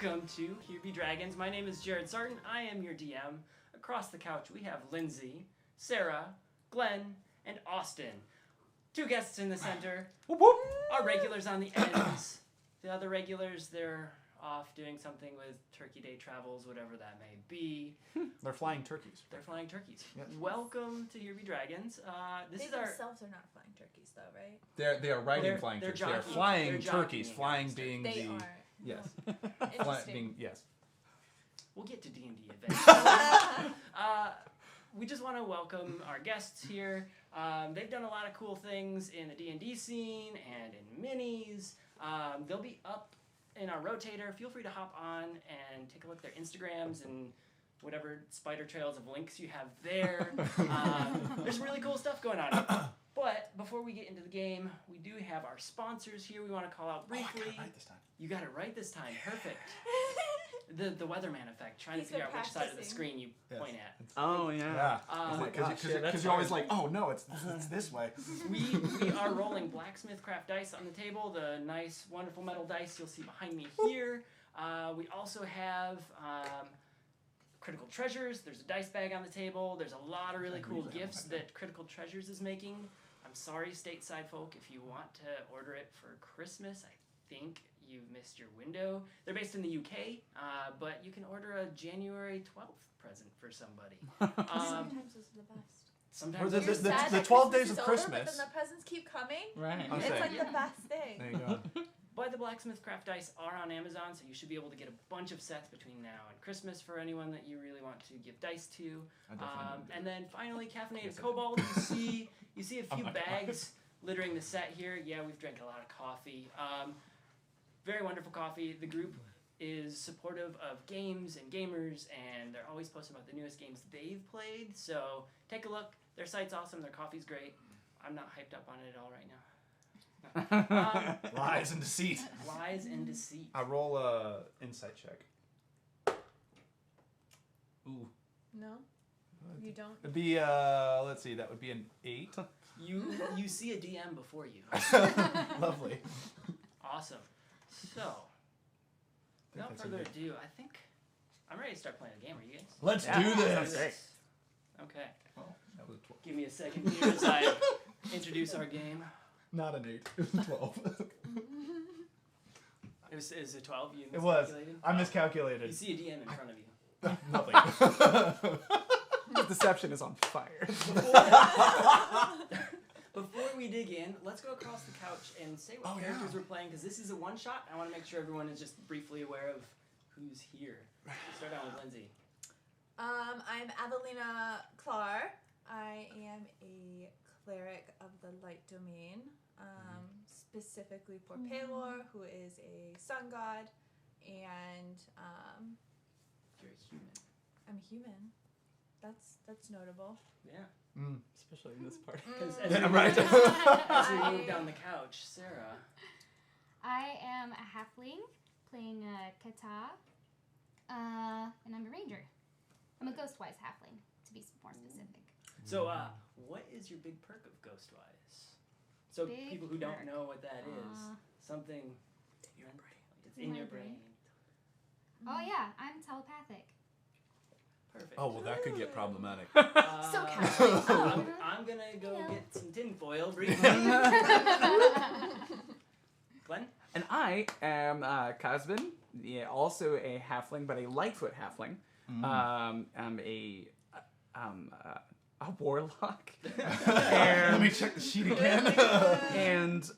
Welcome to Here Be Dragons. My name is Jared Sarton. I am your DM. Across the couch, we have Lindsay, Sarah, Glenn, and Austin. Two guests in the center. Whoop, whoop. Our regulars on the ends. The other regulars, they're off doing something with Turkey Day travels, whatever that may be. They're flying turkeys. They're flying turkeys. Yes. Welcome to Here Be Dragons. They themselves are not flying turkeys, though, right? They are riding flying turkeys. They're flying turkeys. Flying being they the are. yes. Interesting. Yes. We'll get to D&D eventually. We just want to welcome our guests here. They've done a lot of cool things in the D&D scene and in minis. They'll be up in our rotator. Feel free to hop on and take a look at their Instagrams and whatever spider trails of links you have there. There's really cool stuff going on. But before we get into the game, we do have our sponsors here we want to call out briefly. I got it right this time. You got it right this time. Perfect. The weatherman effect, trying to figure out which side of the screen you point at. Oh, yeah. Because you're always like, oh no, it's this way. We are rolling blacksmith craft dice on the table, the nice, wonderful metal dice you'll see behind me here. We also have Critical Treasures. There's a dice bag on the table. There's a lot of really cool gifts that Critical Treasures is making. I'm sorry, stateside folk, if you want to order it for Christmas, I think you've missed your window. They're based in the UK, but you can order a January 12th present for somebody. Sometimes those are the best. Sometimes Or You're sad the that 12 days Christmas of is Christmas. Over, but then the presents keep coming. Right. I'm It's saying. like the best thing. There you go. But the blacksmith craft dice are on Amazon, so you should be able to get a bunch of sets between now and Christmas for anyone that you really want to give dice to. And then finally, caffeinated kobold. You see a few bags littering the set here. Yeah, we've drank a lot of coffee. Very wonderful coffee. The group is supportive of games and gamers, and they're always posting about the newest games they've played. So take a look. Their site's awesome. Their coffee's great. I'm not hyped up on it at all right now. Lies and deceit. Lies and deceit. I roll a insight check. Ooh. No? You don't? It'd be let's see, that would be an 8. You see a DM before you. Lovely. Awesome. So, without further ado, I think I'm ready to start playing the game. Are you guys? Let's Yeah. do this. Okay. Oh, that was a 12. Give me a second here as I introduce our game. Not an 8. It was 12. Is it 12? You It was. miscalculated? I miscalculated. You see a DM in front of you. Lovely. His deception is on fire. Before we dig in, let's go across the couch and say what characters we're playing, because this is a one-shot. I want to make sure everyone is just briefly aware of who's here. Start out with Lindsay. I'm Adelina Clar. I am a cleric of the light domain, specifically for Pelor, who is a sun god, and You're a human. I'm human. That's notable. Yeah. Especially in this part. Because Yeah, right. as we move down the couch, Sarah. I am a halfling playing Kata, and I'm a ranger. I'm a ghostwise halfling, to be more specific. So, what is your big perk of Ghostwise? So, Big people who don't perk. know what that is, something In your brain. it's in My your brain. brain. Oh yeah, I'm telepathic. Perfect. Oh, well, that could get problematic. So casual. I'm gonna go You know. get some tinfoil briefly. Glenn? And I am Casvin, also a halfling, but a Lightfoot halfling. I'm a warlock. Let me check the sheet again. And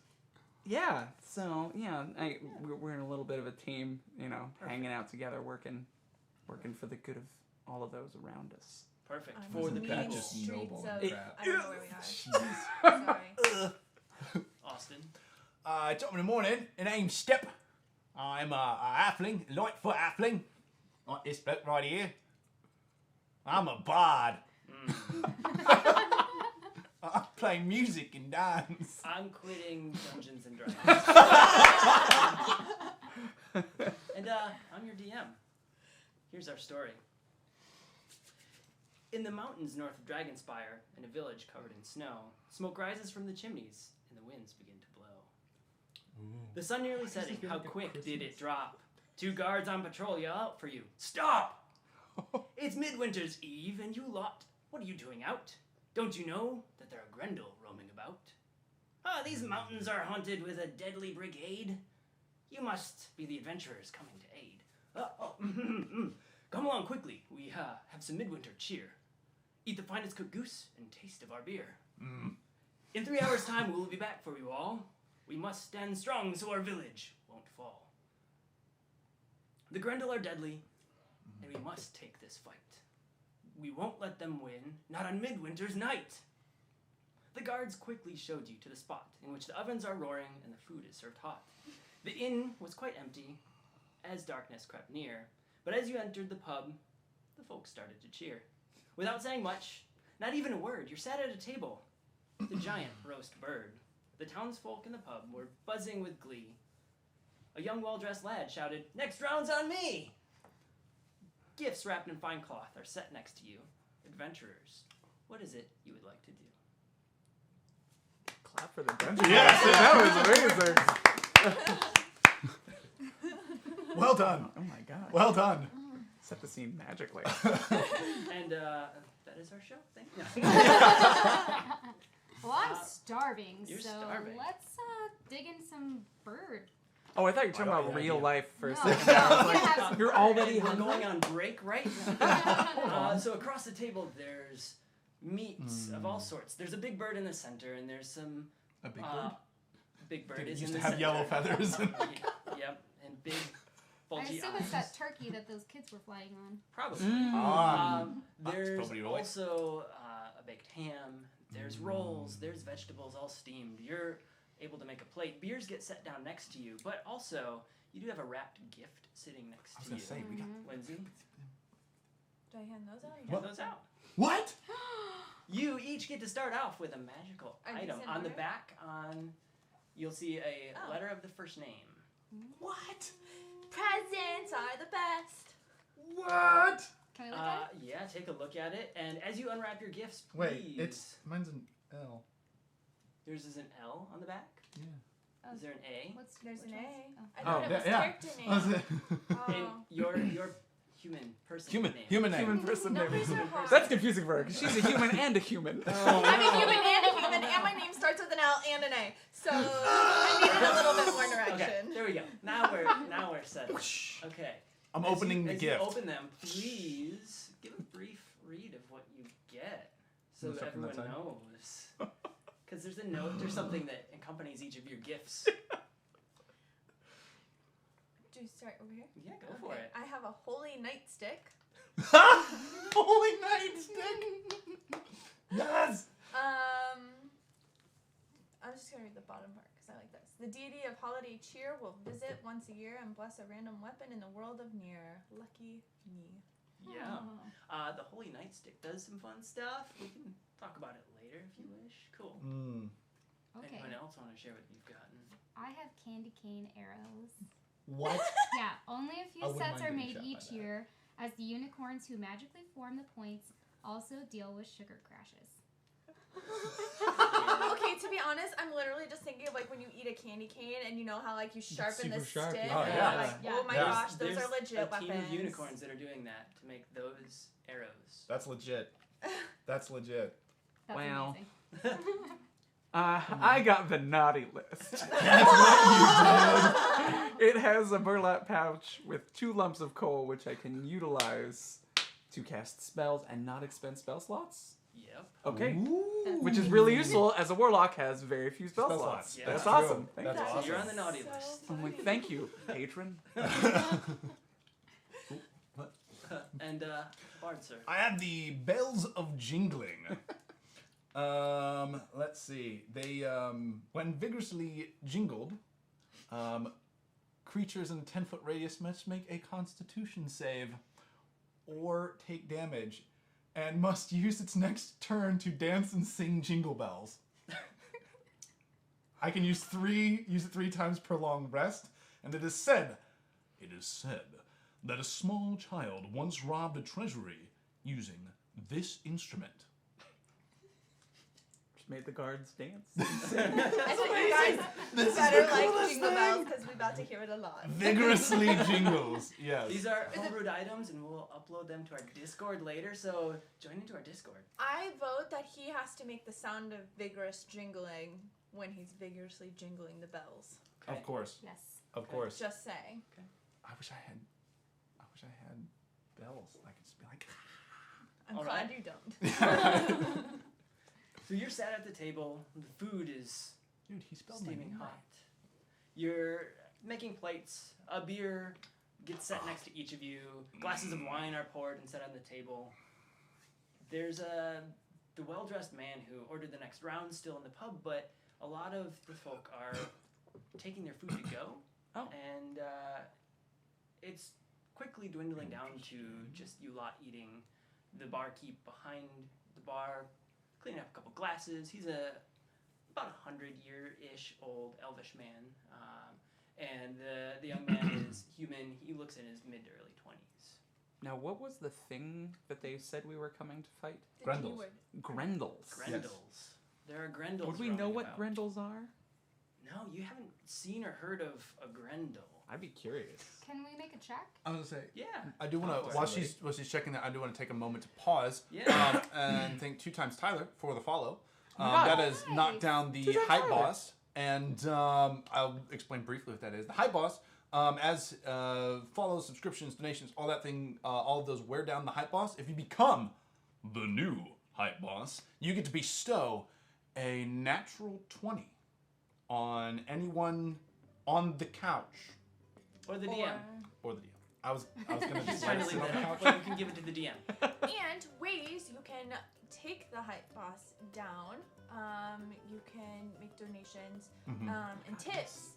yeah, so yeah, we're in a little bit of a team, hanging out together, working for the good of all of those around us. Perfect. I'm For the mean people. streets noble of, crap. I don't know where we are. Sorry. Austin. Top of the morning, the name's Step. I'm a halfling, Lightfoot halfling. Like this bloke right here. I'm a bard. I play music and dance. I'm quitting Dungeons and Dragons. And I'm your DM. Here's our story. In the mountains north of Dragonspire, in a village covered in snow, smoke rises from the chimneys, and the winds begin to blow. The sun nearly setting, how quick did it drop? 2 guards on patrol yell out for you. Stop! It's Midwinter's Eve, and you lot, what are you doing out? Don't you know that there are Grendel roaming about? These mountains are haunted with a deadly brigade. You must be the adventurers coming to aid. Come along quickly. We have some Midwinter cheer. Eat the finest cooked goose and taste of our beer. In 3 hours' time, we will be back for you all. We must stand strong so our village won't fall. The Grendel are deadly, and we must take this fight. We won't let them win, not on Midwinter's night. The guards quickly showed you to the spot in which the ovens are roaring and the food is served hot. The inn was quite empty as darkness crept near, but as you entered the pub, the folks started to cheer. Without saying much, not even a word, you're sat at a table with a giant roast bird. The townsfolk in the pub were buzzing with glee. A young, well-dressed lad shouted, "Next round's on me!" Gifts wrapped in fine cloth are set next to you. Adventurers, what is it you would like to do? Clap for the dungeon. Yes, that was amazing. Well done. Oh my god. Well done. Set the scene magically. And that is our show. Thank you. Well, I'm starving, you're so starving. let's dig in some bird. Oh, I thought you were talking I about got real idea. life for a No. second. I was like, Yeah. you're already We're hungry? going on break right now. So across the table, there's meats of all sorts. There's a big bird in the center, and there's some A big bird? Big bird Did it is used in to the have center. yellow feathers? Yep, and big I bulgy assume eyes. it's that turkey that those kids were flying on. Probably. Ah. That's There's probably right. also a baked ham. There's rolls. There's vegetables all steamed. You're able to make a plate. Beers get set down next to you, but also you do have a wrapped gift sitting next I was to going you. to say, we got... Lindsay, Do I hand those out? hand those out. What? You each get to start off with a magical Are these item. in On the order? back, you'll see a Oh. letter of the first name. What? Presents are the best. What? Can we look at it? Yeah, take a look at it. And as you unwrap your gifts, please. Wait, mine's an L. Yours is an L on the back. Yeah. Oh. Is there an A? There's which an one's- A. oh. I thought it was yeah. character name. Was it? And Oh. your human person Human name. name. Human person name. Numbers are hard. That's confusing for her, because she's a human and a human. I'm a human and a human, and my name starts with an L and an A. So I needed a little bit more Okay, direction. there we go. Now we're set. Okay. I'm As opening you, the as gift. You open them, please give a brief read of what you get, so Wanna that start from that everyone side? knows. Because there's a note or something that accompanies each of your gifts. Do you start over here? Yeah, go for it. I have a holy nightstick. Holy nightstick! Yes! I'm just gonna read the bottom part because I like this. The deity of holiday cheer will visit once a year and bless a random weapon in the world of near. Lucky me. Yeah. Oh. The Holy Nightstick does some fun stuff. We can talk about it later if you wish. Cool. Okay. Anyone else want to share what you've gotten? I have candy cane arrows. What? Yeah, only a few I wouldn't sets mind are getting made shot by each that. year, as the unicorns who magically form the points also deal with sugar crashes. Okay, to be honest, I'm literally just thinking of like when you eat a candy cane and you know how like you sharpen the super sharp, stick. yeah. Oh, and yeah. you're like, Yeah. oh my Yeah. gosh, those There's are legit a weapons. team of unicorns that are doing that to make those arrows. That's legit. That's legit. That's Well. amazing. I got the naughty list. It has a burlap pouch with 2 lumps of coal, which I can utilize to cast spells and not expend spell slots. Yep. Okay. Ooh. Which is really useful as a warlock has very few spell Spell slots. slots. Yeah, That's that's awesome. true. Thank That's you. That awesome. is You're on the naughty so list. I'm like, funny. thank you, patron. And Bard, sir. I have the bells of jingling. Let's see. They when vigorously jingled, creatures in a 10-foot radius must make a Constitution save or take damage, and must use its next turn to dance and sing jingle bells. I can use it 3 times per long rest, and it is said that a small child once robbed a treasury using this instrument. just made the guards dance. I think you guys This is better the like coolest jingle thing. bells because we're about to hear it a lot. Vigorously jingles. Yes. These are homebrewed items, and we'll upload them to our Discord later. So join into our Discord. I vote that he has to make the sound of vigorous jingling when he's vigorously jingling the bells. Of course. Yes. Of course. Just saying. I wish I had bells. I could just be like. I'm All glad right. you don't. So you're sat at the table. The food is Dude, he spelled my steaming name hot. You're making plates. A beer gets set next to each of you. Glasses of wine are poured and set on the table. There's the well-dressed man who ordered the next round still in the pub, but a lot of the folk are taking their food to go. Oh. And it's quickly dwindling down to just you lot eating. The barkeep behind the bar, cleaning up a couple glasses. He's about 100-year-ish old elvish man. And the young man is human. He looks in his mid to early 20s. Now, what was the thing that they said we were coming to fight? The Grendels. keyword. Grendels. Grendels. There are Grendels. Would we know roaming what about. Grendels are? No, you haven't seen or heard of a Grendel. I'd be curious. Can we make a check? I was gonna say. Yeah. I do want Go to for it. while she's checking that. I do want to take a moment to pause. Yeah. And thank 2 times Tyler for the follow. God. That has Nice. knocked down the 2 times hype Tyler. boss, and I'll explain briefly what that is. The hype boss, as follows, subscriptions, donations, all that thing, all of those wear down the hype boss. If you become the new hype boss, you get to bestow a natural 20 on anyone on the couch Or the DM. or the DM. I was gonna He's just trying like to sit leave on the that couch. out, but you can give it to the DM. And ways you can take the hype boss down. You can make donations and tips.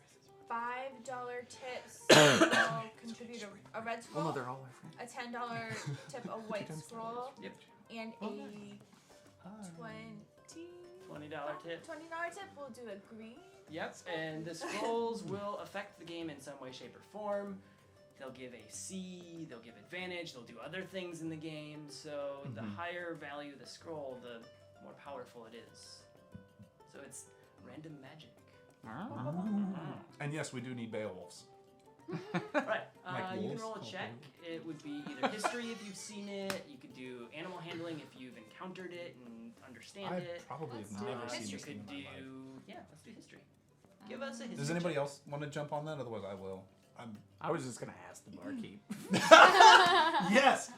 $5 tips will contribute a red Oh scroll. no, they're all our friends. A $10 tip, a white scroll, Yep. and a $20 $20 tip. tip. We'll do a green. Yep, and the scrolls will affect the game in some way, shape, or form. They'll give AC, they'll give advantage, they'll do other things in the game. So the higher value the scroll, the more powerful it is. So it's random magic. And yes, we do need Beowulfs. Right. Like You can wolves? roll a check. It would be either history if you've seen it. You could do animal handling if you've encountered it and understand I it. probably Let's have do never it. seen You this thing could in do my life. yeah. Let's do history. Give us a history. Does anybody check. else want to jump on that? Otherwise, I will. I was just gonna ask the barkeep. Yes,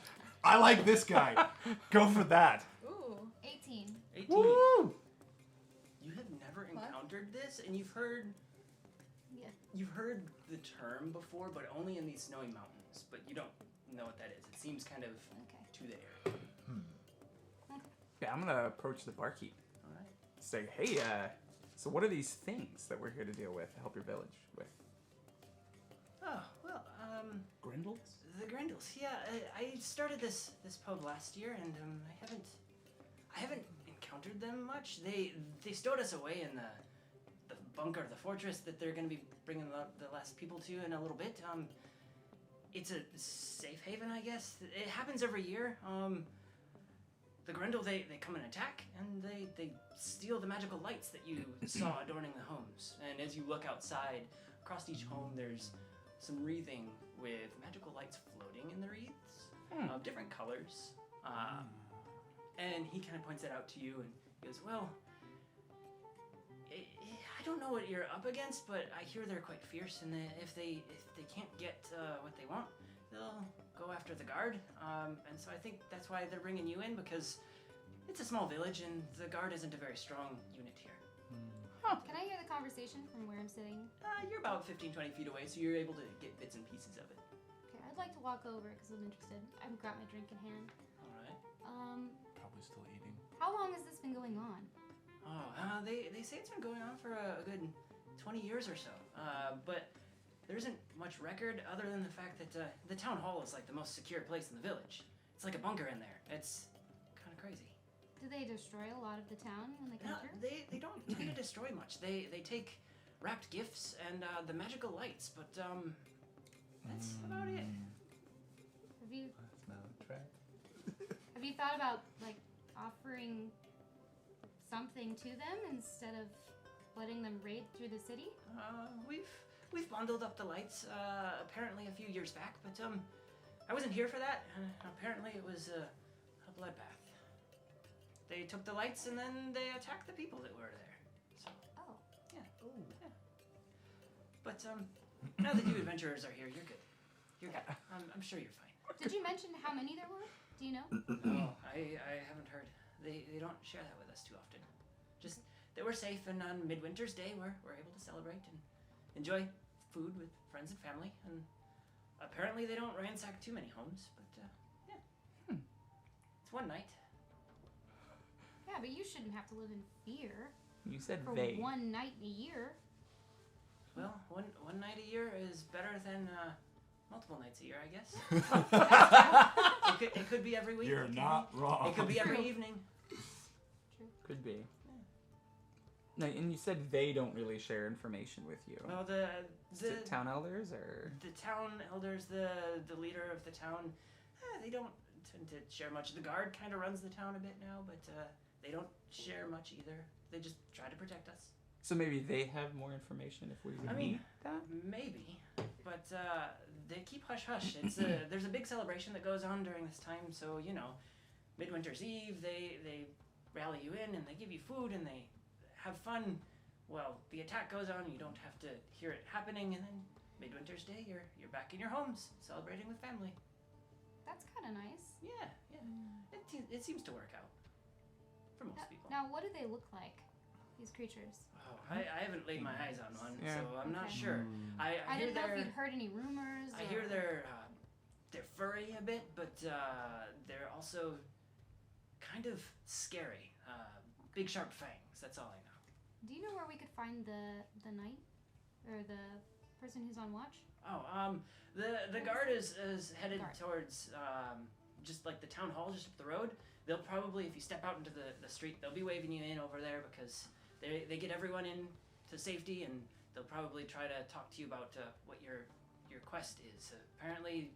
I like this guy. Go for that. Ooh. 18. 18. Woo! You have never What? encountered this, and you've heard Yeah. the term before, but only in these snowy mountains. But you don't know what that is. It seems kind of Okay. to the air. Yeah, I'm gonna approach the barkeep. All right. Say, hey, so what are these things that we're here to deal with, help your village with? Oh well, Grendels? the Grendels. Yeah, I started this pub last year, and I haven't encountered them much. They stowed us away in the bunker, the fortress that they're going to be bringing the last people to in a little bit. It's a safe haven, I guess. It happens every year. The Grendel, they come and attack, and they steal the magical lights that you saw adorning the homes. And as you look outside, across each home, there's some wreathing with magical lights floating in the wreaths of different colors. And he kind of points it out to you, and he goes, well, I don't know what you're up against, but I hear they're quite fierce, and if they can't get what they want, they'll go after the guard. And so I think that's why they're bringing you in, because it's a small village, and the guard isn't a very strong unit here. Can I hear the conversation from where I'm sitting? You're about 15, 20 feet away, so you're able to get bits and pieces of it. Okay, I'd like to walk over because I'm interested. I've got my drink in hand. All right. Probably still eating. How long has this been going on? Oh, they say it's been going on for a good 20 years or so. But there isn't much record other than the fact that the town hall is like the most secure place in the village. It's like a bunker in there. It's kind of crazy. Do they destroy a lot of the town when they No, come through? they don't tend to destroy much. They take wrapped gifts and the magical lights, but that's about it. Have you That's not a trap. have you thought about like offering something to them instead of letting them raid through the city? We've bundled up the lights apparently a few years back, but I wasn't here for that. Apparently it was a bloodbath. They took the lights and then they attacked the people that were there. So Oh. yeah. Ooh. Yeah. But now that you adventurers are here, you're good. You're good. I'm sure you're fine. Did you mention how many there were? Do you know? No, I haven't heard. They don't share that with us too often. Just that we're safe, and on Midwinter's Day we're able to celebrate and enjoy food with friends and family. And apparently they don't ransack too many homes, but yeah. It's one night. Yeah, but you shouldn't have to live in fear You said for they. one night a year. Well, one night a year is better than multiple nights a year, I guess. It could be every week. You're not wrong. It could be every True. evening. Could be. No, and you said they don't really share information with you. Well, Is it town elders or? the town elders, the leader of the town, they don't tend to share much. The guard kind of runs the town a bit now, but they don't share much either. They just try to protect us. So maybe they have more information if we would I mean, need that? maybe, but they keep hush hush. It's there's a big celebration that goes on during this time, so you know, Midwinter's Eve, they rally you in and they give you food and they have fun. Well, the attack goes on, you don't have to hear it happening, and then Midwinter's Day, you're back in your homes celebrating with family. That's kind of nice. Yeah. It seems to work out for most people. Now, what do they look like? These creatures. Oh, I haven't laid my eyes on one, Yeah. so I'm not Okay. sure. I I hear didn't know if they're you'd heard any rumors. I hear they're furry a bit, but they're also kind of scary. Big sharp fangs. That's all I know. Do you know where we could find the knight or the person who's on watch? Oh, the guard is headed Guard. towards just like the town hall just up the road. They'll probably, if you step out into the street, they'll be waving you in over there because they get everyone in to safety, and they'll probably try to talk to you about what your quest is. Apparently,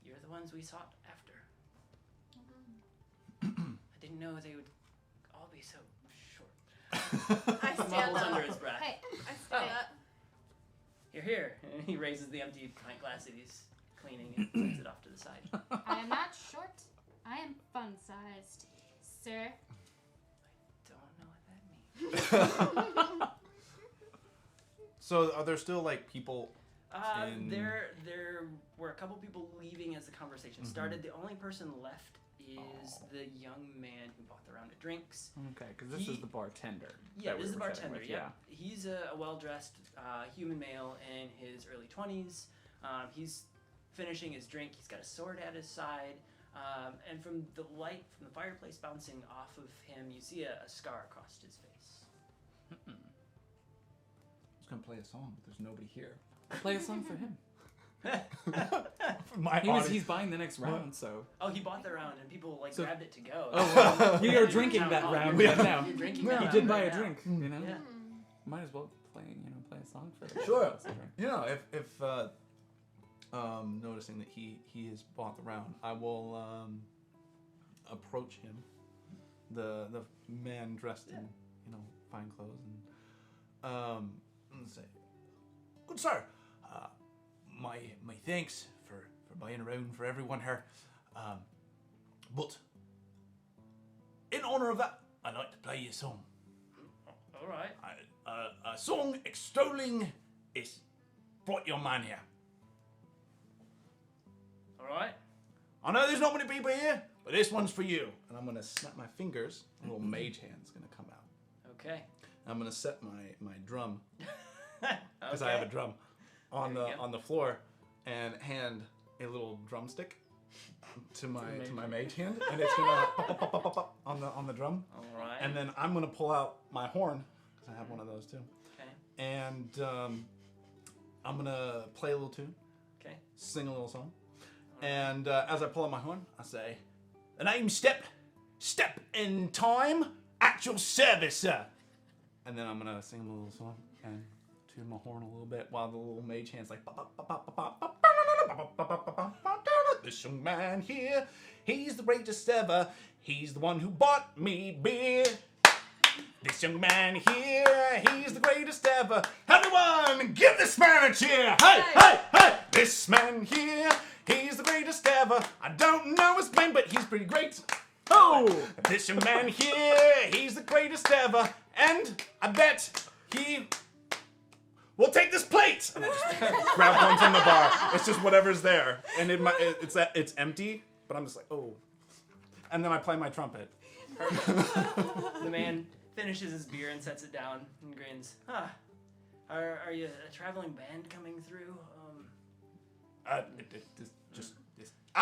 you're the ones we sought after. I didn't know they would all be so short. I stand Mumbles under up. his breath. Hey, I stand up. Here. And he raises the empty pint glass that he's cleaning and sets it off to the side. I am not short. I am fun-sized, sir. Don't know what that means. So are there still like people? in- There were a couple people leaving as the conversation started. The only person left is the young man who bought the round of drinks. Okay, because this He- is the bartender. Yeah, that this is we the were chatting bartender. with, Yeah, he's a well-dressed human male in his early 20s. He's finishing his drink. He's got a sword at his side, and from the light from the fireplace bouncing off of him, you see a scar across his face. I was gonna play a song, but there's nobody here. Play a song for him. My He's buying the next round, so. Oh, he bought the round, and people So- grabbed it to go. Oh, well, we are In drinking town that hall. round You're- right now. You're drinking Yeah. that He round did buy right a now. drink, you know? Yeah. Might as well play a song for the Sure. for the drink. You know, if noticing that he has bought the round, I will approach him, the man dressed in fine clothes, and say, "Good sir, my thanks for buying a round for everyone here, but in honor of that, I'd like to play you a song. All right. A song extolling is brought your man here. All right. I know there's not many people here, but this one's for you." And I'm gonna snap my fingers, a little mage hand's gonna come out. Okay. I'm gonna set my drum, because Okay. I have a drum, on There you go. the floor, and hand a little drumstick to my mage hand, and it's gonna pop, pop, pop, pop, pop, pop on the drum. All right. And then I'm gonna pull out my horn, because I have one of those too. Okay. And I'm gonna play a little tune, Okay. sing a little song. And as I pull out my horn, I say, "The name Step in Time, at your service, sir." And then I'm gonna sing a little song and tune my horn a little bit while the little mage hand's like, "This young man here, he's the greatest ever. He's the one who bought me beer. This young man here, he's the greatest ever. Everyone, give this man a cheer. Hey, hey, hey! This man here, he's the greatest ever. I don't know his name, but he's pretty great. Oh! This young man here, he's the greatest ever. And I bet he will take this plate. And I just grab one from the bar. It's just whatever's there. And it's empty, but I'm just like, oh. And then I play my trumpet. The man finishes his beer and sets it down and grins. Are you a traveling band coming through?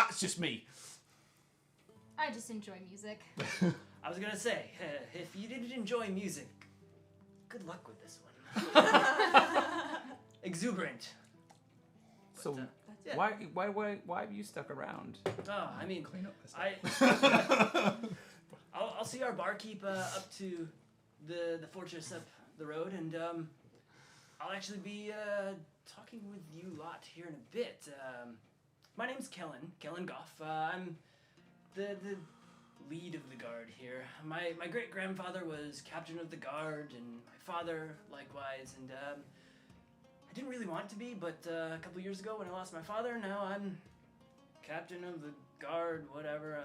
It's just me. I just enjoy music. I was gonna say, if you didn't enjoy music, good luck with this one. Exuberant. So But, yeah. why have you stuck around? Oh, I mean, Clean up this I'll see our barkeep up to the fortress up the road, and I'll actually be talking with you lot here in a bit. My name's Kellen Goff. I'm the lead of the guard here. My great grandfather was captain of the guard, and my father likewise. And I didn't really want to be, but a couple years ago when I lost my father, now I'm captain of the guard. Whatever.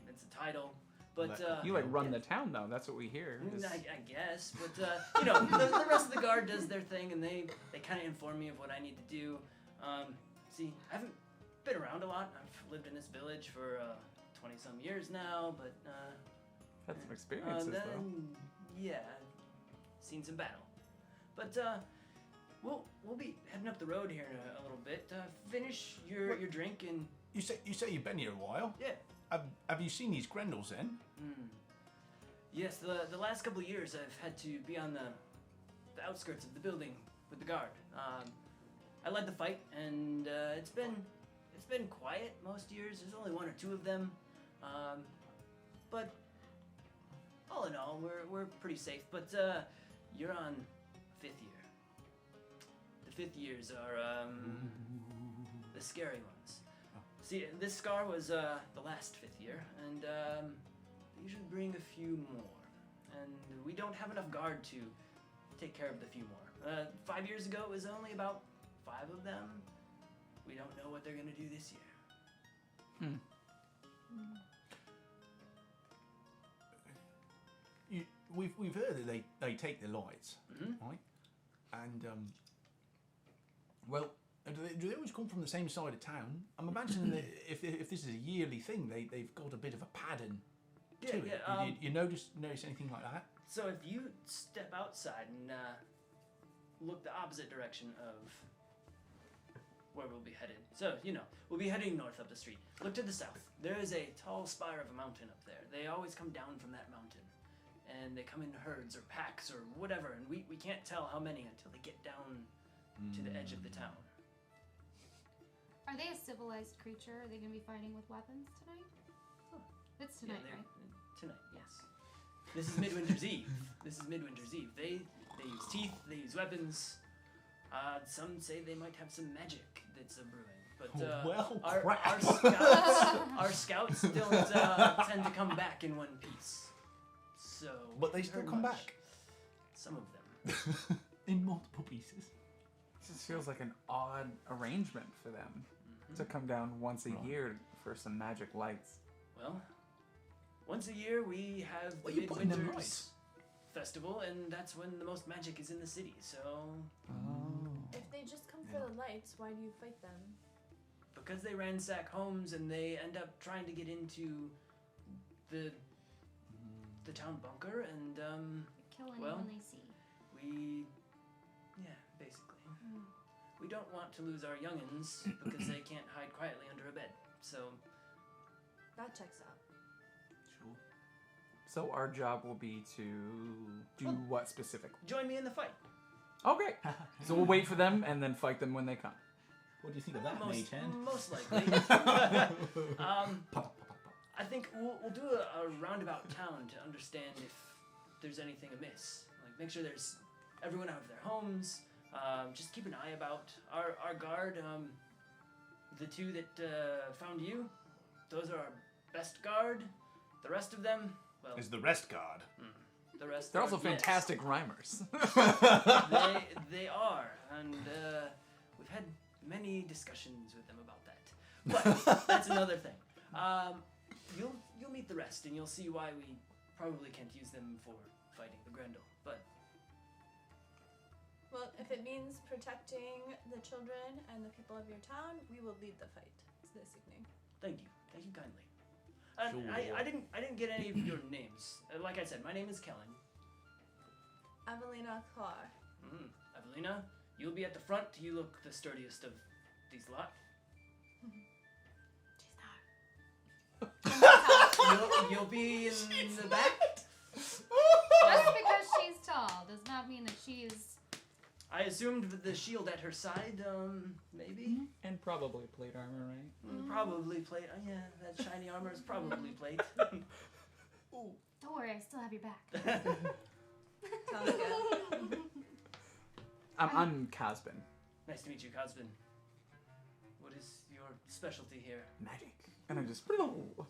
It's a title. But You run the town though. That's what we hear. I guess, but the rest of the guard does their thing, and they kind of inform me of what I need to do. See, I haven't been around a lot. I've lived in this village for 20-some years now, but Had some experiences though. yeah, seen some battle. But we'll be heading up the road here in a little bit. Finish your drink and You say you've been here a while? yeah. Have you seen these Grendels then? Yes, the last couple of years I've had to be on the outskirts of the building with the guard. I led the fight, and it's been quiet most years. There's only one or two of them, but all in all, we're pretty safe. But you're on 5th year. The 5th years are the scary ones. See, this scar was the last 5th year, and they usually bring a few more. And we don't have enough guard to take care of the few more. 5 years ago, it was only about 5 of them. We don't know what they're going to do this year. We've heard that they take the lights, right? And well, do they always come from the same side of town? I'm imagining that if this is a yearly thing, they've got a bit of a pattern to it. You notice anything like that? So if you step outside and look the opposite direction of where we'll be headed. So, we'll be heading north up the street. Look to the south. There is a tall spire of a mountain up there. They always come down from that mountain. And they come in herds or packs or whatever, and we can't tell how many until they get down to the edge of the town. Are they a civilized creature? Are they going to be fighting with weapons tonight? Oh. It's tonight, Yeah, right? Tonight, yes. This is Midwinter's Eve. They use teeth, they use weapons. Some say they might have some magic that's brewing. But our scouts don't tend to come back in one piece. So, But they still come back. Some of them. In multiple pieces. It just feels like an odd arrangement for them to come down once a year for some magic lights. Well, once a year we have the you putting them Midwinter's lights? festival, and that's when the most magic is in the city. So, If they just come for the lights, why do you fight them? because they ransack homes and they end up trying to get into the town bunker, and Kill well, anyone they see. basically. We don't want to lose our youngins because they can't hide quietly under a bed. So, That checks out. Sure. So our job will be to do what specifically? join me in the fight. Okay. So we'll wait for them and then fight them when they come. What do you think of that, Most Mage Hand? likely. I think we'll do a roundabout town to understand if there's anything amiss. Like, make sure there's everyone out of their homes. Just keep an eye about our guard. The 2 that found you, those are our best guard. The rest of them, well, Is the rest guard? the rest. They're are, also fantastic rhymers. They are, and we've had many discussions with them about that. But that's another thing. You'll meet the rest, and you'll see why we probably can't use them for fighting the Grendel. But Well, if it means protecting the children and the people of your town, we will lead the fight this evening. thank you kindly. Sure. I didn't get any of your names. Like I said, my name is Kellen. Evelina Clar. Evelina, you'll be at the front. You look the sturdiest of these lot. She's not. You'll be in the back. Just because she's tall does not mean that she's. I assumed with the shield at her side, maybe? And probably plate armor, right? Probably plate. Oh, yeah, that shiny armor is probably plate. Don't worry, I still have your back. Sounds good. I'm Casbin. Nice to meet you, Cosbin. What is your specialty here? Magic. And I just,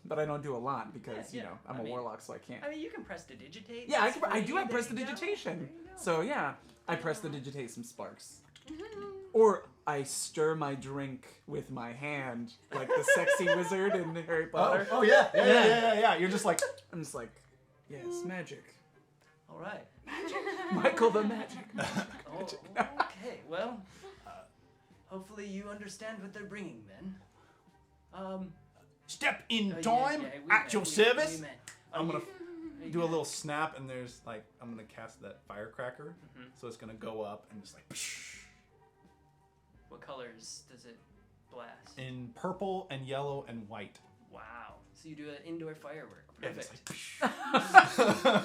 but I don't do a lot because, Yeah, you know, I I'm a mean- warlock, so I can't. I mean, you can prestidigitate. Yeah, That's I free. do have There you go. prestidigitation. There you go. So, yeah, I prestidigitate some sparks. Or I stir my drink with my hand, like the sexy wizard in Harry Potter. Oh yeah. You're just like, I'm just like, yes, magic. All right. Michael the Magic. Oh, okay. Well, hopefully you understand what they're bringing then. step in Oh, yeah, time yeah, we at met, your we service. met. I'm gonna You do a got- little snap, and there's like, I'm gonna cast that firecracker, Mhm. so it's gonna go up and just like What colors does it blast? in purple and yellow and white. Wow. So you do an indoor firework. And it's Perfect. like,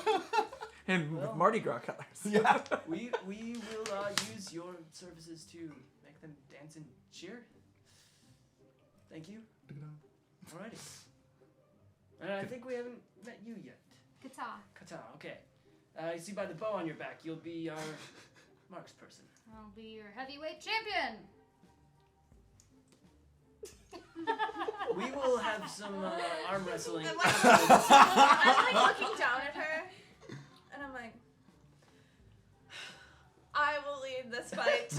And Well. with Mardi Gras colors. yeah. We will use your services to make them dance and cheer. Thank you. Alrighty. And I think we haven't met you yet. Kata. Kata, okay. You see by the bow on your back, you'll be our marks person. I'll be your heavyweight champion. We will have some arm wrestling. I'm like, afterwards. I'm like looking down at her, and I'm like, I will lead this fight.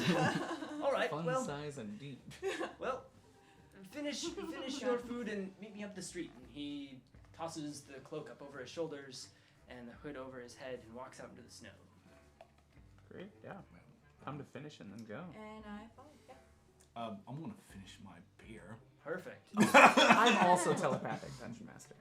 All right. Fun Well, size and deep. well, finish your food and meet me up the street. And he tosses the cloak up over his shoulders and the hood over his head and walks out into the snow. Great, yeah. Time to finish and then go. And I follow. Yeah. I'm gonna finish my beer. Perfect. I'm also telepathic dungeon master.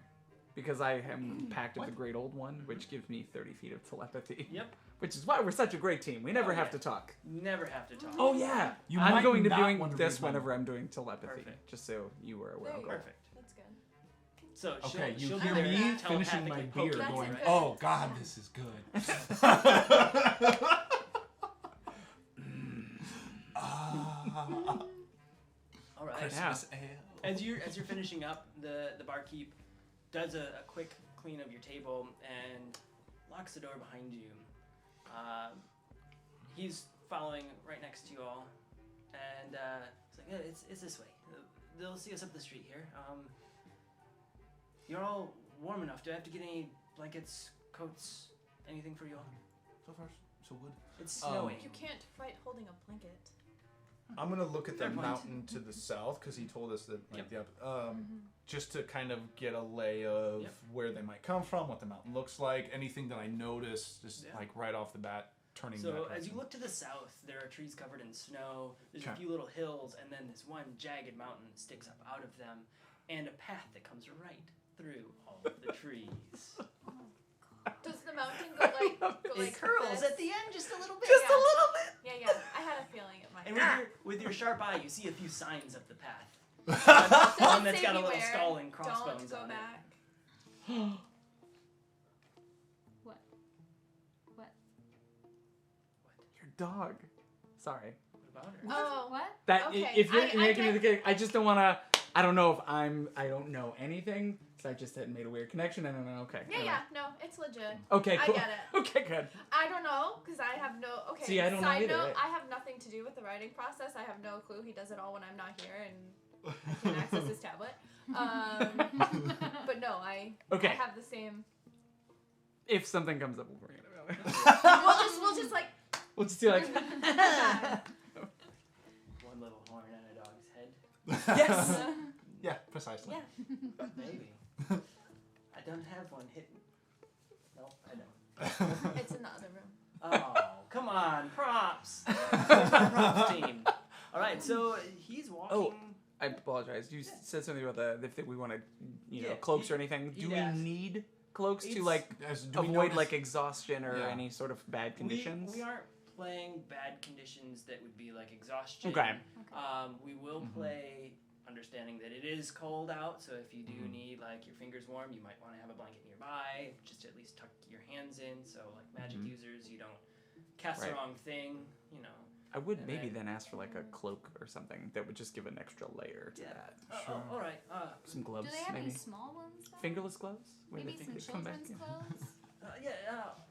Because I am Pact of the Great Old One, which gives me 30 feet of telepathy. Yep. Which is why we're such a great team. We never Oh, have yeah. to talk. Never have to talk. Oh yeah, You I'm might going to not doing want to this read my whenever mind. I'm doing telepathy, Perfect. just so you were aware. There you go. Perfect. That's good. So Okay, you she'll hear be there me finishing my telepathically beer, poking That's you, going, good. right? "Oh God, this is good." All right. Christmas ale. As you're finishing up, the barkeep does a quick clean of your table and locks the door behind you. He's following right next to you all, and it's like, yeah, it's this way. They'll see us up the street here. You're all warm enough. Do I have to get any blankets, coats, anything for you all? So far, so good. It's snowing. You can't fight holding a blanket. I'm gonna look at the Fair point. mountain to the south because he told us that, like, Yep. just to kind of get a lay of Yep. where they might come from, what the mountain looks like, anything that I notice, just Yeah. like right off the bat, turning. So that as you direction. look to the south, there are trees covered in snow. There's a Okay. few little hills, and then this one jagged mountain that sticks up out of them, and a path that comes right through all of the trees. Does the mountain go like It curls this? at the end just a little bit. Just a little bit. Yeah. I had a feeling it might. And with your sharp eye, you see a few signs up the path. Does One it that's say got a little beware? skull and crossbones Don't go on back. What? What? Your dog. Sorry. it. What about her? Oh. What? That Okay, if you're I making get- the case, I just don't want to. I don't know if I don't know anything. So I just had made a weird connection. I don't know. Okay. Yeah, anyway. yeah. No, it's legit. Okay. I Cool. get it. Okay. Good. I don't know because I have no. Okay. See, I don't know side either, note, right? I have nothing to do with the writing process. I have no clue. He does it all when I'm not here, and I can't access his tablet. But no, I Okay. have the same. If something comes up, we'll bring it up. We'll just like. We'll just do like. One little horn on a dog's head. Yes. Yeah, precisely. Yeah. Maybe. I don't have one hidden. Nope, I don't. It's in the other room. Oh, come on, props. Where's my props team? All right, so he's walking. Oh. I apologize. You said something about if we want to, Yeah, cloaks or anything. Do he'd we asked. need cloaks to It's- like Do we avoid notice- like exhaustion or Yeah. any sort of bad conditions? We aren't playing bad conditions that would be like exhaustion. Okay. We will play understanding that it is cold out, so if you do need like your fingers warm, you might want to have a blanket nearby, just to at least tuck your hands in, so like magic users, you don't cast the Right. wrong thing, I would And maybe then- then ask for like a cloak or something that would just give an extra layer to that. All right. Some gloves, Do they have maybe. any small ones? Though? Fingerless gloves? Where Maybe they some come back. children's clothes.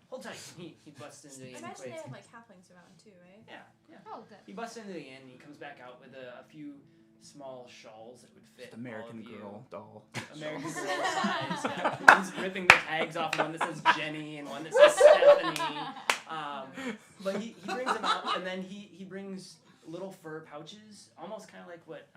Hold tight. He busts into the I inn. imagine they quick. have like halflings around too, right? Yeah. Oh, good. He busts into the inn. And he comes back out with a few small shawls that would fit Just American all of you. Girl doll. American Girl size. Yeah. He's ripping the tags off one that says Jenny and one that says Stephanie. But he brings them out, and then he brings little fur pouches, almost kind of like what,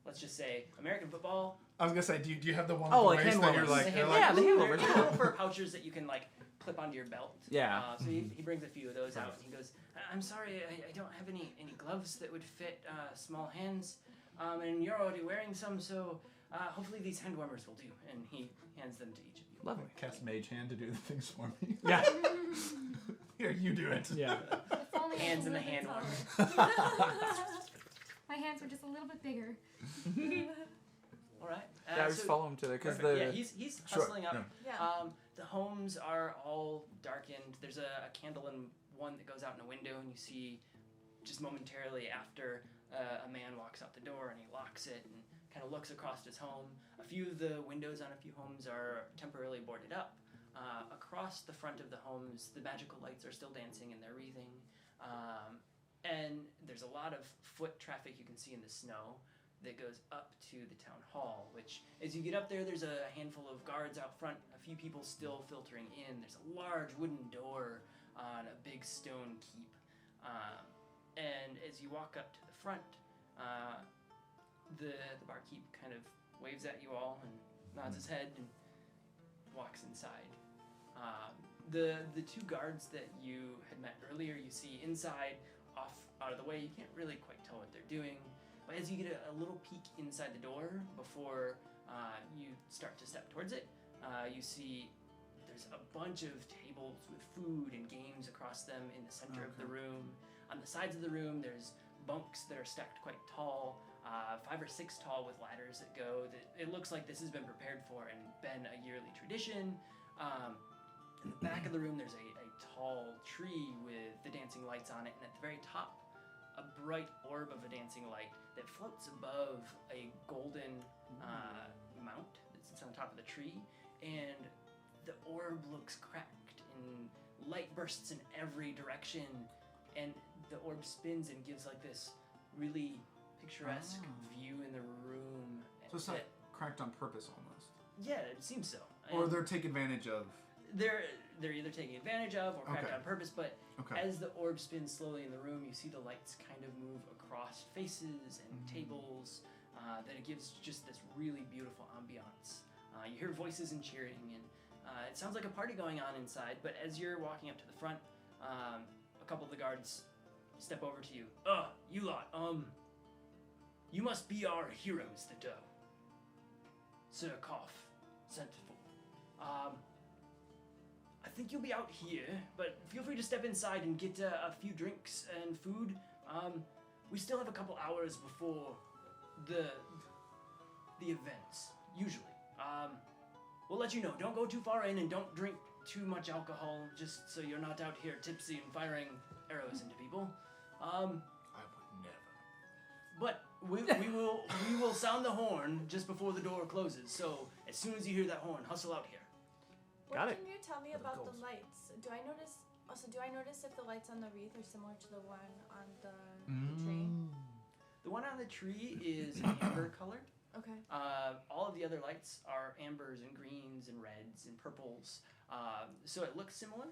let's just say, American football. I was gonna say, do you have the one Oh, with like the waist hand that you're warmers. like, The hand you're like, Yeah, the hand They're warmers. little fur pouches that you can like clip onto your belt. Yeah. So he brings a few of those out, and he goes, "I'm sorry, I don't have any gloves that would fit small hands, and you're already wearing some, so hopefully these hand warmers will do." And he hands them to each of you. Lovely. cast mage hand to do the things for me. Yeah. Here, you do it. Yeah. If only I Hands could in the live hand in warmer. summer. My hands were just a little bit bigger. All right. Yeah, I just so- follow him to there because Perfect. the Yeah, he's Sure, hustling up. yeah. Yeah. The homes are all darkened. There's a candle in one that goes out in a window, and you see just momentarily after a man walks out the door and he locks it and kind of looks across his home. A few of the windows on a few homes are temporarily boarded up. Across the front of the homes, the magical lights are still dancing and they're wreathing. And there's a lot of foot traffic you can see in the snow that goes up to the town hall, which as you get up there, there's a handful of guards out front, a few people still filtering in. There's a large wooden door on a big stone keep. And as you walk up to the front, the barkeep kind of waves at you all and nods his head and walks inside. The two guards that you had met earlier, you see inside, off out of the way. You can't really quite tell what they're doing. But as you get a little peek inside the door before you start to step towards it, you see there's a bunch of tables with food and games across them in the center of the room. On the sides of the room, there's bunks that are stacked quite tall, 5 or 6 tall with ladders that go. It looks like this has been prepared for and been a yearly tradition. In the back of the room, there's a tall tree with the dancing lights on it, and at the very top, a bright orb of a dancing light that floats above a golden mount that sits on top of the tree, and the orb looks cracked, and light bursts in every direction, and the orb spins and gives like this really picturesque view in the room. So it's like cracked on purpose almost. Yeah, it seems so. Or And they're taking advantage of. they're either taking advantage of or cracked Okay. on purpose, but Okay. as the orb spins slowly in the room, you see the lights kind of move across faces and tables, that it gives just this really beautiful ambiance. You hear voices and cheering, and it sounds like a party going on inside, but as you're walking up to the front, a couple of the guards step over to you. You lot, you must be our heroes that, Sir Koff sent for. I think you'll be out here, but feel free to step inside and get a few drinks and food. We still have a couple hours before the events, usually. We'll let you know. Don't go too far in and don't drink too much alcohol, just so you're not out here tipsy and firing arrows into people. I would never. But we will sound the horn just before the door closes. So as soon as you hear that horn, hustle out here. What Got it. can you tell me For the about goals. the lights? Do I notice if the lights on the wreath are similar to the one on the tree? The one on the tree is amber colored. Okay. All of the other lights are ambers and greens and reds and purples. So it looks similar.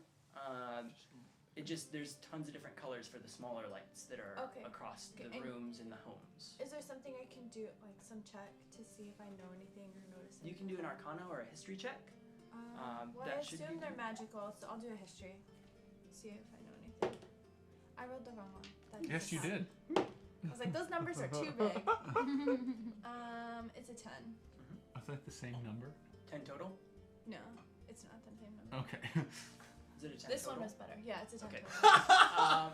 There's tons of different colors for the smaller lights that are across the rooms in the homes. Is there something I can do, like some check, to see if I know anything or notice anything? You can do an Arcana or a History check. Well, I assume they're magical, so I'll do a History. See if I know anything. I rolled the wrong one. Yes, you did. I was like, those numbers are too big. It's a 10. Is that the same number? 10 total? No, it's not the same number. Okay. Is it a 10 This total? one was better. Yeah, it's a 10 Okay. total.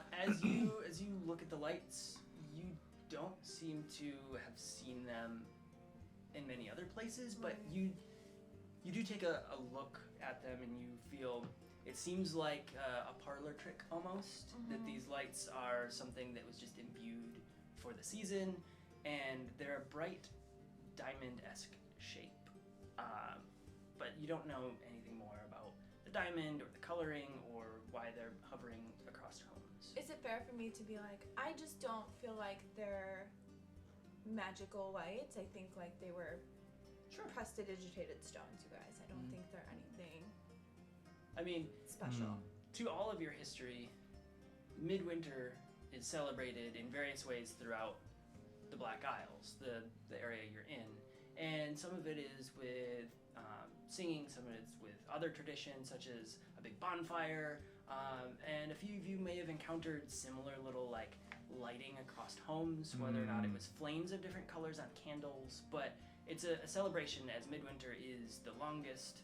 As you look at the lights, you don't seem to have seen them in many other places, but you do take a look at them and you feel it seems like a parlor trick almost. That these lights are something that was just imbued for the season, and they're a bright diamond-esque shape. But you don't know anything more about the diamond or the coloring or why they're hovering across homes. Is it fair for me to be like, I just don't feel like they're magical lights. I think like they were prestidigitated stones, you guys. I don't think they're anything special. To all of your history, Midwinter is celebrated in various ways throughout the Black Isles, the area you're in. And some of it is with singing, some of it's with other traditions such as a big bonfire, and a few of you may have encountered similar little like lighting across homes, whether or not it was flames of different colors on candles, but it's a celebration, as Midwinter is the longest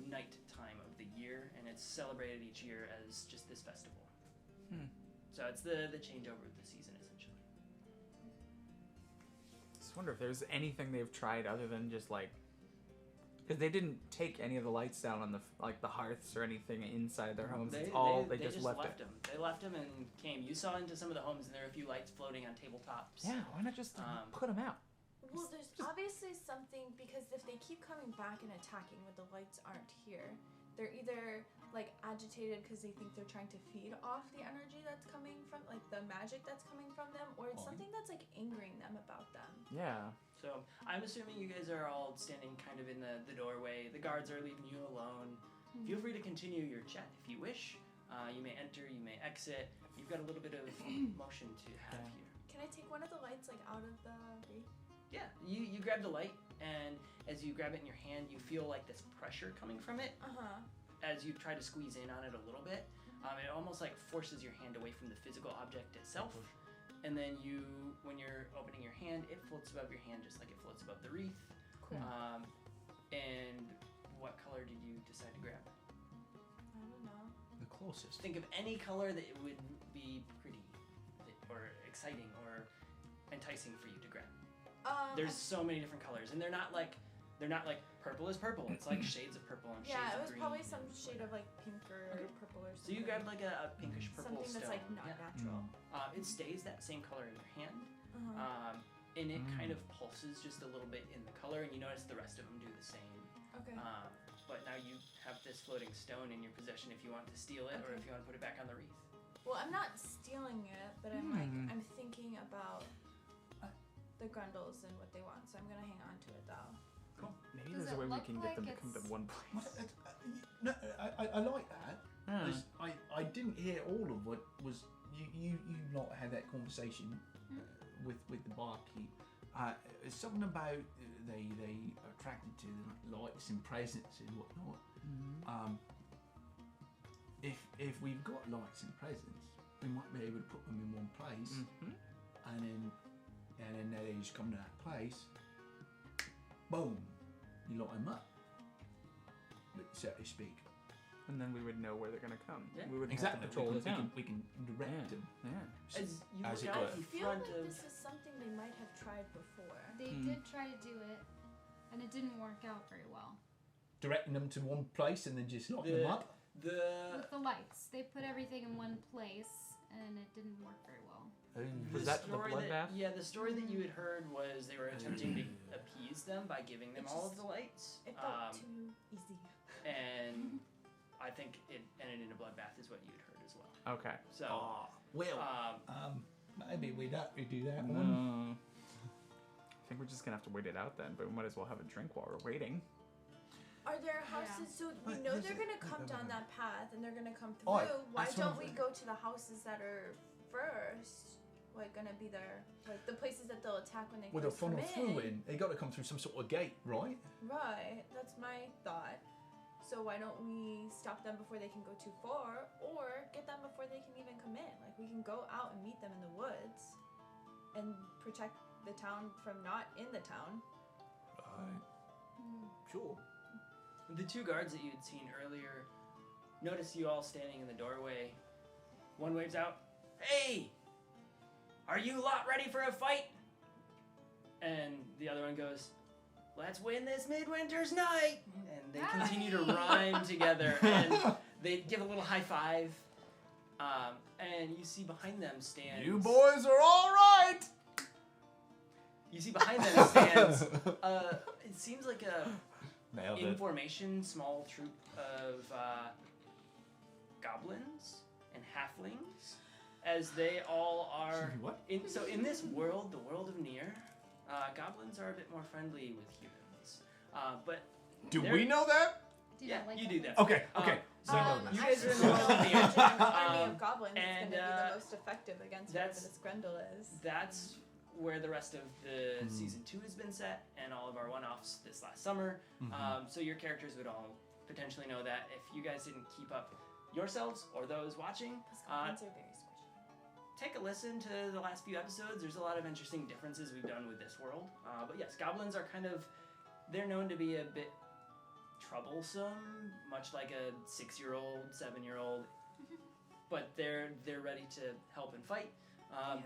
night time of the year, and it's celebrated each year as just this festival. So it's the changeover of the season, essentially. Just wonder if there's anything they've tried other than just like, because they didn't take any of the lights down on the hearths or anything inside their homes. They just left it. Them. They left them and came. You saw into some of the homes, and there are a few lights floating on tabletops. Yeah, why not just put them out? Well, there's obviously something, because if they keep coming back and attacking when the lights aren't here, they're either like agitated because they think they're trying to feed off the energy that's coming from, like the magic that's coming from them, or it's something that's like angering them about them. Yeah. So I'm assuming you guys are all standing kind of in the doorway. The guards are leaving you alone. Feel free to continue your chat if you wish. You may enter, you may exit. You've got a little bit of motion to have here. Can I take one of the lights like out of the wreath? Yeah, you grab the light, and as you grab it in your hand, you feel like this pressure coming from it. As you try to squeeze in on it a little bit. It almost like forces your hand away from the physical object itself. And then when you're opening your hand, it floats above your hand just like it floats above the wreath. Cool. And what color did you decide to grab? I don't know. The closest. Think of any color that would be pretty or exciting or enticing for you to grab. There's so many different colors, and they're not like purple is purple. It's like shades of purple and shades of green. Yeah, it was probably some shade of like pink or purple or something. So you grabbed like a pinkish purple something that's stone. like not natural. It stays that same color in your hand, and it kind of pulses just a little bit in the color, and you notice the rest of them do the same. Okay. But now you have this floating stone in your possession if you want to steal it, or if you want to put it back on the wreath. Well, I'm not stealing it, but I'm thinking about the Grendels and what they want, so I'm gonna hang on to it though. Cool. Maybe Does there's a it way we look can get them to like come to it's- one place. No, I like that. I didn't hear all of what was you not had that conversation with the barkeep. It's something about they are attracted to lights and presents and whatnot. If we've got lights and presents, we might be able to put them in one place, and then they just come to that place. Boom, you light them up, so to speak. And then we would know where they're going to come. Yeah. We would Exactly. have to patrol the town. We can direct them. Yeah. As you As look it out were. I in feel front like of this is something they might have tried before. They did try to do it, and it didn't work out very well. Directing them to one place and then just locking them up. With the lights, they put everything in one place, and it didn't work very well. Was that the bloodbath? The story that you had heard was they were attempting to appease them by giving them all of the lights. It felt too easy. And I think it ended in a bloodbath is what you had heard as well. Okay. So, Maybe we'd have to do that one. I think we're just going to have to wait it out then, but we might as well have a drink while we're waiting. Are there houses? So we know they're gonna come down that path and they're gonna come Oh, through. Why that's what don't I'm we go to the houses that are first? Like gonna be there, like the places that they'll attack when they With a first come funnel through in, they got to come through some sort of gate, right? Right, that's my thought. So why don't we stop them before they can go too far, or get them before they can even come in? Like we can go out and meet them in the woods, and protect the town from not in the town. Right. Sure. The two guards that you had seen earlier notice you all standing in the doorway. One waves out, "Hey! Are you lot ready for a fight?" And the other one goes, "Let's win this Midwinter's night!" And they continue to rhyme together, and they give a little high five. And you see behind them stands... You boys are all right! You see behind them stands... it seems like a Nailed in it. formation small troop of goblins and halflings, as they all are... What? In this world, the world of Nier, goblins are a bit more friendly with humans. But Do they're- we know that? Do Yeah, not like you that. do that. Okay, okay. So you I guys are in still the world of imagine Nier. an army of goblins and, is gonna be the most effective against whatever that's- this Grendel is. That's where the rest of the season 2 has been set, and all of our one-offs this last summer. So your characters would all potentially know that. If you guys didn't keep up yourselves or those watching, These goblins are very squishy. take a listen to the last few episodes. There's a lot of interesting differences we've done with this world. But yes, goblins are they're known to be a bit troublesome, much like a 6-year-old, 7-year-old. But they're ready to help and fight.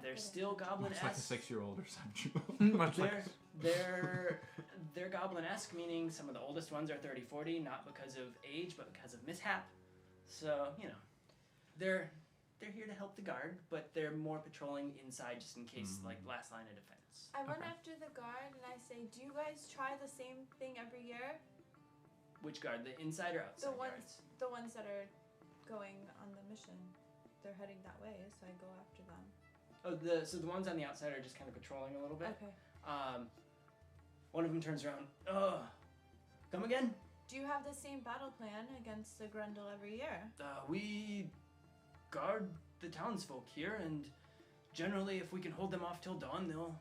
They're still goblin-esque. Much like a 6-year-old or something. Much like They're goblin-esque, meaning some of the oldest ones are 30, 40, not because of age, but because of mishap. So, they're here to help the guard, but they're more patrolling inside just in case, like, last line of defense. I run after the guard and I say, "Do you guys try the same thing every year?" Which guard? The inside or outside The ones that are going on the mission. They're heading that way, so I go after them. Oh, so the ones on the outside are just kind of patrolling a little bit. Okay. One of them turns around. Come again? Do you have the same battle plan against the Grendel every year? We guard the townsfolk here, and generally, if we can hold them off till dawn, they'll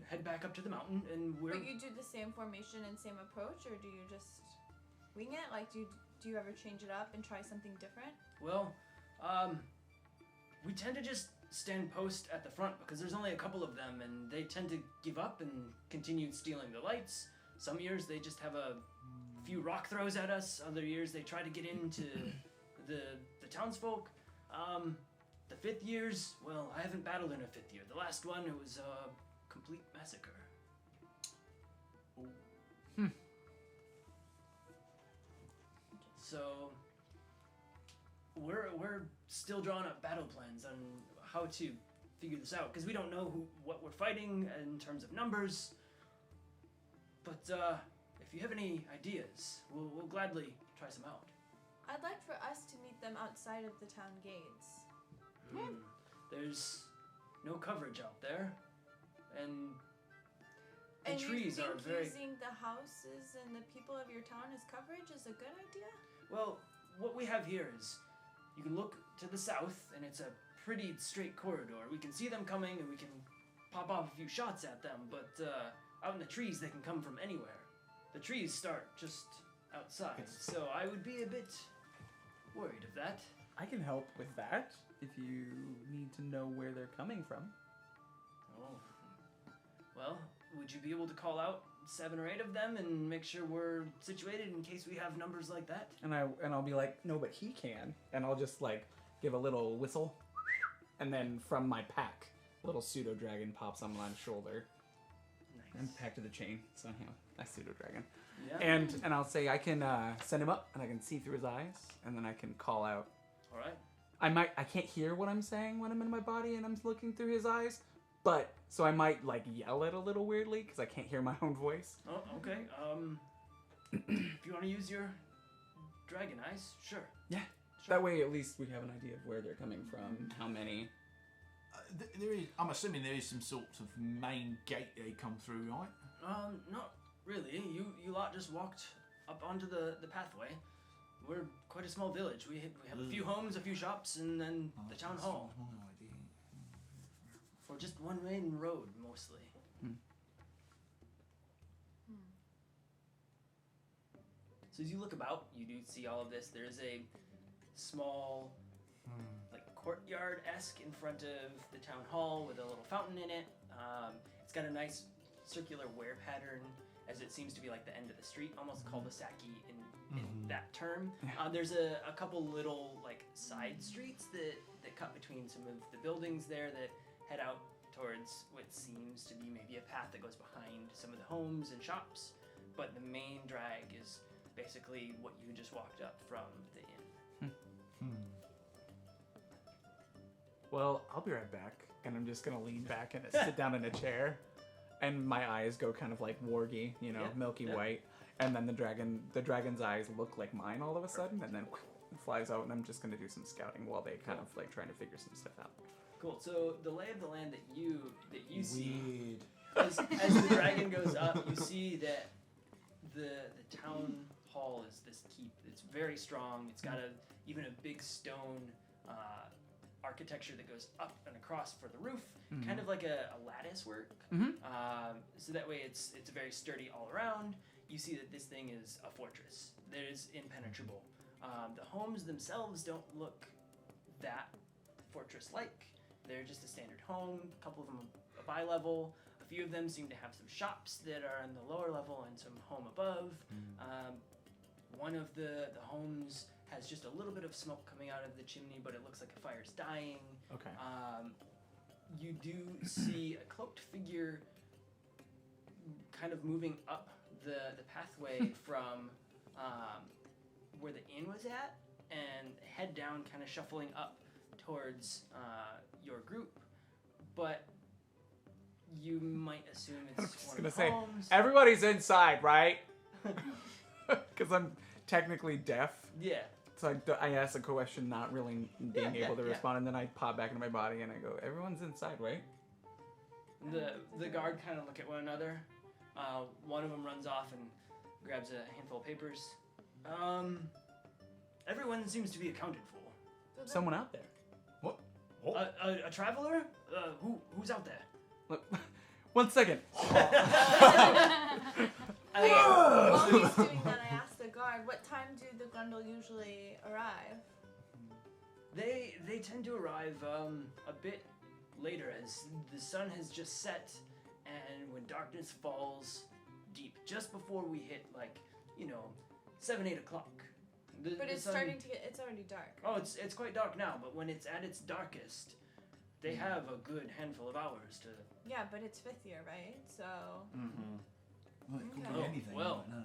head back up to the mountain, and we're... But you do the same formation and same approach, or do you just wing it? Like, do you ever change it up and try something different? Well, we tend to just stand post at the front because there's only a couple of them, and they tend to give up and continue stealing the lights. Some years they just have a few rock throws at us. Other years they try to get into the townsfolk. The 5th years, well, I haven't battled in a 5th year. The last one, it was a complete massacre. So we're still drawing up battle plans on how to figure this out because we don't know what we're fighting in terms of numbers. But if you have any ideas, we'll gladly try some out. I'd like for us to meet them outside of the town gates. There's no coverage out there, and the And trees you are think very... using the houses and the people of your town as coverage is a good idea? Well, what we have here is you can look to the south, and it's a pretty straight corridor. We can see them coming, and we can pop off a few shots at them, but out in the trees, they can come from anywhere. The trees start just outside, so I would be a bit worried of that. I can help with that if you need to know where they're coming from. Oh. Well, would you be able to call out 7 or 8 of them and make sure we're situated in case we have numbers like that? And I'll be like, no, but he can. And I'll just like give a little whistle, and then from my pack, a little pseudo dragon pops on my shoulder. Nice. And packed to the chain, so a pseudo dragon. Yeah. And I'll say I can send him up, and I can see through his eyes, and then I can call out. All right. I can't hear what I'm saying when I'm in my body and I'm looking through his eyes, but so I might like yell it a little weirdly because I can't hear my own voice. Oh, okay. If you want to use your dragon eyes, sure. Yeah. Sure. That way, at least we have an idea of where they're coming from, how many. There is. I'm assuming there is some sorts of main gate they come through, right? Not really. You lot just walked up onto the pathway. We're quite a small village. We have a few homes, a few shops, and then the town hall. For just one main road, mostly. So as you look about, you do see all of this. There's a small, like courtyard-esque in front of the town hall with a little fountain in it. It's got a nice circular wear pattern, as it seems to be like the end of the street, almost cul-de-sac-y in that term. There's a couple little like side streets that cut between some of the buildings there that head out towards what seems to be maybe a path that goes behind some of the homes and shops. But the main drag is basically what you just walked up from the inn. Well, I'll be right back, and I'm just gonna lean back and sit down in a chair, and my eyes go kind of like wargy, milky white, and then the dragon's eyes look like mine all of a sudden, and then it flies out, and I'm just gonna do some scouting while they kind of like trying to figure some stuff out. Cool. So the lay of the land that you see, as the dragon goes up, you see that the town hall is this keep. It's very strong. It's got even a big stone architecture that goes up and across for the roof, kind of like a lattice work. So that way it's very sturdy all around. You see that this thing is a fortress that is impenetrable. The homes themselves don't look that fortress-like. They're just a standard home. A couple of them are bi-level. A few of them seem to have some shops that are on the lower level and some home above. One of the homes has just a little bit of smoke coming out of the chimney, but it looks like a fire's dying. Okay. You do see a cloaked figure kind of moving up the pathway from where the inn was at, and head down, kind of shuffling up towards your group. But you might assume it's one of the homes. Everybody's inside, right? Because I'm technically deaf. Yeah. So I ask a question, not really being able to respond, and then I pop back into my body and I go, "Everyone's inside, right?" The guard kind of look at one another. One of them runs off and grabs a handful of papers. Everyone seems to be accounted for. Someone out there. What? A traveler? Who's out there? Look, 1 second. While he's doing that, I asked the guard, what time do the Grendel usually arrive? They tend to arrive a bit later, as the sun has just set, and when darkness falls deep, just before we hit 7-8 o'clock. But it's starting to get. It's already dark. Oh, it's quite dark now, but when it's at its darkest, they have a good handful of hours to. Yeah, but it's 5th year, right? So. Well, it could be anything. Well. But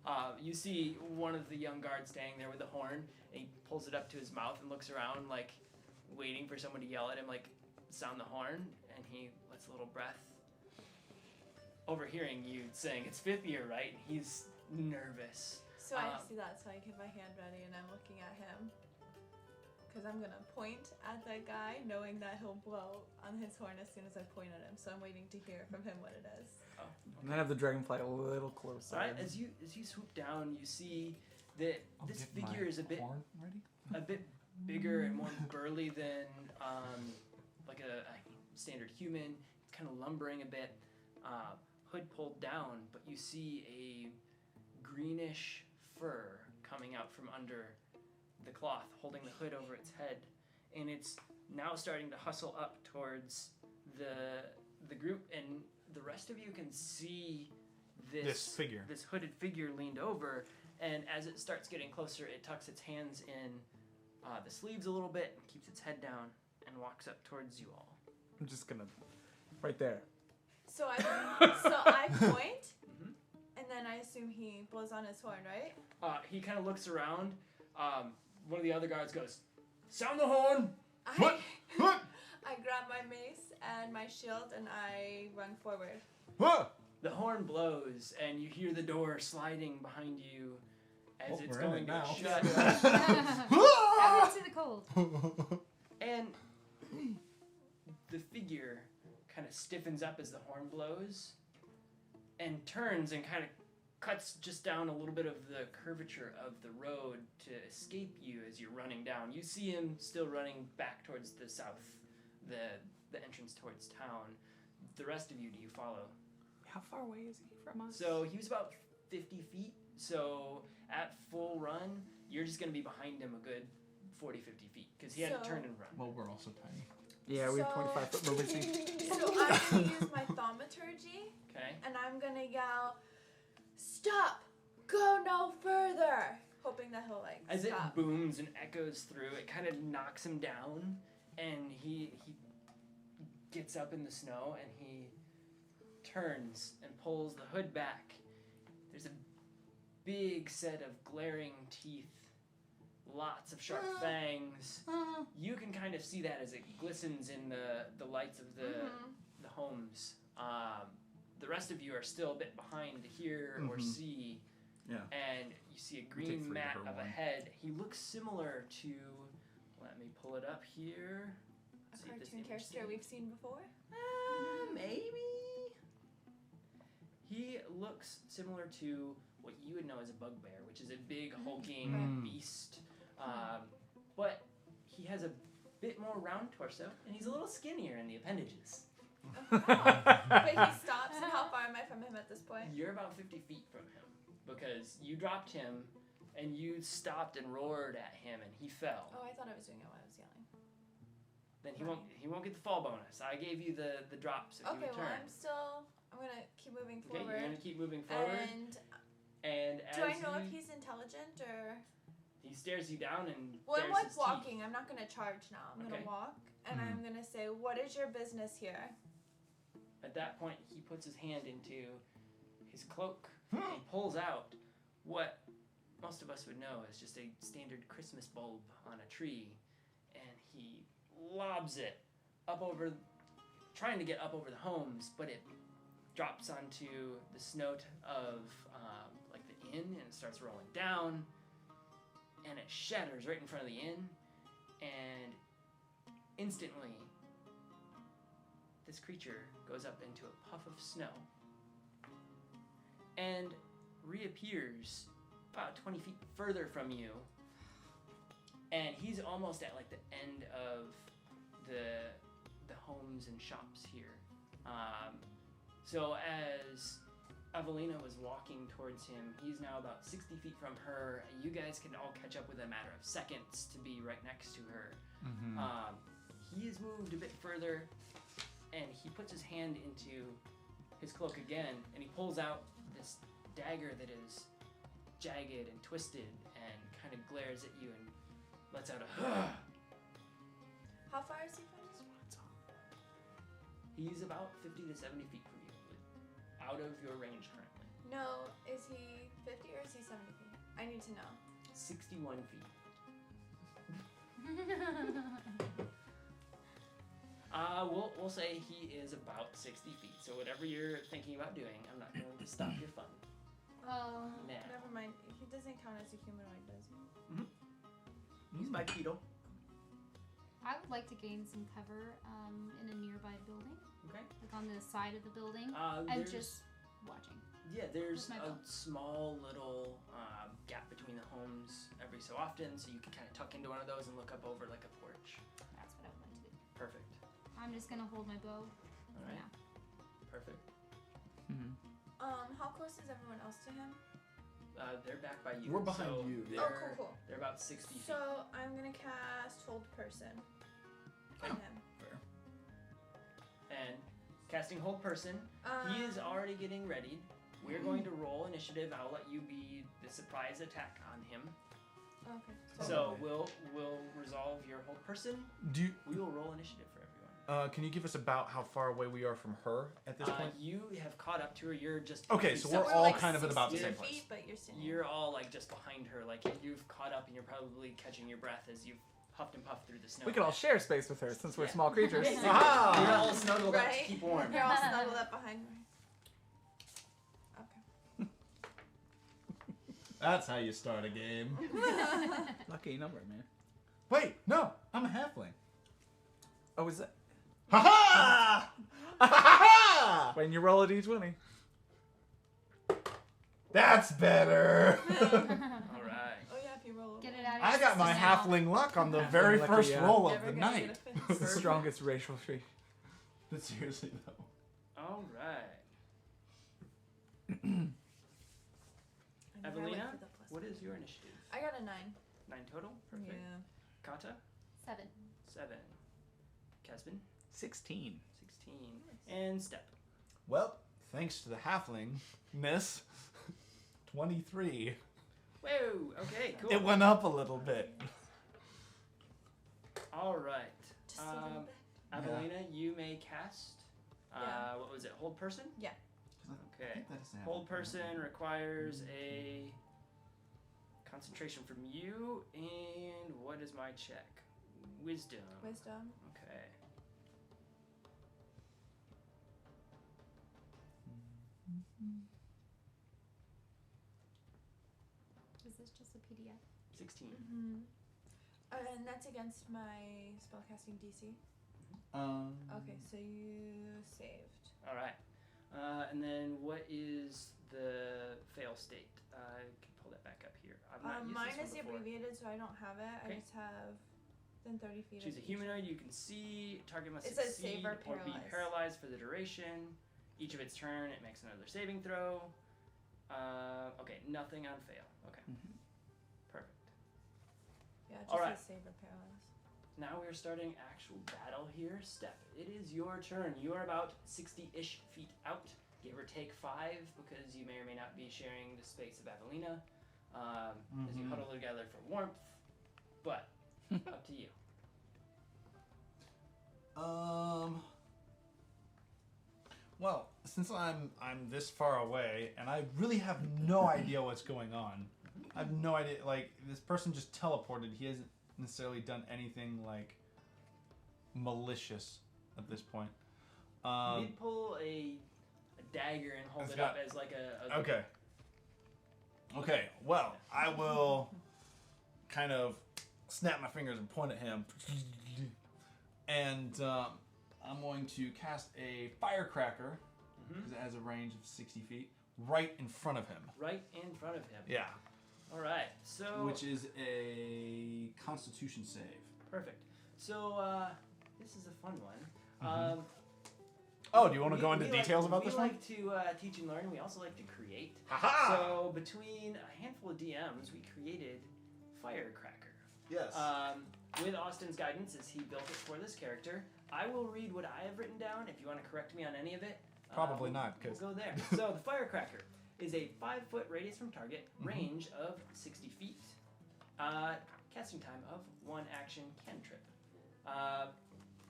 no. You see one of the young guards standing there with a horn, and he pulls it up to his mouth and looks around, waiting for someone to yell at him, sound the horn, and he lets a little breath. Overhearing you saying it's 5th year, right? He's nervous. So I see that, so I get my hand ready, and I'm looking at him. Because I'm going to point at that guy, knowing that he'll blow on his horn as soon as I point at him. So I'm waiting to hear from him what it is. Oh, okay. And then have the dragonfly a little closer. All right, as you swoop down, you see that this figure is a bit bigger and more burly than a standard human. It's kind of lumbering a bit, hood pulled down, but you see a greenish fur coming out from under the cloth, holding the hood over its head, and it's now starting to hustle up towards the group, and the rest of you can see this hooded figure leaned over, and as it starts getting closer, it tucks its hands in the sleeves a little bit, and keeps its head down, and walks up towards you all. I'm just gonna, right there. So I point, and then I assume he blows on his horn, right? He kind of looks around. One of the other guards goes, "Sound the horn!" What? I grab my mace and my shield, and I run forward. The horn blows, and you hear the door sliding behind you as it's we're in going it to now. shut. Out to the cold. And the figure kind of stiffens up as the horn blows and turns and kind of cuts just down a little bit of the curvature of the road to escape you as you're running down. You see him still running back towards the south, the entrance towards town. The rest of you, do you follow? How far away is he from us? So he was about 50 feet. So at full run, you're just going to be behind him a good 40, 50 feet because he had to turn and run. Well, we're also tiny. Yeah, we have 25 foot movement speed. So I'm going to use my thaumaturgy, Okay. and I'm going to yell, "Stop! Go no further!" Hoping that he'll, like, As stop. it booms and echoes through, it kind of knocks him down, and he gets up in the snow, and he turns and pulls the hood back. There's a big set of glaring teeth, lots of sharp fangs. You can kind of see that as it glistens in the lights of the homes. The rest of you are still a bit behind to hear or see. Yeah. And you see a take green three to mat her of a one. head. He looks similar to. Let me pull it up here. A See if this cartoon image character saves. we've seen before. Maybe. He looks similar to what you would know as a bugbear, which is a big hulking beast. But he has a bit more round torso, and he's a little skinnier in the appendages. But he stops, and how far am I from him at this point? You're about 50 feet from him because you dropped him, and you stopped and roared at him, and he fell. Oh, I thought I was doing it while I was yelling. Then he won't get the fall bonus. I gave you the drops if you Okay, would well, turn. I'm gonna keep moving Okay, forward. you're gonna keep moving forward. And And do I as know if he- he's intelligent or? He stares you down and Well, I'm bares like his walking. I'm not gonna charge now. I'm Okay. gonna walk, and I'm gonna say, "What is your business here?" teeth. At that point, he puts his hand into his cloak and he pulls out what most of us would know is just a standard Christmas bulb on a tree, and he lobs it up over, trying to get up over the homes, but it drops onto the snow of like the inn, and it starts rolling down, and it shatters right in front of the inn, and instantly this creature goes up into a puff of snow and reappears about 20 feet further from you, and he's almost at like the end of the homes and shops here. So as Evelina was walking towards him, he's now about 60 feet from her. You guys can all catch up within a matter of seconds to be right next to her. He has moved a bit further, and he puts his hand into his cloak again, and he pulls out this dagger that is jagged and twisted and kind of glares at you and lets out a How far is he from us? He's about 50 to 70 feet from you, out of your range currently. No, is he 50 or is he 70 feet? I need to know. 61 feet. We'll say he is about 60 feet. So whatever you're thinking about doing, I'm not going to stop your fun. Oh. Nah. Never mind. He doesn't count as a humanoid, does he? He's bipedal. I would like to gain some cover in a nearby building, Okay. like on the side of the building, and There's- just watching. Yeah, there's With my a belt. small little gap between the homes every so often, so you can kind of tuck into one of those and look up over like a porch. That's what I would like to do. Perfect. I'm just gonna hold my bow. All right. Yeah. Perfect. How close is everyone else to him? They're back by you. We're behind so you. They're, Oh, cool. They're about 60 feet. So I'm gonna cast Hold Person on him. And casting Hold Person, he is already getting ready. We're going to roll initiative. I'll let you be the surprise attack on him. Okay. So we'll resolve your Hold Person. We will roll initiative for everyone. Can you give us about how far away we are from her at this point? You have caught up to her. You're just Okay, so we're we're all like kind of at about the 60 same place. feet, but you're standing. You're all like just behind her. Like you've caught up and you're probably catching your breath as you've huffed and puffed through the snow. We could all share space with her since we're Yeah. small creatures. You're Aha! all snuggled up to Right? keep warm. You're all snuggled up behind me. Okay. That's how you start a game. Lucky number, man. Wait, no, I'm a halfling. Oh, is that Ha ha! Ha ha ha! when you roll a d20? That's better. All right. Oh yeah, if you roll. Get it out of I your got my system now. halfling luck on the Halfling very lucky, first yeah. roll of Never the gonna night. get a It's the fence. strongest racial tree. But seriously though. All right. I never went Evelina, for the plus what one. is your initiative? I got a 9. 9 total. Perfect. Yeah. Kata, 7. 7. Casbin, 16. 16. And Step. Well, thanks to the halfling, miss. 23. Whoa. Okay. Cool. It went up a little bit. All right. Just a little bit. Avelina, you may cast. Yeah. What was it? Hold person. Yeah. Okay. Hold person requires a concentration from you, and what is my check? Wisdom. Wisdom. Okay. Is this just a PDF? 16. Mm-hmm. And that's against my spellcasting DC. Okay, so you saved. All right. And then what is the fail state? I can pull that back up here. I've not used Mine this is one before. abbreviated, so I don't have it. Okay. I just have within 30 feet. Choose a of each. humanoid you can see. Target must It says succeed save or be paralyze. paralyzed for the duration. Each of its turn, it makes another saving throw. Okay, nothing on fail. Okay, perfect. Yeah, it just All right. says save or paralyze. Now we're starting actual battle here. Step. It is your turn. You are about 60-ish feet out, give or take 5, because you may or may not be sharing the space of Avelina, as you huddle together for warmth. But up to you. Well, since I'm this far away and I really have no idea what's going on. I have no idea. Like, this person just teleported. He hasn't necessarily done anything like malicious at this point. You'd pull a dagger and hold It's it got- up as like a Okay. Okay. Well, I will kind of snap my fingers and point at him, and I'm going to cast a firecracker because it has a range of 60 feet right in front of him. right in front of him. Yeah. All right. So Which is a Constitution save. perfect. So this is a fun one. Oh, do you want to go into we details about this we one? like to teach and learn. We also like to create. Haha! So between a handful of DMs, we created Firecracker. Yes. With Austin's guidance, as he built it for this character, I will read what I have written down. If you want to correct me on any of it, Probably not, 'cause- we'll go there. So the Firecracker is a 5-foot radius from target, range of 60 feet, casting time of 1 action cantrip.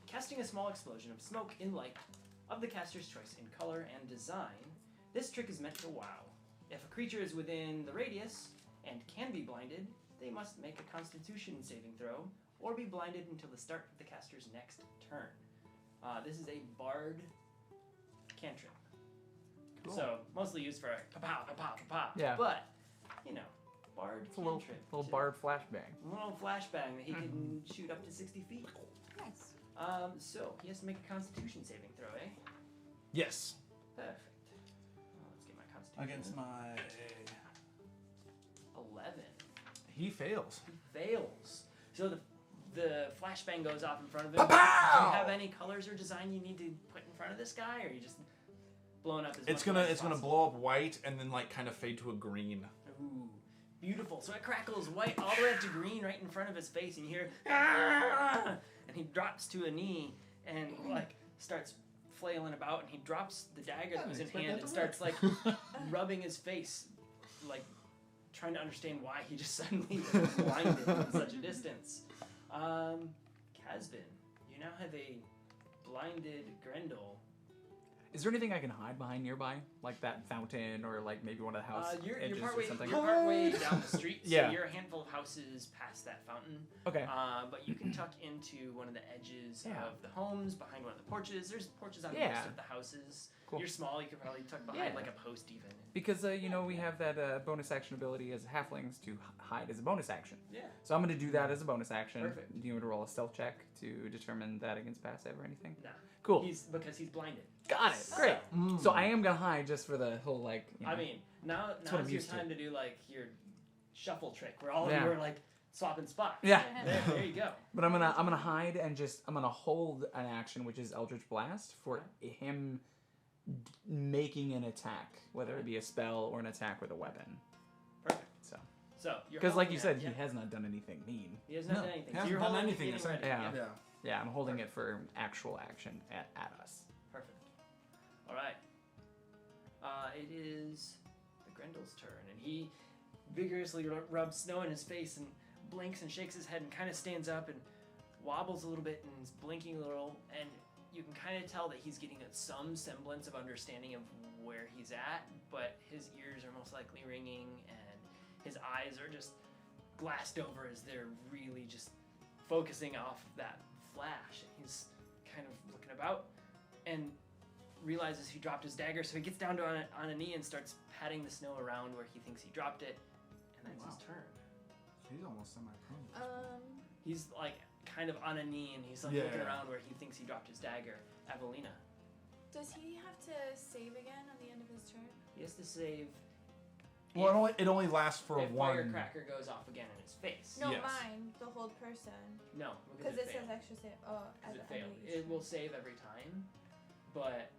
Casting a small explosion of smoke in light of the caster's choice in color and design. This trick is meant to wow. If a creature is within the radius and can be blinded, they must make a Constitution saving throw or be blinded until the start of the caster's next turn. This is a bard cantrip. Cool. So mostly used for pa-pow, pa-pow, pa-pow. Yeah. But, you know, bard It's a little, cantrip. little to- bard flashbang. a little flashbang that he can shoot up to 60 feet. Nice. So he has to make a Constitution saving throw, eh? Yes. Perfect. Well, let's get my Constitution. Against my... 11. He fails. He fails. So the flashbang goes off in front of him. Pa-pow! Do you have any colors or design you need to put in front of this guy, or are you just blowing up as It's much gonna light as blow possible? up white and then like kind of fade to a green. Ooh, beautiful. So it crackles white all the way up to green right in front of his face, and you hear, "Ah!" And he drops to a knee and like starts flailing about, and he drops the dagger that was in hand and starts like rubbing his face, like trying to understand why he just suddenly was blinded from such a distance. Casbin, you now have a blinded Grendel. Is there anything I can hide behind nearby, like that fountain, or like maybe one of the house You're edges or partway something? down the street, so Yeah. you're a handful of houses past that fountain. Okay. But you can tuck into one of the edges Yeah. of the homes, behind one of the porches. There's porches on Yeah. most of the houses. Cool. You're small, you could probably tuck behind Yeah. like a post even. Because you know we have that bonus action ability as halflings to hide as a bonus action. Yeah. So I'm going to do that as a bonus action. Perfect. Do you want me to roll a stealth check to determine that against passive or anything? Nah. Cool. Because he's blinded. Got it. Great. So I am going to hide just for the whole like. You know. I mean, Now's what I'm your used to. time to do like your shuffle trick where all of Yeah. you are like swapping spots. Yeah. There you go. But I'm gonna hide and I'm gonna hold an action, which is Eldritch Blast, for him making an attack, whether it be a spell or an attack with a weapon. Perfect. So you're Because, like holding you said, that, he has not done anything mean. He has not No, done anything. he So you're hasn't done holding anything getting ready. essentially. Yeah. Yeah, I'm holding it for actual action at us. Perfect. All right. It is the Grendel's turn, and he vigorously rubs snow in his face and blinks and shakes his head and kind of stands up and wobbles a little bit and is blinking a little, and you can kind of tell that he's getting some semblance of understanding of where he's at, but his ears are most likely ringing and his eyes are just glassed over as they're really just focusing off that flash. He's kind of looking about and realizes he dropped his dagger, so he gets down to on a knee and starts patting the snow around where he thinks he dropped it, and that's his turn. He's almost semi-prone. He's like kind of on a knee and he's like looking around where he thinks he dropped his dagger. Avelina. Does he have to save again on the end of his turn? He has to save. Well, it only lasts for if one. firecracker goes off again in his face. No, Yes. mine, the hold person. No, Because it says failed. extra save. Oh, at Because the it end failed. of each It will turn. save every time, but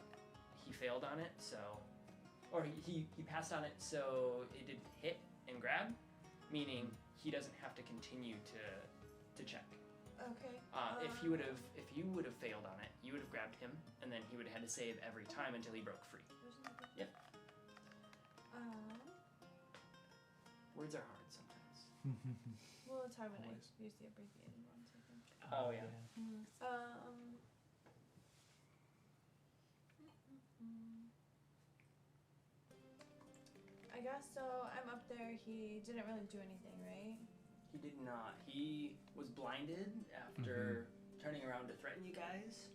he failed on it, so. Or he passed on it, so it didn't hit and grab, meaning he doesn't have to continue to check. Okay. If you would have failed on it, you would have grabbed him, and then he would have had to save every time until he broke free. There's nothing. Yep. Um, Words are hard sometimes. well, it's hard when I Always. use the abbreviated ones, I think. Oh yeah. I guess so. I'm up there. He didn't really do anything, right? He did not. He was blinded after turning around to threaten you guys,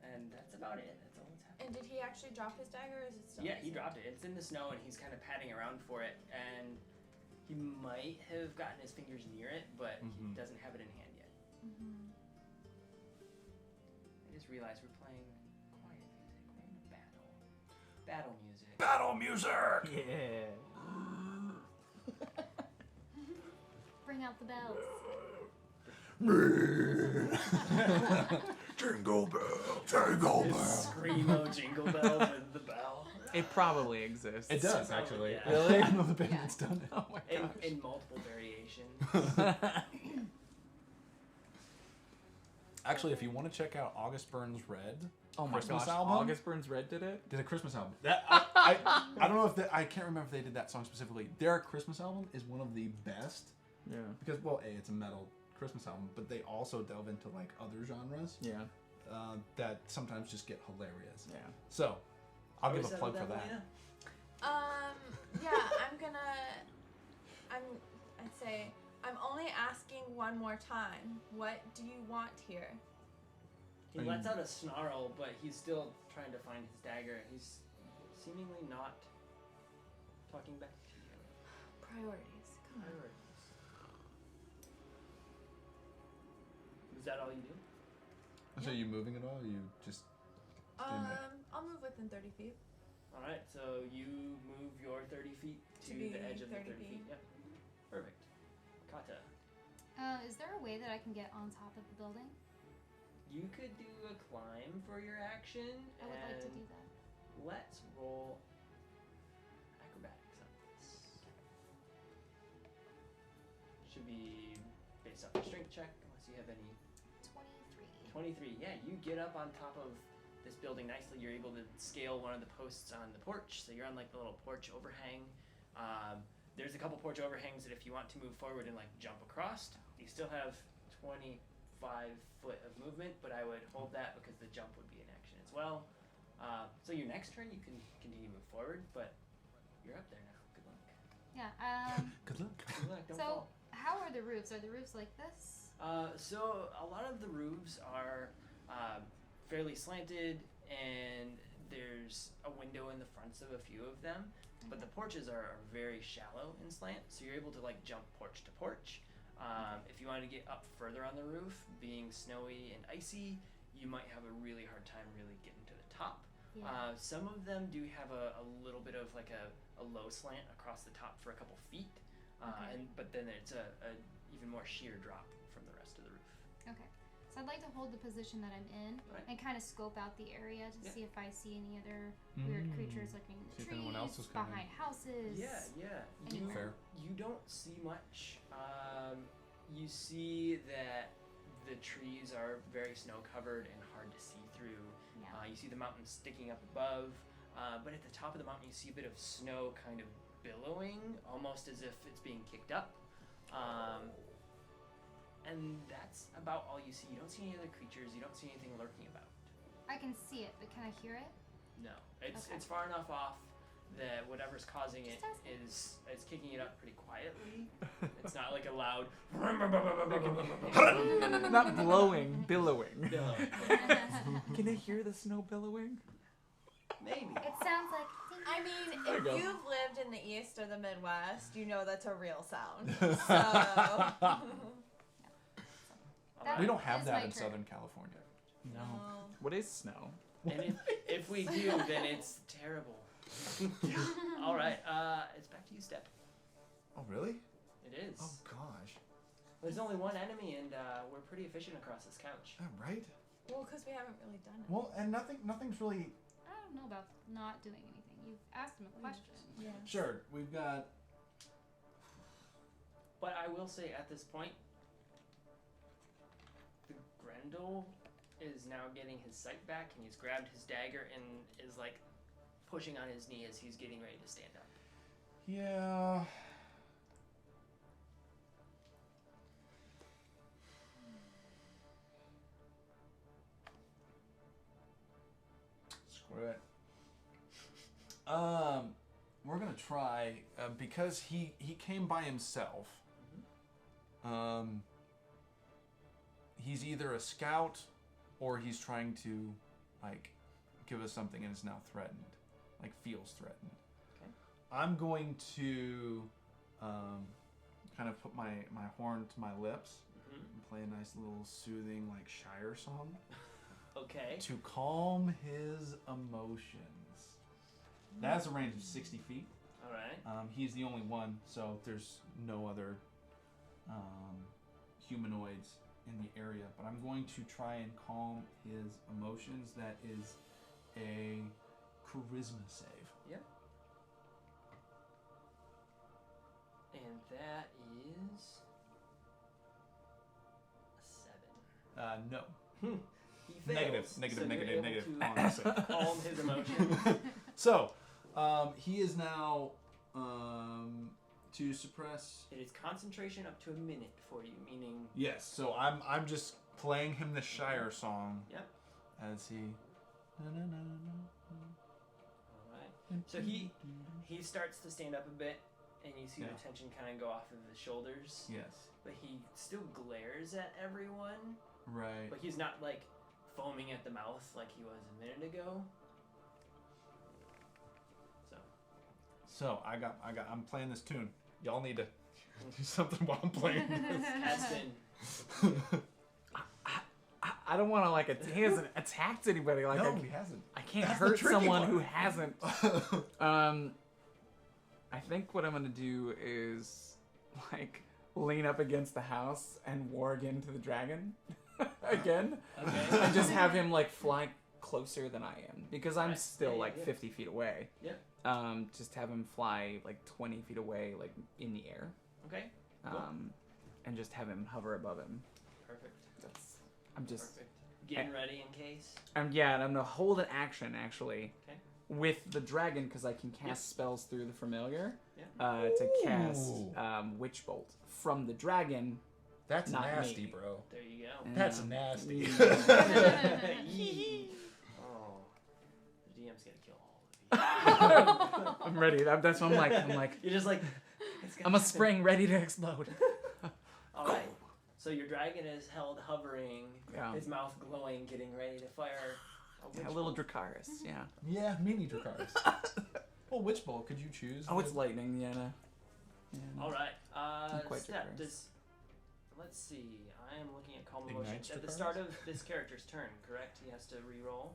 and that's about it. That's all that's happened. And did he actually drop his dagger, or is it still? Yeah, in he his dropped it. It's in the snow, and he's kind of patting around for it, and he might have gotten his fingers near it, but he doesn't have it in hand yet. I just realized we're playing quiet music. We're in a battle. Battle music. Battle music. Yeah. Bring out the bells. Jingle bell, jingle bell. Screamo jingle bells with the bell. It probably exists. It does Probably, actually. yeah. Really? I know the band Yeah. that's done it. Oh my In, gosh. in multiple variations. Actually, if you want to check out August Burns Red, Oh my Christmas gosh. album? August Burns Red did it? did a Christmas album. That I don't know if I can't remember if they did that song specifically. Their Christmas album is one of the best Yeah. because it's a metal Christmas album, but they also delve into like other genres Yeah. that sometimes just get hilarious. Yeah. So I'll give Always a said plug with for that. Evelina? Yeah, I'd say, I'm only asking one more time. What do you want here? He lets out a snarl, but he's still trying to find his dagger. He's seemingly not talking back to you. Priorities. Come on. Priorities. Is that all you do? So you moving at all? Or you just I'll move within 30 feet. Alright, so you move your 30 feet to be the edge of the 30 30 feet. feet. Yep. Perfect. Kata, Is there a way that I can get on top of the building? you could do a climb for your action. I would like to and do that. Let's roll acrobatics on this. Should be based off your strength check, unless you have any. 23. 23. Yeah, you get up on top of this building nicely. You're able to scale one of the posts on the porch, so you're on like the little porch overhang. There's a couple porch overhangs that if you want to move forward and like jump across, you still have 25 foot of movement, but I would hold that because the jump would be an action as well. So your next turn you can continue to move forward, but you're up there now. Good luck. Yeah. good luck. Good luck. Don't So fall. how are the roofs? Are the roofs like this? So a lot of the roofs are fairly slanted, and there's a window in the fronts of a few of them, but the porches are very shallow in slant, so you're able to like jump porch to porch. If you wanted to get up further on the roof, being snowy and icy, you might have a really hard time really getting to the top. Yeah. Some of them do have a little bit of like a low slant across the top for a couple feet, Okay. but then it's a even more sheer drop from the rest of the roof. Okay. So I'd like to hold the position that I'm in Right. and kind of scope out the area to Yeah. see if I see any other weird creatures lurking in the See if trees, anyone else is coming. behind houses. Yeah. You, Anywhere. Fair. you don't see much. You see that the trees are very snow covered and hard to see through. Yeah. You see the mountains sticking up above, but at the top of the mountain you see a bit of snow kind of billowing, almost as if it's being kicked up. And that's about all you see. You don't see any other creatures. You don't see anything lurking about. I can see it, but can I hear it? No, it's Okay. it's far enough off that whatever's causing it Just asking. is kicking it up pretty quietly. It's not like a loud. Not blowing, billowing. No, Can I hear the snow billowing? maybe. It sounds like. I mean, There you if go. you've lived in the East or the Midwest, you know that's a real sound. So. That We don't have is that my in turn. Southern California. No. What is snow? And if we do, then it's terrible. All right, it's back to you, Step. Oh, really? It is. Oh, gosh. There's only one enemy, and we're pretty efficient across this couch. Right? Well, because we haven't really done it. Well, and nothing's really... I don't know about not doing anything. You've asked him a question. Yeah. Sure, we've got... But I will say, at this point, the Grendel is now getting his sight back, and he's grabbed his dagger and is like pushing on his knee as he's getting ready to stand up. Yeah... Screw it. We're gonna try because he came by himself. He's either a scout or he's trying to like give us something and is now threatened, like feels threatened. Okay. I'm going to kind of put my horn to my lips and play a nice little soothing like Shire song. Okay. To calm his emotions. That has a range of 60 feet. All right. He's the only one, so there's no other humanoids in the area. But I'm going to try and calm his emotions. That is a charisma save. Yep. And that is a 7. No. He Negative, fails, negative, so you're negative, able negative. to on the save. calm his emotions. So, he is now to suppress. It is concentration up to a minute for you, meaning. Yes. So I'm just playing him the Shire song. Yep. As he. Alright. So he starts to stand up a bit, and you see Yeah. the tension kind of go off of his shoulders. Yes. But he still glares at everyone. Right. But he's not like foaming at the mouth like he was a minute ago. So I'm playing this tune. Y'all need to do something while I'm playing this. Aspen. I don't want to like. He hasn't attacked anybody. Like No, he hasn't. I can't That's the hurt tricky someone part. who hasn't. I think what I'm gonna do is like lean up against the house and warg into the dragon again, Okay. and just have him like fly closer than I am because I'm Right. still Yeah, like yeah. 50 feet away. Yep. Just have him fly like 20 feet away, like in the air. Okay. Cool. And just have him hover above him. Perfect. I'm just. Perfect. Getting ready in case. Yeah, and I'm gonna hold an action actually. Okay. With the dragon because I can cast Yep. spells through the familiar. Yeah. To cast Ooh. Witch Bolt from the dragon. That's Not nasty, me. bro. There you go. That's Yeah. nasty. Oh. The DM's gonna kill all of you. I'm ready. That's what I'm like. You're just like. It's gonna I'm a happen. spring ready to explode. All right. So your dragon is held hovering, Yeah. his mouth glowing, getting ready to fire. A little Dracaris. Yeah. Yeah, mini Dracarys. Well, which bolt could you choose? Oh, it's lightning. Yeah. No. Yeah. All right. Not quite Step. Dracarys. Let's see. I am looking at calm Ignites emotions at the Dracarys? start of this character's turn. Correct. He has to re-roll.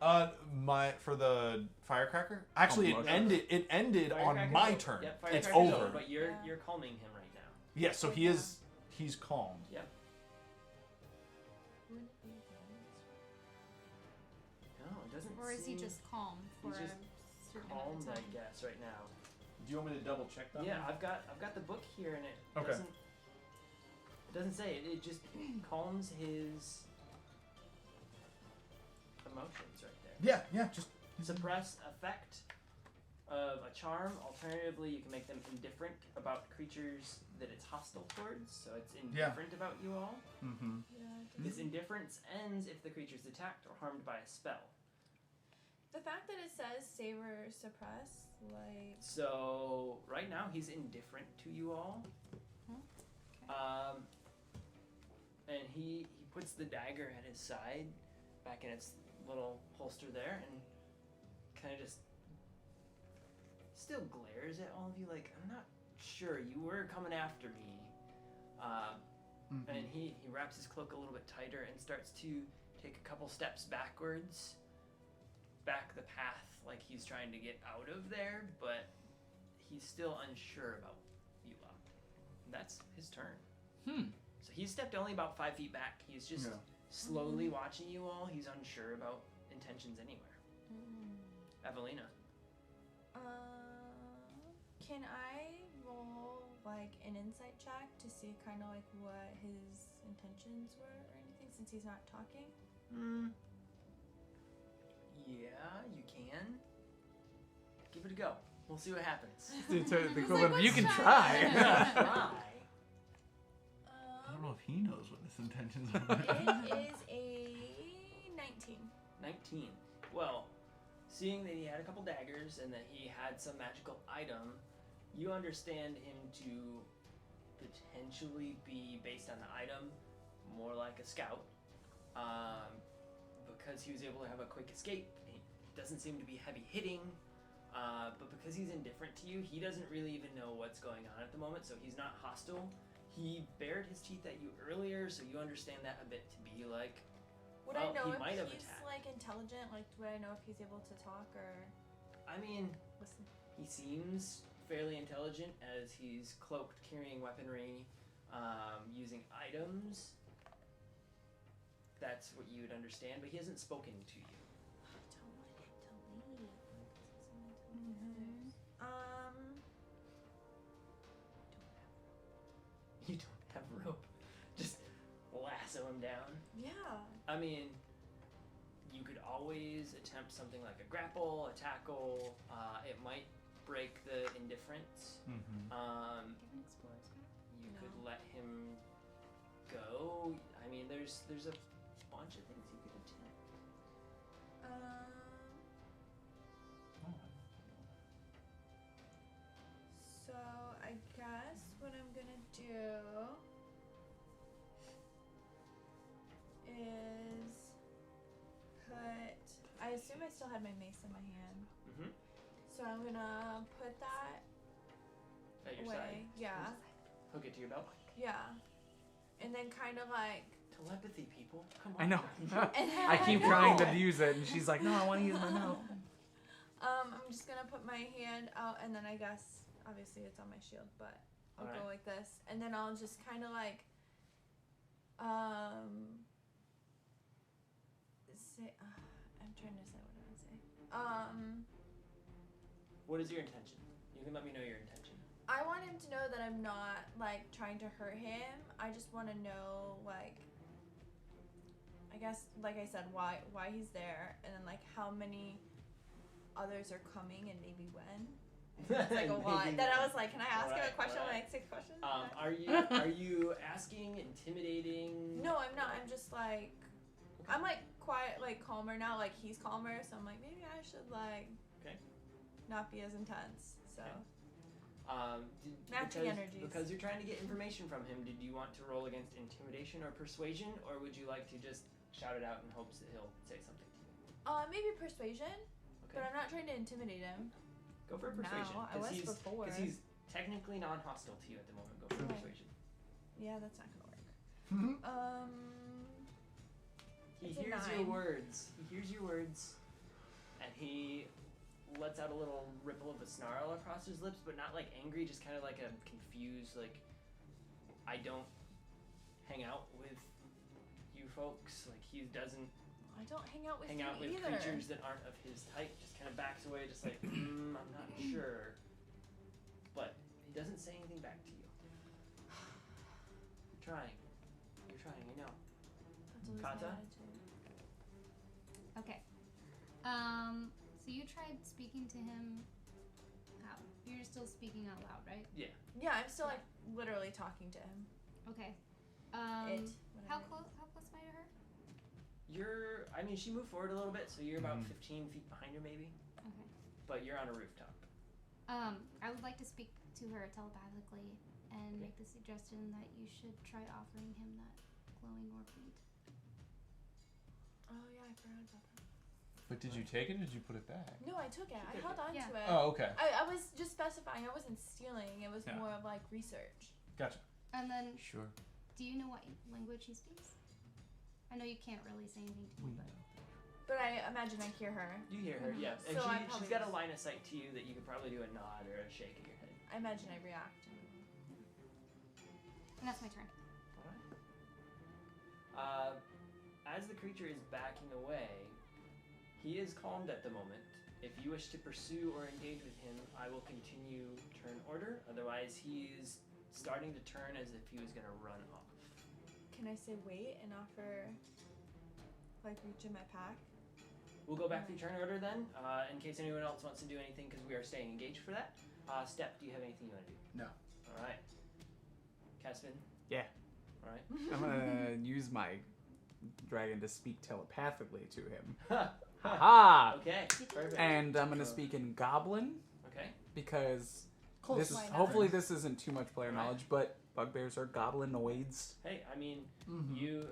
For the firecracker. Actually, it ended on my turn. Yep, it's firecracker's over. But you're calming him right now. Yeah, so he's calmed. Yep. No, it doesn't. Or is he just calm for He's just a certain calmed, amount of I time? guess, right now. Do you want me to double check that? Yeah, I've got the book here, and it Okay. doesn't say it. It just calms his emotions right there. Yeah, just Suppress effect of a charm. Alternatively, you can make them indifferent about creatures that it's hostile towards. So it's indifferent about you all. Mm-hmm. Yeah. This indifference ends if the creature is attacked or harmed by a spell. The fact that it says save or suppress, like. So right now he's indifferent to you all. And he puts the dagger at his side, back in its little holster there, and kind of just still glares at all of you like, I'm not sure, you were coming after me. And he wraps his cloak a little bit tighter and starts to take a couple steps backwards, back the path, like he's trying to get out of there, but he's still unsure about you lot. And that's his turn. So he's stepped only about 5 feet back. He's just slowly watching you all. He's unsure about intentions anywhere. Evelina. Can I roll like an insight check to see kind of like what his intentions were or anything since he's not talking? Yeah, you can. Give it a go. We'll see what happens. You can try. Try. I don't know if he knows what his intentions are. It is a 19. 19. Well, seeing that he had a couple daggers and that he had some magical item, you understand him to potentially be, based on the item, more like a scout. Because he was able to have a quick escape, he doesn't seem to be heavy hitting, but because he's indifferent to you, he doesn't really even know what's going on at the moment, so he's not hostile. He bared his teeth at you earlier, so you understand that a bit to be like, Would I know he if might have he's attacked. like intelligent? Like, would I know if he's able to talk or I mean, listen? he seems fairly intelligent as he's cloaked, carrying weaponry, using items. That's what you would understand, but he hasn't spoken to you. Don't want him to leave. You don't have rope. Just lasso him down. Yeah. I mean, you could always attempt something like a grapple, a tackle. It might break the indifference. Give an explorer's map. You No. could let him go. I mean, there's a bunch of things you could attempt. So I guess what I'm gonna do is put. I assume I still had my mace in my hand, Mm-hmm. so I'm gonna put that At your away. side. Yeah, Hook it to your belt. yeah, and then kind of like. Telepathy, people. Come on. I know. And then I keep know. trying to use it, and she's like, "No, I want to use my mouth." I'm just gonna put my hand out, and then I guess obviously it's on my shield, but I'll go like this, and then I'll just kind of like say. I'm trying to say what I want to say. What is your intention? You can let me know your intention. I want him to know that I'm not like trying to hurt him. I just want to know like. I guess, like I said, why he's there, and then like how many others are coming, and maybe when. It's like a lot. Then I was like, can I ask him a question when I say questions? Are you asking, intimidating? No, I'm not. I'm just like, I'm like quiet, like calmer now. Like he's calmer, so I'm like maybe I should like, not be as intense. So. Matching energies. Because you're trying to get information from him, did you want to roll against intimidation or persuasion, or would you like to just shout it out in hopes that he'll say something to you? Maybe persuasion, Okay. but I'm not trying to intimidate him. Go for persuasion. No, I was before. Because he's technically non-hostile to you at the moment. Go for persuasion. Yeah, that's not gonna work. He It's a hears 9. your words. He hears your words. and he lets out a little ripple of a snarl across his lips, but not like angry, just kind of like a confused, like, I don't hang out with you folks. Like, he doesn't I don't hang out with hang you out with either. creatures that aren't of his type. Just kind of backs away, just like, I'm not sure. But he doesn't say anything back to you. You're trying, I know. That's always my Kata? attitude. Okay. So you tried speaking to him. How? You're still speaking out loud, right? Yeah. Yeah, I'm still like literally talking to him. Okay. How Close am I to her? I mean, she moved forward a little bit, so you're about 15 feet behind her, maybe. Okay. But you're on a rooftop. I would like to speak to her telepathically and make the suggestion that you should try offering him that glowing orb bead. Oh yeah, I forgot about that. But did you take it or did you put it back? No, I took it. I took held on Yeah. to it. Oh, okay. I was just specifying. I wasn't stealing. It was Yeah. more of like research. Gotcha. And then, Sure. do you know what language he speaks? I know you can't really say anything to me, But I imagine I hear her. You hear her, yeah. And So I she's probably got a just- line of sight to you that you could probably do a nod or a shake of your head. I imagine I react. and that's my turn. Alright. As the creature is backing away, he is calmed at the moment. If you wish to pursue or engage with him, I will continue turn order. Otherwise, he is starting to turn as if he was going to run off. Can I say wait and offer like reach in my pack? We'll go back to turn order then, in case anyone else wants to do anything, because we are staying engaged for that. Step, do you have anything you want to do? No. All right. Caspin? Yeah. All right. I'm gonna use my dragon to speak telepathically to him. Ha! Ha! Okay, perfect. And I'm gonna speak in Goblin Okay. because Close. this is Why not? hopefully this isn't too much player Right. knowledge, but bugbears are goblinoids. Hey, I mean, Mm-hmm. you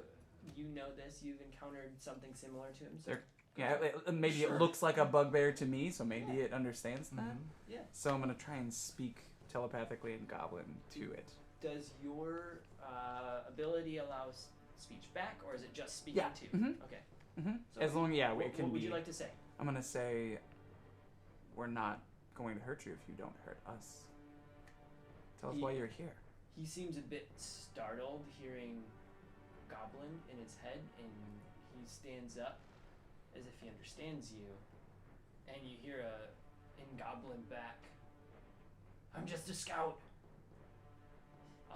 know this. You've encountered something similar to him. So They're- Yeah, maybe Sure. it looks like a bugbear to me, so maybe it understands that. yeah. So I'm gonna try and speak telepathically in Goblin to it. Does your ability allow speech back, or is it just speaking Yeah. to? Mhm. Okay. So As long, yeah, what, it can what would be. you like to say? I'm gonna say, we're not going to hurt you if you don't hurt us. Tell us why you're here. He seems a bit startled hearing goblin in his head, and he stands up as if he understands you, and you hear in goblin back, I'm just a scout.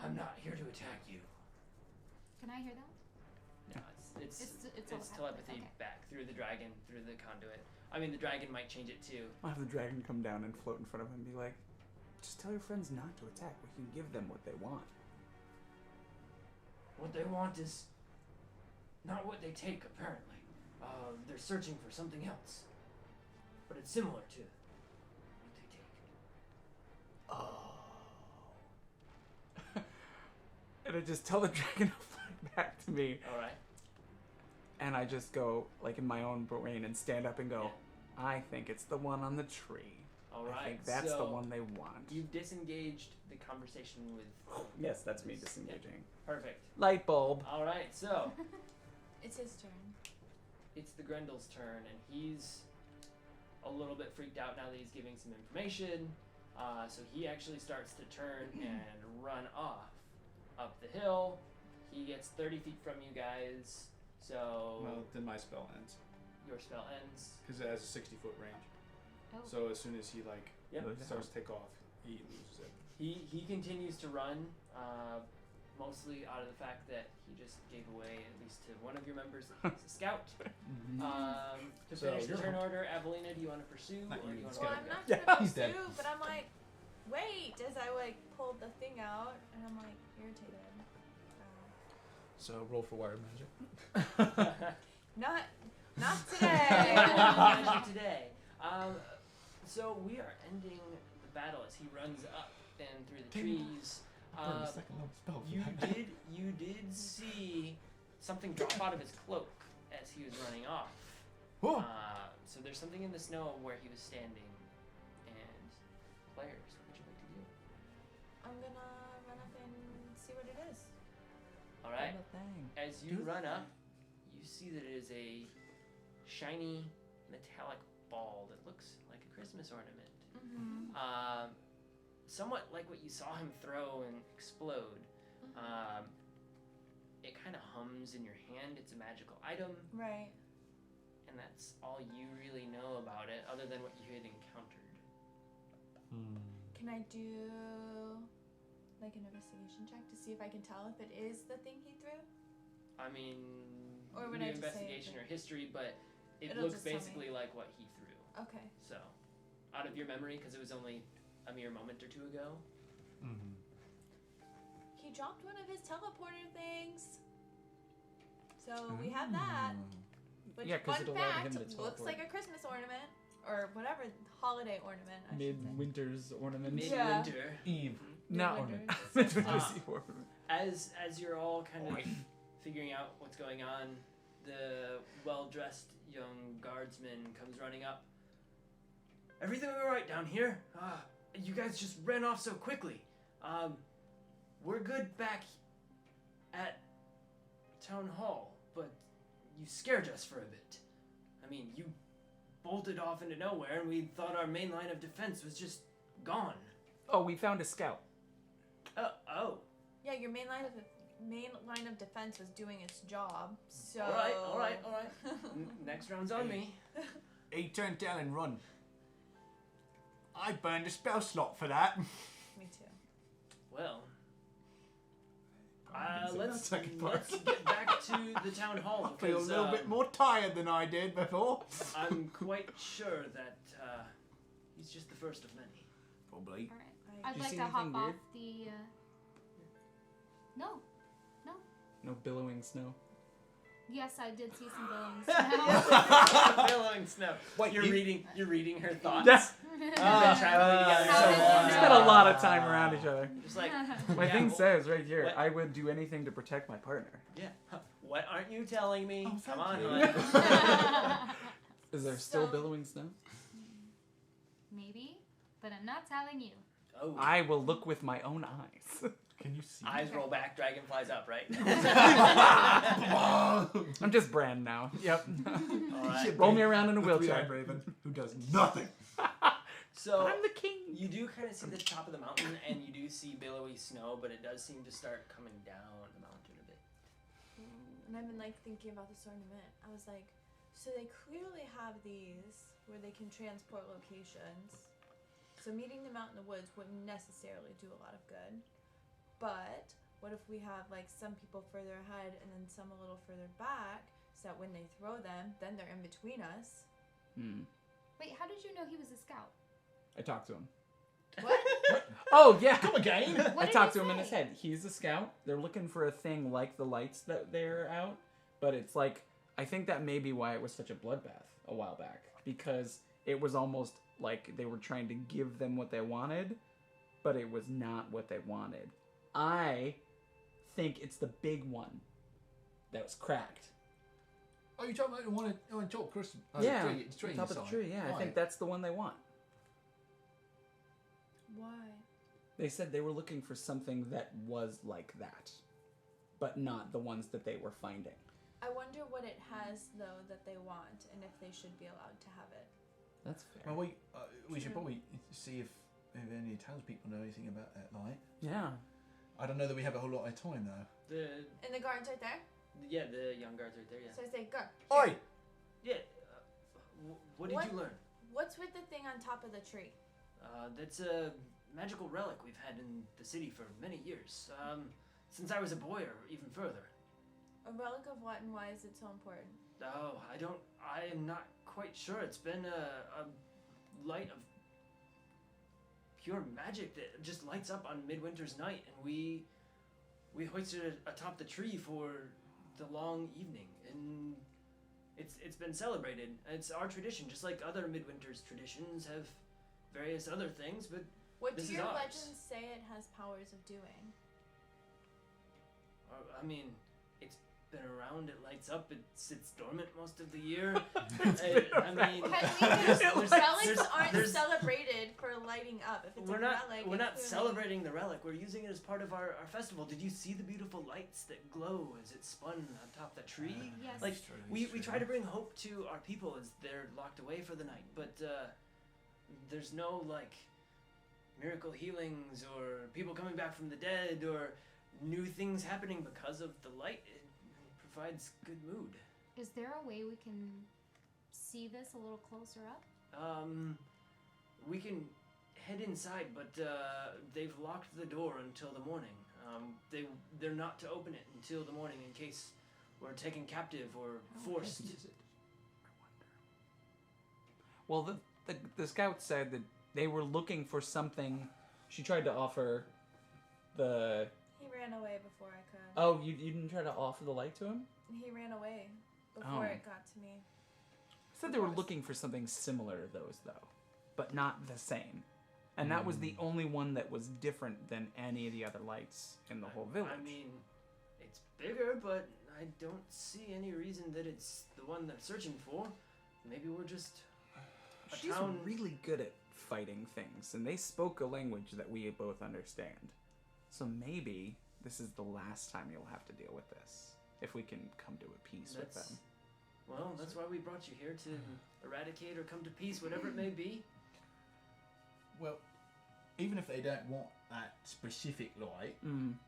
I'm not here to attack you. Can I hear that? No, it's It's telepathy telepathy, okay. back through the dragon, through the conduit. I mean, the dragon might change it too. I'll have the dragon come down and float in front of him and be like, just tell your friends not to attack. We can give them what they want. What they want is not what they take, apparently. They're searching for something else. But it's similar to what they take. And I just tell the dragon to float back to me. Alright. And I just go, like in my own brain, and stand up and go, I think it's the one on the tree. Alright. I think that's so the one they want. You've disengaged the conversation with. Yes, that's me disengaging. Perfect. Light bulb. Alright, so It's his turn. it's the Grendels' turn, and he's a little bit freaked out now that he's giving some information. So he actually starts to turn and run off up the hill. He gets 30 feet from you guys, so Well, then my spell ends your spell ends. because it has a 60-foot range. Oh. So as soon as he Yep. starts to take off, he loses it. He continues to run, mostly out of the fact that he just gave away, at least to one of your members, that he's a scout. To So finish the you're- turn order, Avelina, do you want to pursue, Not or do you, you want it's to Well, gotta I'm go? not Yeah, gonna he's dead. pursue, but I'm like, wait, as I like pulled the thing out, and I'm like irritated. So roll for wire magic. Not Okay, today. not today. So we are ending the battle as he runs up and through the trees. Second level spell. You did see something drop out of his cloak as he was running off. Oh. So there's something in the snow where he was standing. And players, what would you like to do? I'm gonna run up and see what it is. All right. Thing. As you run up, you see that it is a shiny metallic ball that looks like a Christmas ornament. Mm-hmm. Somewhat like what you saw him throw and explode. It kind of hums in your hand. It's a magical item. Right. And that's all you really know about it, other than what you had encountered. Can I do like an investigation check to see if I can tell if it is the thing he threw? I mean, Or you would can I do just say investigation or history, but it It'll looks just tell me. basically like what he threw. Okay. So, out of your memory, because it was only a mere moment or two ago. He dropped one of his teleporter things. So we have that. Which, Yeah, 'cause fun it allowed fact, him to looks teleport. like a Christmas ornament. Or whatever, holiday ornament, I should say. Midwinter's ornament. Yeah. Midwinter. Eve. Not Midwinter. ornament. Midwinter's Eve ornament. As you're all kind of figuring out what's going on, the well-dressed young guardsman comes running up. Everything all right down here? You guys just ran off so quickly. We're good back at town hall, but you scared us for a bit. I mean, you bolted off into nowhere, and we thought our main line of defense was just gone. Oh, we found a scout. Oh. Yeah, your main line of defense was doing its job. So All right. Next round's on me. He turned down and run. I burned a spell slot for that. Me too. Well, Say let's that second part. get back to the town hall. I feel a because, little bit more tired than I did before. I'm quite sure that he's just the first of many. Probably. All right. I- I'd Did you like see to hop anything off weird? the. No. No billowing snow. Yes, I did see some billowing snow. Billowing snow. Wait, You're reading her thoughts. Yes. You've been traveling together How so did you long. know? We spent a lot of time around each other. Just like My yeah, thing well, says right here, what- I would do anything to protect my partner. Yeah. What aren't you telling me? Oh, Come thank on, you. hon. Is there still So- billowing snow? Maybe, but I'm not telling you. Oh. I will look with my own eyes. Can you see? Eyes roll back, dragon flies up, right? I'm just Bran now. Yep. All right. Roll me around in a The wheelchair. three-eyed raven who does nothing. So I'm the king. you do kind of see the top of the mountain, and you do see billowy snow, but it does seem to start coming down the mountain a bit. And I've been like thinking about this ornament. I was like, so they clearly have these where they can transport locations. So meeting them out in the woods wouldn't necessarily do a lot of good. But what if we have like some people further ahead and then some a little further back, so that when they throw them, then they're in between us. Wait, how did you know he was a scout? I talked to him. What? Oh yeah. Come again. What I did talked he to him in say? his head. He's a scout. They're looking for a thing like the lights that they're out, but it's like I think that may be why it was such a bloodbath a while back, because it was almost like they were trying to give them what they wanted, but it was not what they wanted. I think it's the big one that was cracked. Oh, you talking about the one on top of Christmas? Oh, yeah, the tree on top of the inside. tree. Yeah, I think Right. that's the one they want. Why? They said they were looking for something that was like that, but not the ones that they were finding. I wonder what it has though that they want, and if they should be allowed to have it. That's fair. Well, we should True. probably see if any townspeople know anything about that light. Yeah. I don't know that we have a whole lot of time though. And the guard's right there. The young guard's right there. Yeah. So I say, guard. Oi! Yeah. What did What? you learn? What's with the thing on top of the tree? That's a magical relic we've had in the city for many years. Since I was a boy, or even further. A relic of what, and why is it so important? Oh, I am not quite sure. It's been a light of pure magic that just lights up on Midwinter's night, and we hoisted it atop the tree for the long evening, and it's been celebrated. It's our tradition, just like other Midwinter's traditions have various other things, but What This do is your ours. legends say it has powers of doing? I mean, it's been around. It lights up. It sits dormant most of the year. I mean, relics aren't celebrated for lighting up. If it's a relic, we're not celebrating the relic. We're using it as part of our festival. Did you see the beautiful lights that glow as it spun on top of the tree? Yes. Like we try to bring hope to our people as they're locked away for the night, but there's no like miracle healings or people coming back from the dead or new things happening because of the light. It provides good mood. Is there a way we can see this a little closer up? We can head inside, but they've locked the door until the morning. They're not to open it until the morning in case we're taken captive or forced. Well, the scout said that they were looking for something. She tried to offer the... He ran away before I could. Oh, you didn't try to offer the light to him? He ran away before it got to me. I said they were looking for something similar to those, though, but not the same. And that was the only one that was different than any of the other lights in the whole village. I mean, it's bigger, but I don't see any reason that it's the one they're searching for. Maybe we're just a She's town... really good at fighting things, and they spoke a language that we both understand. So maybe this is the last time you'll have to deal with this, if we can come to a peace with them. Well, that's why we brought you here, to eradicate or come to peace, whatever it may be. Well, even if they don't want that specific light,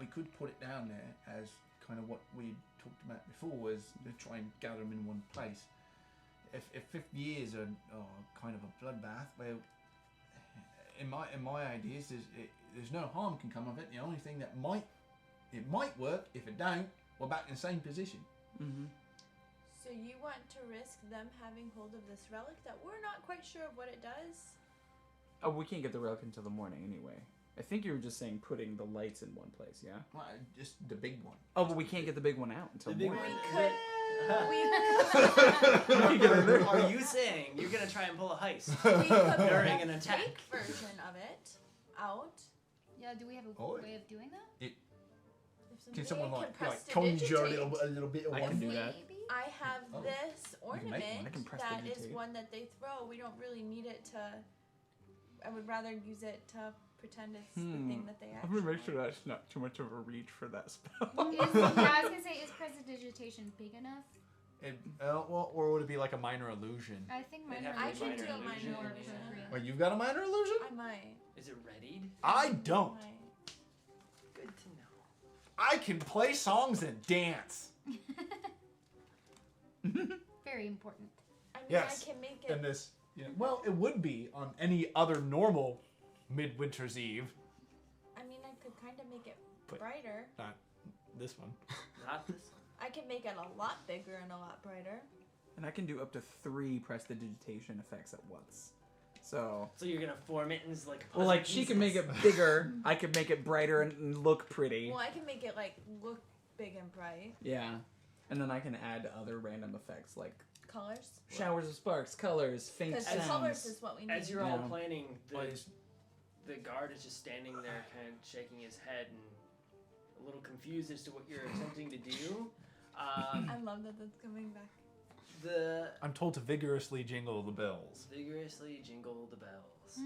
we could put it down there as kind of what we talked about before, was to try and gather them in one place. If 50 years are kind of a bloodbath, well, in my ideas, there's no harm can come of it. The only thing that it might work. If it don't, we're back in the same position. Mm-hmm. So you want to risk them having hold of this relic that we're not quite sure of what it does? Oh, we can't get the relic until the morning anyway. I think you were just saying putting the lights in one place, yeah? Well, just the big one. Oh, but we can't get the big one out until morning. Are you saying you're gonna try and pull a heist We could during put an a attack? fake version of it out. Yeah, do we have a way of doing that? Can someone like prestidigitate. conjure a little bit of I one? can do that. Maybe? I have this You can make one. ornament I can that is prestidigitate. one that they throw. We don't really need it to. I would rather use it to pretend it's the thing that they I'm actually. gonna make sure that's not too much of a reach for that spell. I was gonna say, is prestidigitation big enough? Or would it be like a minor illusion? I think They'd minor have I to can be do a minor minor illusion. illusion. Wait, you've got a minor illusion? I might. Is it readied? I don't. Good to know. I can play songs and dance. Very important. I mean, Yes. I can make it. And this, well, it would be on any other normal Midwinter's Eve. I mean, I could kind of make it But- brighter. Not this one. Not this. I can make it a lot bigger and a lot brighter. And I can do up to 3 prestidigitation effects at once. So you're gonna form it into like. well, like she can make it bigger, I can make it brighter and look pretty. Well, I can make it like look big and bright. Yeah. And then I can add other random effects like Colors. showers of sparks, colors, faint Because sounds. colors is what we need. As you're all Yeah. planning, Like- the guard is just standing there, kind of shaking his head and a little confused as to what you're attempting to do. I love that that's coming back. I'm told to vigorously jingle the bells. Vigorously jingle the bells.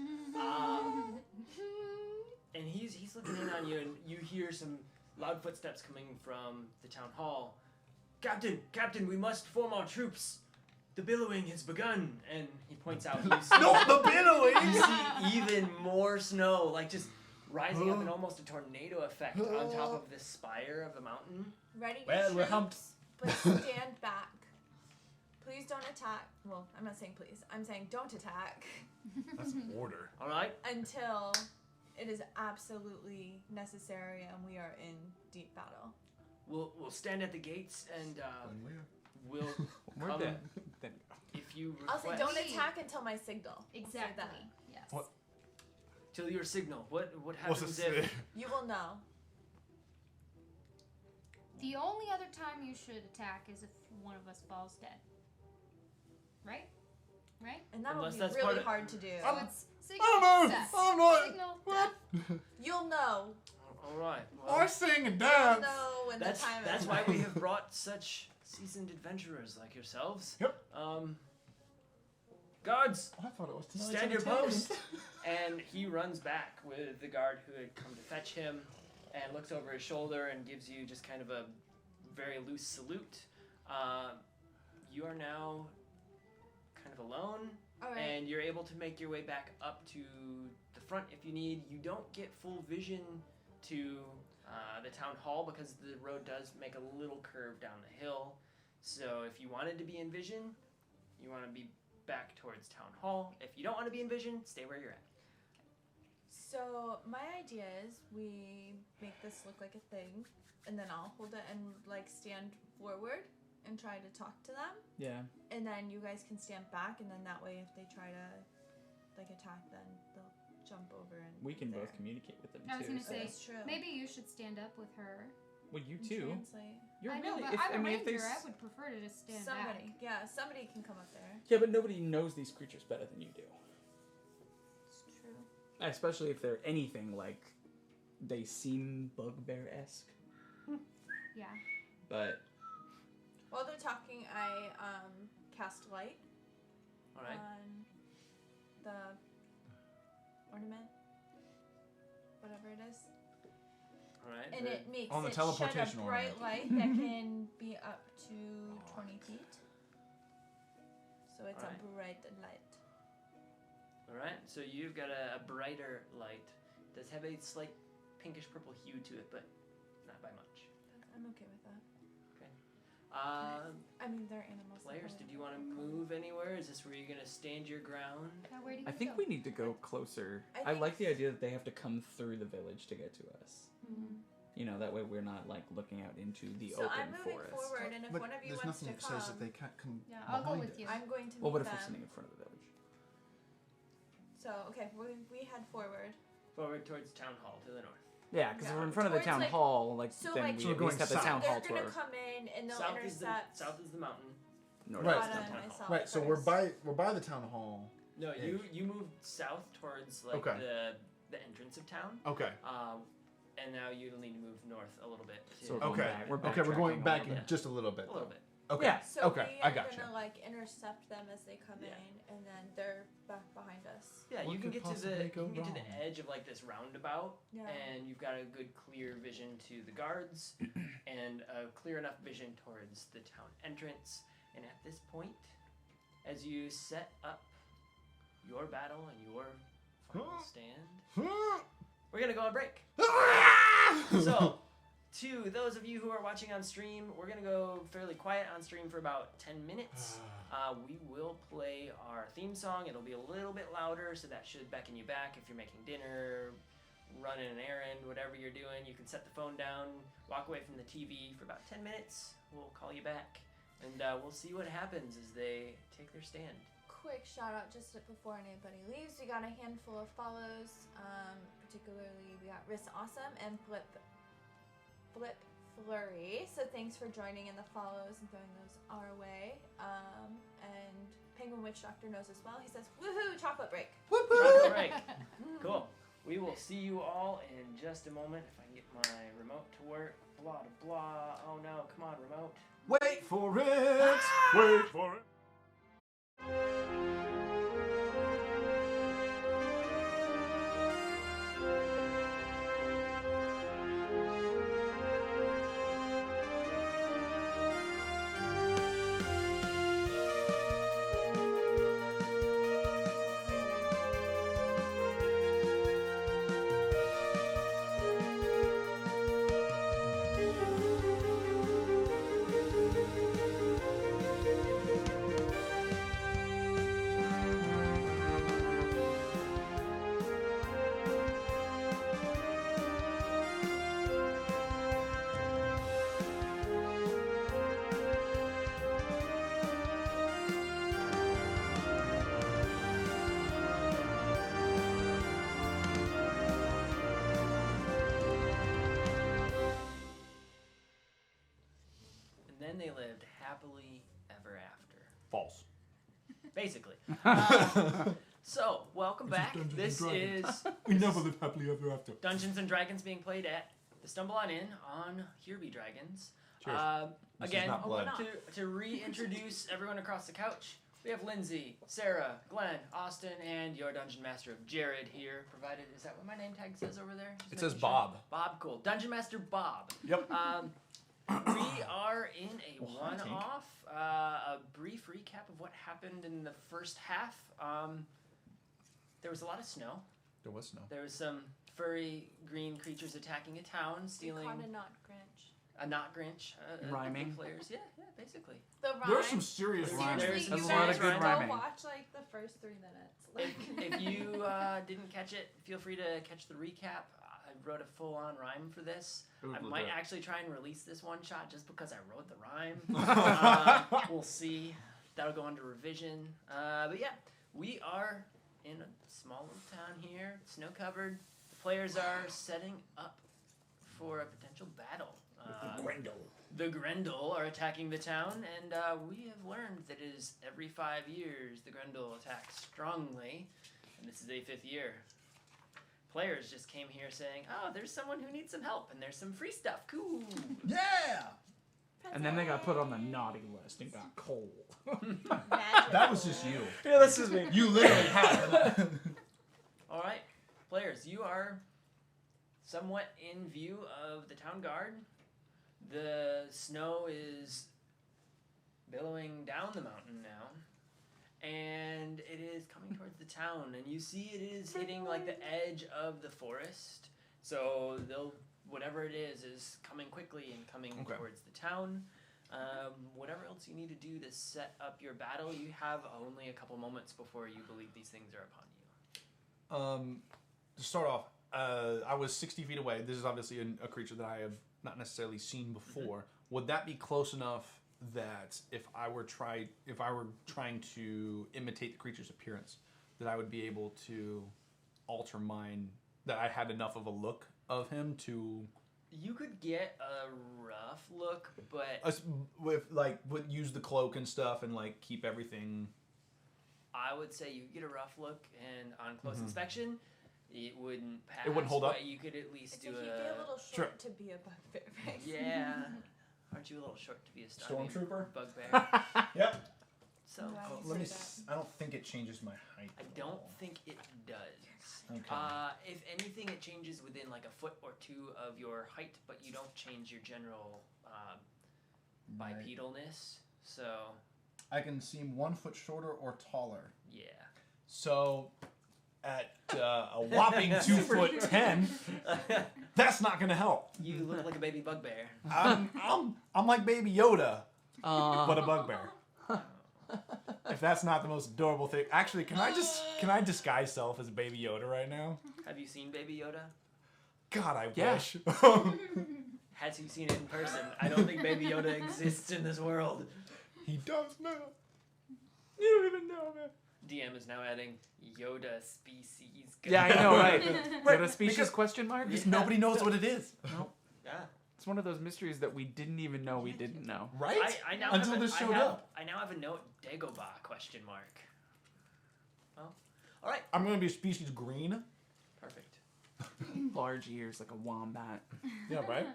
And he's looking in on you, and you hear some loud footsteps coming from the town hall. Captain, we must form our troops. The billowing has begun. And he points out. You see, Not the billowing! you see even more snow, like just rising up in almost a tornado effect on top of this spire of the mountain. Ready Well, your we're troops, humped. but stand back. Please don't attack. Well, I'm not saying please. I'm saying don't attack That's order. All right. until it is absolutely necessary and we are in deep battle. We'll stand at the gates and we'll Where'd come that then go? if you I'll request. say don't attack until my signal. I'll say Exactly. that. Yes. What? Till your signal. What What's happens this? if You will know. The only other time you should attack is if one of us falls dead. Right? Right? And that will Unless be that's part really of- hard to do. So it's signal, I'm not- death. I'm not- Signal, what? death. You'll know. All right. Or sing and We'll dance. know when That's the time that's is why right. we have brought such seasoned adventurers like yourselves. Yep. Guards, I thought it was tonight. stand your post. And he runs back with the guard who had come to fetch him, and looks over his shoulder and gives you just kind of a very loose salute. You are now kind of alone. All right. And you're able to make your way back up to the front if you need. You don't get full vision to the town hall because the road does make a little curve down the hill. So if you wanted to be in vision, you want to be back towards town hall. If you don't want to be in vision, stay where you're at. So my idea is we make this look like a thing, and then I'll hold it and like stand forward and try to talk to them. Yeah. And then you guys can stand back, and then that way, if they try to like attack, then they'll jump over and. We can there. both communicate with them I was too. gonna so- say, That's true. maybe you should stand up with her. Well, you And too. Translate. You're I know, really, but if, I'm a if they ranger. s- I would prefer to just stand Somebody, back. yeah, somebody can come up there. Yeah, but nobody knows these creatures better than you do. It's true. Especially if they're anything like they seem bugbear-esque. Yeah. But While they're talking, I cast light All right. on the ornament, whatever it is, All right. and it makes On the it shed a teleportation bright ornament. light that can be up to 20 feet. So it's Alright. a bright light. All right. So you've got a brighter light. Does have a slight pinkish purple hue to it, but not by much. I'm okay with that. Okay. I mean, they're animals. they're Players, probably did you not want to gonna move anywhere? Is this where you're gonna stand your ground? Now, where do you I think go? we need to go closer. I I like the think- idea that they have to come through the village to get to us. Mhm. You know, that way we're not like looking out into the So open I'm moving forest. forward, and if But one of you there's wants to nothing that says that come, they can't come Yeah, I'll go behind with us. you. I'm going to meet Well, what if we're them. sitting in front of the village? So okay, we head forward. Forward towards town hall to the north. Yeah, because Yeah. we're in front of the Towards, town like- hall. Like so, then like- we So we're at least going have the south. town hall They're gonna tour. come in and they'll South is intercept. the mountain. North Right. is the Anna town and hall. myself Right, so first. we're by the town hall. No, you moved south towards like Okay. the entrance of town. Okay. And now you'll need to move north a little bit. To So we're going Okay. back. We're Okay, we're backtracking going a back little bit. just a little bit. a little though. bit. Okay. Yeah. So Okay, we I are gotcha. gonna like intercept them as they come Yeah. in, and then they're back behind us. Yeah, What you can could get to the possibly you go can get to the wrong? edge of like this roundabout, Yeah. and you've got a good clear vision to the guards, and a clear enough vision towards the town entrance. And at this point, as you set up your battle and your final stand, we're gonna go on break. So, to those of you who are watching on stream, we're gonna go fairly quiet on stream for about 10 minutes. We will play our theme song. It'll be a little bit louder, so that should beckon you back if you're making dinner, running an errand, whatever you're doing. You can set the phone down, walk away from the TV for about 10 minutes. We'll call you back, and we'll see what happens as they take their stand. Quick shout out just before anybody leaves. We got a handful of follows. Particularly, we got Riss Awesome and Flip Flurry. So thanks for joining in the follows and throwing those our way. And Penguin Witch Doctor knows as well. He says, "Woohoo! Chocolate break." Chocolate break. Cool. We will see you all in just a moment. If I can get my remote to work. Blah, blah, blah. Oh no, come on, remote. Wait for it. Wait for it. And then they lived happily ever after. False. Basically. So, welcome back. Dungeons and This Dragons. is We never live happily ever after. Dungeons and Dragons being played at to stumble on in on Here Be Dragons. Cheers. This is Again, not blood. to reintroduce everyone across the couch, we have Lindsay, Sarah, Glenn, Austin, and your Dungeon Master of Jared here. Provided, is that what my name tag says over there? Just It says making sure. Bob. Bob, cool. Dungeon Master Bob. Yep. We are in a Well, hi, Tink. one-off, a brief recap of what happened in the first half. There was a lot of snow. There was snow. There was some furry green creatures attacking a town, You stealing caught a not Grinch. a not Grinch. Rhyming. Players, yeah, basically. The rhyme. There's some serious There's- rhymes. there's- Seriously, you there's a lot guys of good go rhyming. watch like the first 3 minutes. Like, If you didn't catch it, feel free to catch the recap. I wrote a full-on rhyme for this. Ooh, I look might at actually try and release this one shot just because I wrote the rhyme. We'll see. That'll go under revision. But yeah, we are in a small little town here, snow-covered. The players are setting up for a potential battle. The Grendel are attacking the town, and we have learned that it is every 5 years the Grendel attacks strongly, and this is the 5th year. Players just came here saying, oh, there's someone who needs some help, and there's some free stuff. Cool. Yeah! And then they got put on the naughty list and got cold. magical. That was just you. Yeah, this is me. You literally had. All right, players, you are somewhat in view of the town guard. The snow is billowing down the mountain now, and it is coming towards the town, and you see it is hitting like the edge of the forest. So whatever it is coming quickly and coming Okay. towards the town. Whatever else you need to do to set up your battle, you have only a couple moments before you believe these things are upon you. To start off, I was 60 feet away. This is obviously a creature that I have not necessarily seen before. Would that be close enough that if I were trying to imitate the creature's appearance, that I would be able to alter mine? That I had enough of a look of him to You could get a rough look, but would use the cloak and stuff and like keep everything. I would say you could get a rough look, and on close inspection, it wouldn't pass. It wouldn't hold up? But you could at least It's do like you'd be a little short to be a bugbear, right? Yeah. Aren't you a little short to be a Stormtrooper? bugbear? Yep. So Why do you Let me. say I don't think it changes my height. I don't think it does. Okay. If anything, it changes within like a foot or 2 of your height, but you don't change your general Right. bipedalness. So I can seem 1 foot shorter or taller. yeah. So at a whopping 2'10", that's not gonna help. You look like a baby bugbear. I'm like Baby Yoda, but a bugbear. Oh. If that's not the most adorable thing, actually, can I disguise self as a Baby Yoda right now? Have you seen Baby Yoda? God, I Yeah. wish. Has he seen it in person? I don't think Baby Yoda exists in this world. He does now. You don't even know, man. DM is now adding Yoda species. Yeah, I know, right? Right, What a species because- question mark? Because nobody knows what it is. Yeah. It's one of those mysteries that we didn't even know we didn't know. Right? I now Until have this showed have, up. I now have a note. Dagobah question mark. Well, all right. I'm gonna be a species green. Perfect. Large ears like a wombat. Yeah, right?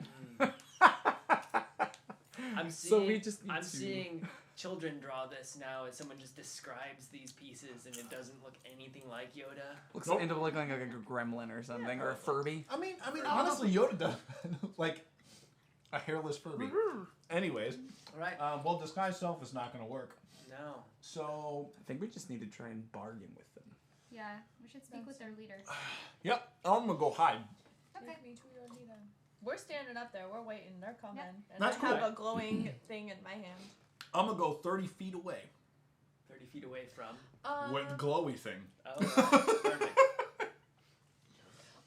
I'm So seeing. we just need I'm to- seeing children draw this now as someone just describes these pieces and it doesn't look anything like Yoda. Looks Nope. end up looking like a gremlin or something, or a Furby. I mean, honestly, Yoda does like a hairless Furby. Anyways, All right. well, disguise self is not gonna work. No. So, I think we just need to try and bargain with them. Yeah, we should speak with their leader. yep, I'm gonna go hide. Okay. Take me to your leader. We're standing up there. We're waiting. They're coming. Yep. And That's I have cool. a glowing thing in my hand. I'm gonna go 30 feet away 30 feet away from. with the glowy thing. Oh, perfect.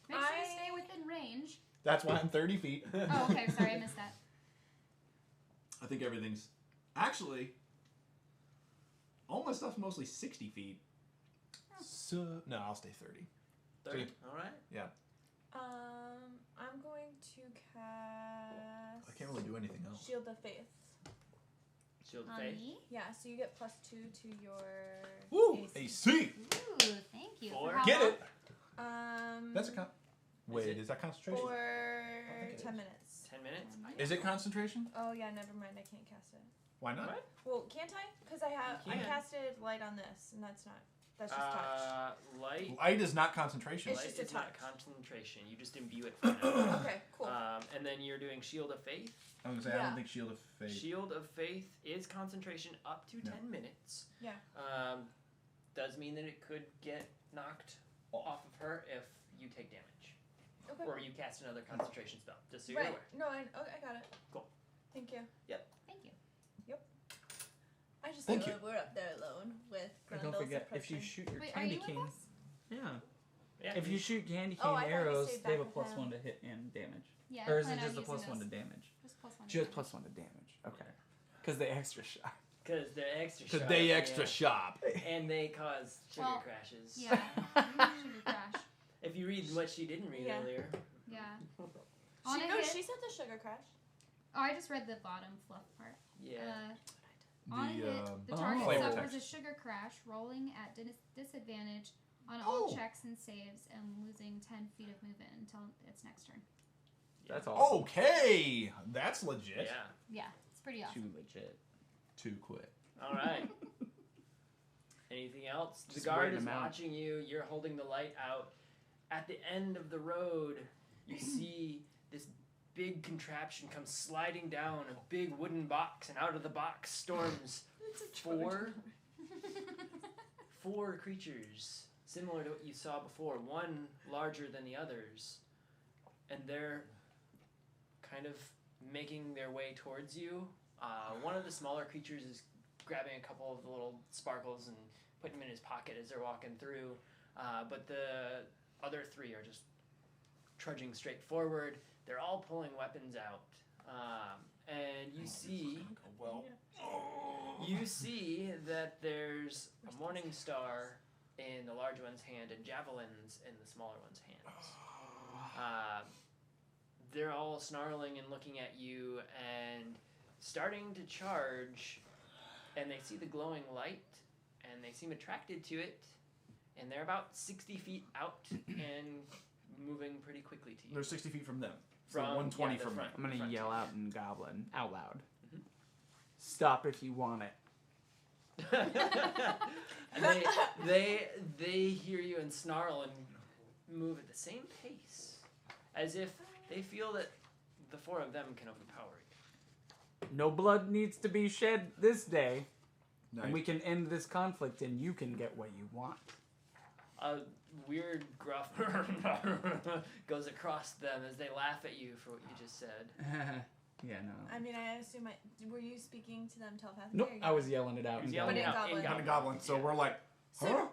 Make sure you stay within range. That's why I'm 30 feet. Oh, okay. Sorry, I missed that. I think everything's actually all my stuff's mostly 60 feet. So no, I'll stay 30. 30. All right. Yeah, I'm going to cast. I can't really do anything else. Shield of Faith. Shield of On Faith. me? Yeah, so you get +2 to your Woo! AC. AC. Ooh, thank you. Four. For how Get long? it? That's a con. Wait, it? is that concentration? For I think it 10 minutes. 10 minutes? Is it concentration? Oh yeah, never mind. I can't cast it. Why not? What? Well, can't I? Because I can. casted light on this, and that's just touch. Light. Light is not concentration. It's Light just a is not touch. concentration. You just imbue it for now. Okay, cool. And then you're doing Shield of Faith. I was gonna say I Yeah. don't think Shield of Fate. Shield of Faith is concentration up to 10 minutes. Yeah. Does mean that it could get knocked off of her if you take damage. Okay. Or you cast another concentration spell. Just so you're Right. aware. No, I got it. Cool. Thank you. Thank you. I just Thank feel you. like we're up there alone with And Grendels don't forget, if you approaching. shoot your Wait, are candy you with cane, us? yeah. Yeah. If you shoot candy Oh, cane I thought you arrows, stayed they have a back with +1 to hit and damage. Yeah. I Or is plan it on just a using +1 to those. damage? Just +1 to Just damage. +1 to damage. Okay. Because they extra shot. Because they're extra Because sharp. they extra yeah. shop. And they cause sugar Well, crashes. Yeah. Sugar crash. If you read what she didn't read Yeah. earlier. Yeah. On a No, hit. she said the sugar crash. Oh, I just read the bottom fluff part. Yeah. On a hit, the target flavor suffers text. a sugar crash, rolling at disadvantage on all Oh. checks and saves, and losing 10 feet of movement until its next turn. That's awesome. Okay, that's legit. Yeah. Yeah, it's pretty awesome. Too legit. Too quick. All right. Anything else? Just The guard waiting is them out. watching you. You're holding the light out. At the end of the road, you see this big contraption come sliding down, a big wooden box, and out of the box storms four creatures, similar to what you saw before, one larger than the others, and they're kind of making their way towards you. One of the smaller creatures is grabbing a couple of the little sparkles and putting them in his pocket as they're walking through, but the other three are just trudging straight forward. They're all pulling weapons out, and you see that there's a morning star in the large one's hand and javelins in the smaller one's hands. They're all snarling and looking at you and starting to charge, and they see the glowing light and they seem attracted to it, and they're about 60 feet out and moving pretty quickly to you. They're 60 feet from them. So From 120 the from front. me. I'm gonna Front yell two. out in Goblin out loud. Mhm. Stop if you want it. And they hear you and snarl and move at the same pace, as if they feel that the four of them can overpower you. No blood needs to be shed this day, Nice. and we can end this conflict, and you can get what you want. A weird gruff goes across them as they laugh at you for what you just said. Yeah, no. I mean, I assume were you speaking to them telepathically? Nope, or I was yelling it out. He's in yelling But it in out in Goblin. I'm a goblin, so Yeah. we're like, So, huh?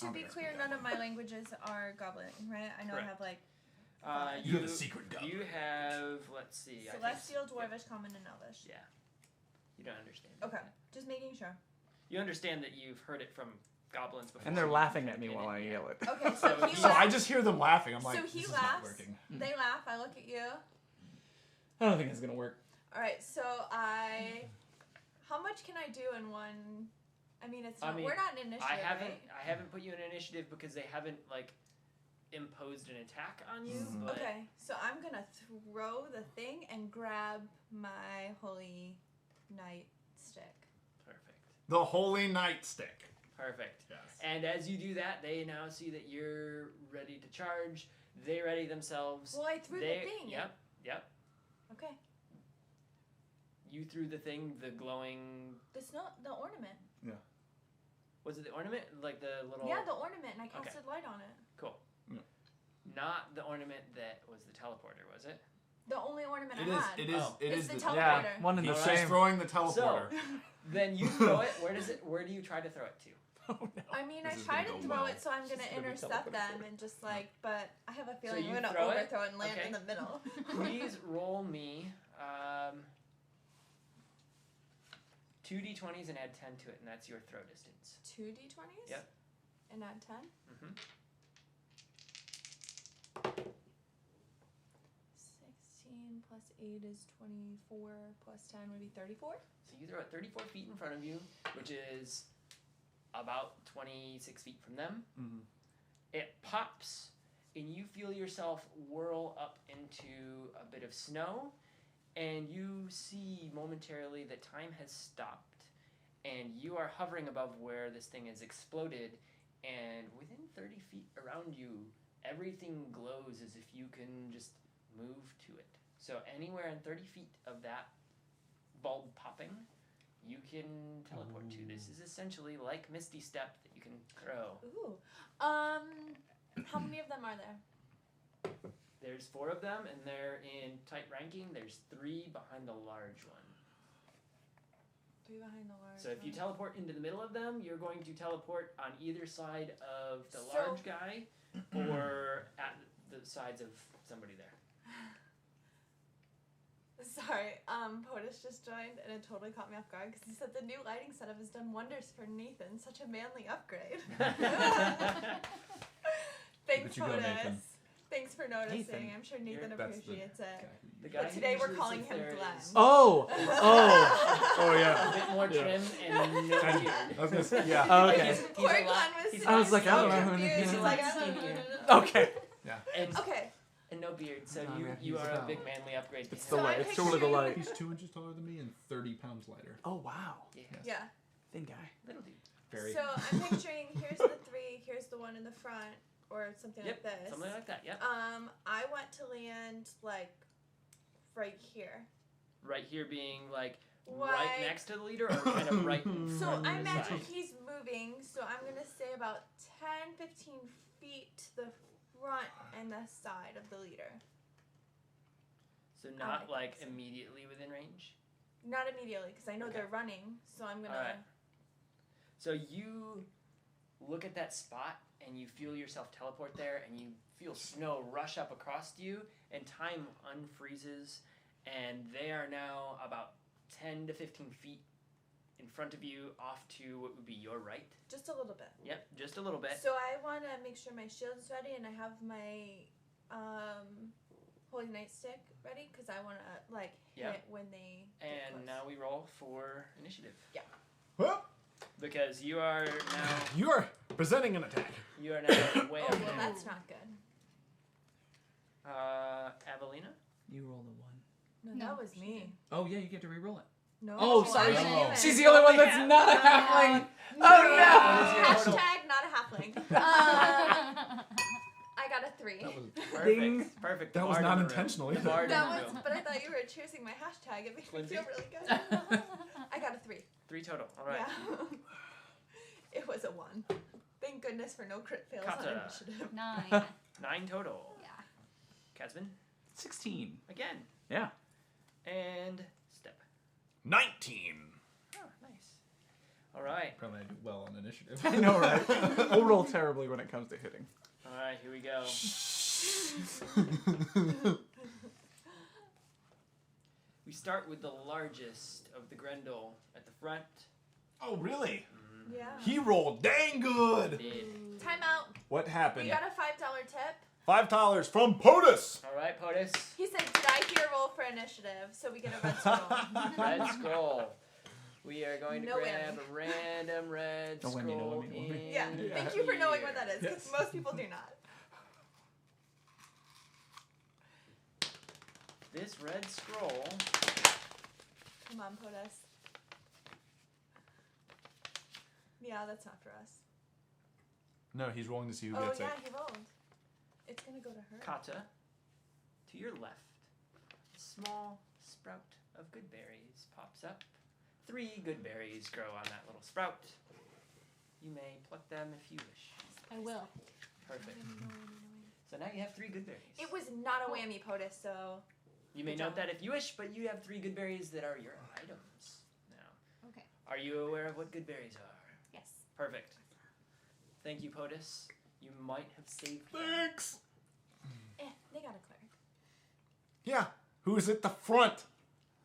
to be Okay. clear, none of my languages are Goblin, right? I know Correct. I have like You're the secret goblin. You have, let's see. I think- Celestial, Dwarvish, Common, and Elvish. Yeah. You don't understand. Okay, just making sure. You understand that you've heard it from goblins before. And they're you laughing can at me get while I yeah. yell it. Okay, So so he So I laughs. just hear them laughing. I'm like, So he this is laughs. not working. They laugh. I look at you. I don't think it's gonna work. All right, so how much can I do in one? I mean, it's not, I mean, we're not in initiative, right? I haven't put you in initiative because they haven't like imposed an attack on you. Mhm. But Okay, so I'm gonna throw the thing and grab my holy nightstick. Perfect. The holy nightstick. Perfect. Yes. And as you do that, they now see that you're ready to charge. They ready themselves. Well, I threw they, the thing. Yep. Okay. You threw the thing, the glowing. The ornament. Was it the ornament? Like the little. Yeah, the ornament, and I Okay. casted light on it. Cool. Yeah. Not the ornament that was the teleporter, was it? The only ornament It I is. had. It is. Oh. It It's is the the. teleporter. Yeah, one and the He's Alright. just same. throwing the teleporter. Then you throw it. Where do you try to throw it to? Oh, no. I mean, This I is tried gonna to go throw well. it, so I'm This gonna is gonna be intercept them teleported. and just like, but I have a feeling you I'm gonna throw it? overthrow it and land Okay. in the middle. Please roll me 2d20s and add 10 to it, and that's your throw distance. 2 d20s. Yep. And add 10. Mm-hmm. 16 plus 8 is 24 plus 10 would be 34. So you throw it 34 feet in front of you, which is about 26 feet from them. Mhm. It pops, and you feel yourself whirl up into a bit of snow, and you see momentarily that time has stopped, and you are hovering above where this thing has exploded, and within 30 feet around you, everything glows as if you can just move to it. So anywhere in 30 feet of that bulb popping, you can teleport to. This is essentially like Misty Step that you can throw. Ooh. How many of them are there? There's 4 of them, and they're in tight ranking. There's 3 behind the large one. 3 behind the large. So if you teleport into the middle of them, you're going to teleport on either side of the So- large guy or at the sides of somebody there. Sorry, POTUS just joined and it totally caught me off guard because he said the new lighting setup has done wonders for Nathan. Such a manly upgrade. Thanks, But you go, Nathan. POTUS. Thanks for noticing. Nathan. I'm sure Nathan That's the appreciates it. The guy But who today we're usually calling sits him there Glenn. is Oh a yeah. bit more trim and no beard. I was gonna say, yeah. Oh, okay. He's Poor a lot- Glenn was he's sitting I was like, so I don't know who confused. Nathan He's is. like, Okay. and, Okay, and no beard, so Oh, yeah, you he's are a about- big manly upgrade. to It's him. the So light. I It's surely the picture- light. He's 2 inches taller than me and 30 pounds lighter. Oh wow. Yeah. yeah. Thin guy. Little dude. Very. So I'm picturing here's the 3, here's the one in the front, or something Yep, like this. something like that, yep. I want to land like right here. Right here being like Why- right next to the leader or kind of right in So front I of the imagine side? he's moving, so I'm gonna say about 10, 15 feet to the front and the side of the leader. So not like like that. immediately within range? Not immediately, because I know Okay. they're running, so I'm gonna. Alright. So you look at that spot and you feel yourself teleport there and you feel snow rush up across you and time unfreezes and they are now about 10 to 15 feet in front of you off to what would be your right. Just a little bit. Yep, just a little bit. So I want to make sure my shield's ready and I have my Holy Nightstick ready, because I want to like hit Yeah. when they. get And close. now we roll for initiative. Well, Because you are now you are presenting an attack. way Oh up well, there. that's not good. Avelina? You rolled a 1. No, No, that was she me. Oh yeah, you get to re-roll it. No. Oh, sorry. I'm Oh. human. She's the only one that's not a halfling. Oh no! Hashtag not a halfling. I got a 3. That was Perfect. Ding. Perfect. That The was bard not in the room. intentional The either. bard in That the was, room. but I thought you were choosing my hashtag. It makes me Lindsay? feel really good. I got a 3. 3 total. All right. Yeah. It was a 1. Thank goodness for no crit fails on Kata. initiative. 9. 9 total. Yeah. Catsman? 16. Again. Yeah. And Step. 19. Oh, nice. All right. probably do well on initiative. I know, right? I'll roll terribly when it comes to hitting. All right, here we go. We start with the largest of the Grendel at the front. Oh, really? Yeah. He rolled dang good. Did. Time out. What We happened? got a $5 tip. $5 from POTUS. All right, POTUS. He said, "Did I hear roll for initiative?" So we get a red scroll. Red scroll. We are going to No grab whammy. a random red No whammy, no scroll whammy, no whammy. in Yeah. Thank you for knowing what that is, because Yes. most people do not. This red scroll. Come on, POTUS. Yeah, that's not for us. No, he's rolling to see who Oh gets yeah, it. he rolled. It's gonna go to her. Kata, to your left, a small sprout of good berries pops up. 3 good berries grow on that little sprout. You may pluck them if you wish. I will. Perfect. So now you have 3 good berries. It was not a whammy, POTUS. So You may Good note job. that if you wish, but you have 3 good berries that are your items now. Okay. Are you aware of what good berries are? Yes. Perfect. Thank you, POTUS. You might have saved them. Thanks. they got a cleric. Yeah. Who's at the front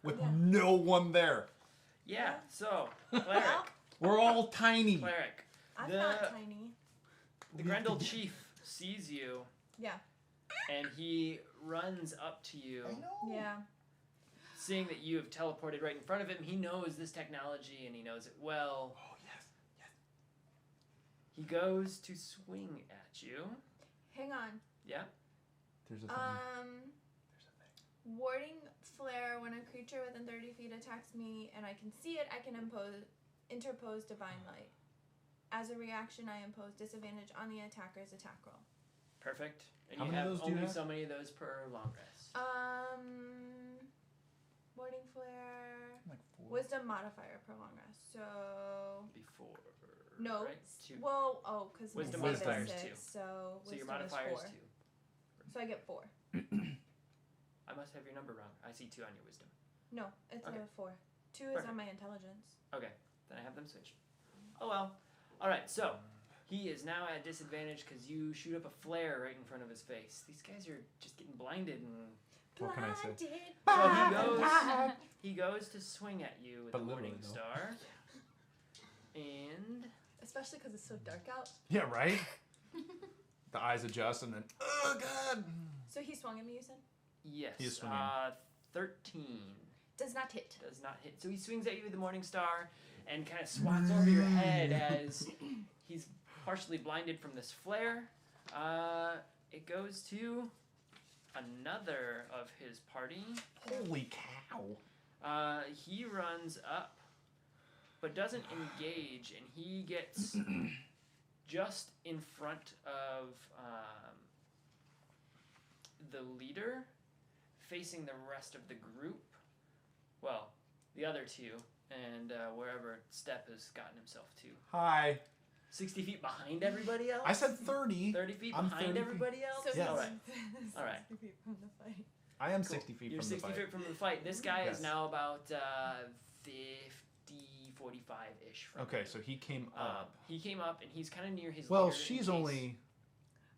with Yeah. no one there? Yeah, so, cleric. We're all tiny. Cleric. I'm The- not tiny. The Grendel chief sees you Yeah. and he runs up to you. Yeah. Seeing that you have teleported right in front of him, he knows this technology and he knows it well. Oh, yes. He goes to swing at you. Hang on. Yeah? There's a thing. Warding flare. When a creature within 30 feet attacks me and I can see it, I can interpose divine light. As a reaction, I impose disadvantage on the attacker's attack roll. Perfect. And How you many of have those do you only have? so many of those per long rest. Warding flare. Like 4. Wisdom modifier per long rest. So Before. no. Right? 2. Well, oh, because Wisdom my modifier is is 6, 2. so So your wisdom modifier is is 4. 2. So I get 4. I must have your number wrong. I see 2 on your wisdom. No, it's Okay. a 4. 2 is Perfect. on my intelligence. Okay, then I have them switched. Oh well. Alright, so he is now at disadvantage because you shoot up a flare right in front of his face. These guys are just getting blinded and What can I say? so he goes to swing at you with But a Morning literally, though. Star. And Especially because it's so dark out. Yeah, right? The eyes adjust and then, oh god! So he swung at me, you said? yes, He is swinging. 13 Does not hit. does not hit. So he swings at you with the Morning Star and kind of swats over your head as he's partially blinded from this flare. It goes to another of his party. Holy cow. He runs up, but doesn't engage, and he gets just in front of the leader, facing the rest of the group. Well, the other two, and wherever Step has gotten himself to. Hi. 60 feet behind everybody else? I said 30. 30 feet I'm behind 30 feet. everybody else? So Yes. Alright. he's Alright. 60 feet from the fight. I am Cool. 60 feet You're from 60 the fight. feet from the fight. This guy Yes. is now about 50, 45-ish from Okay, you. so he came up. He came up, and he's kind of near his Well, leader in she's case- only.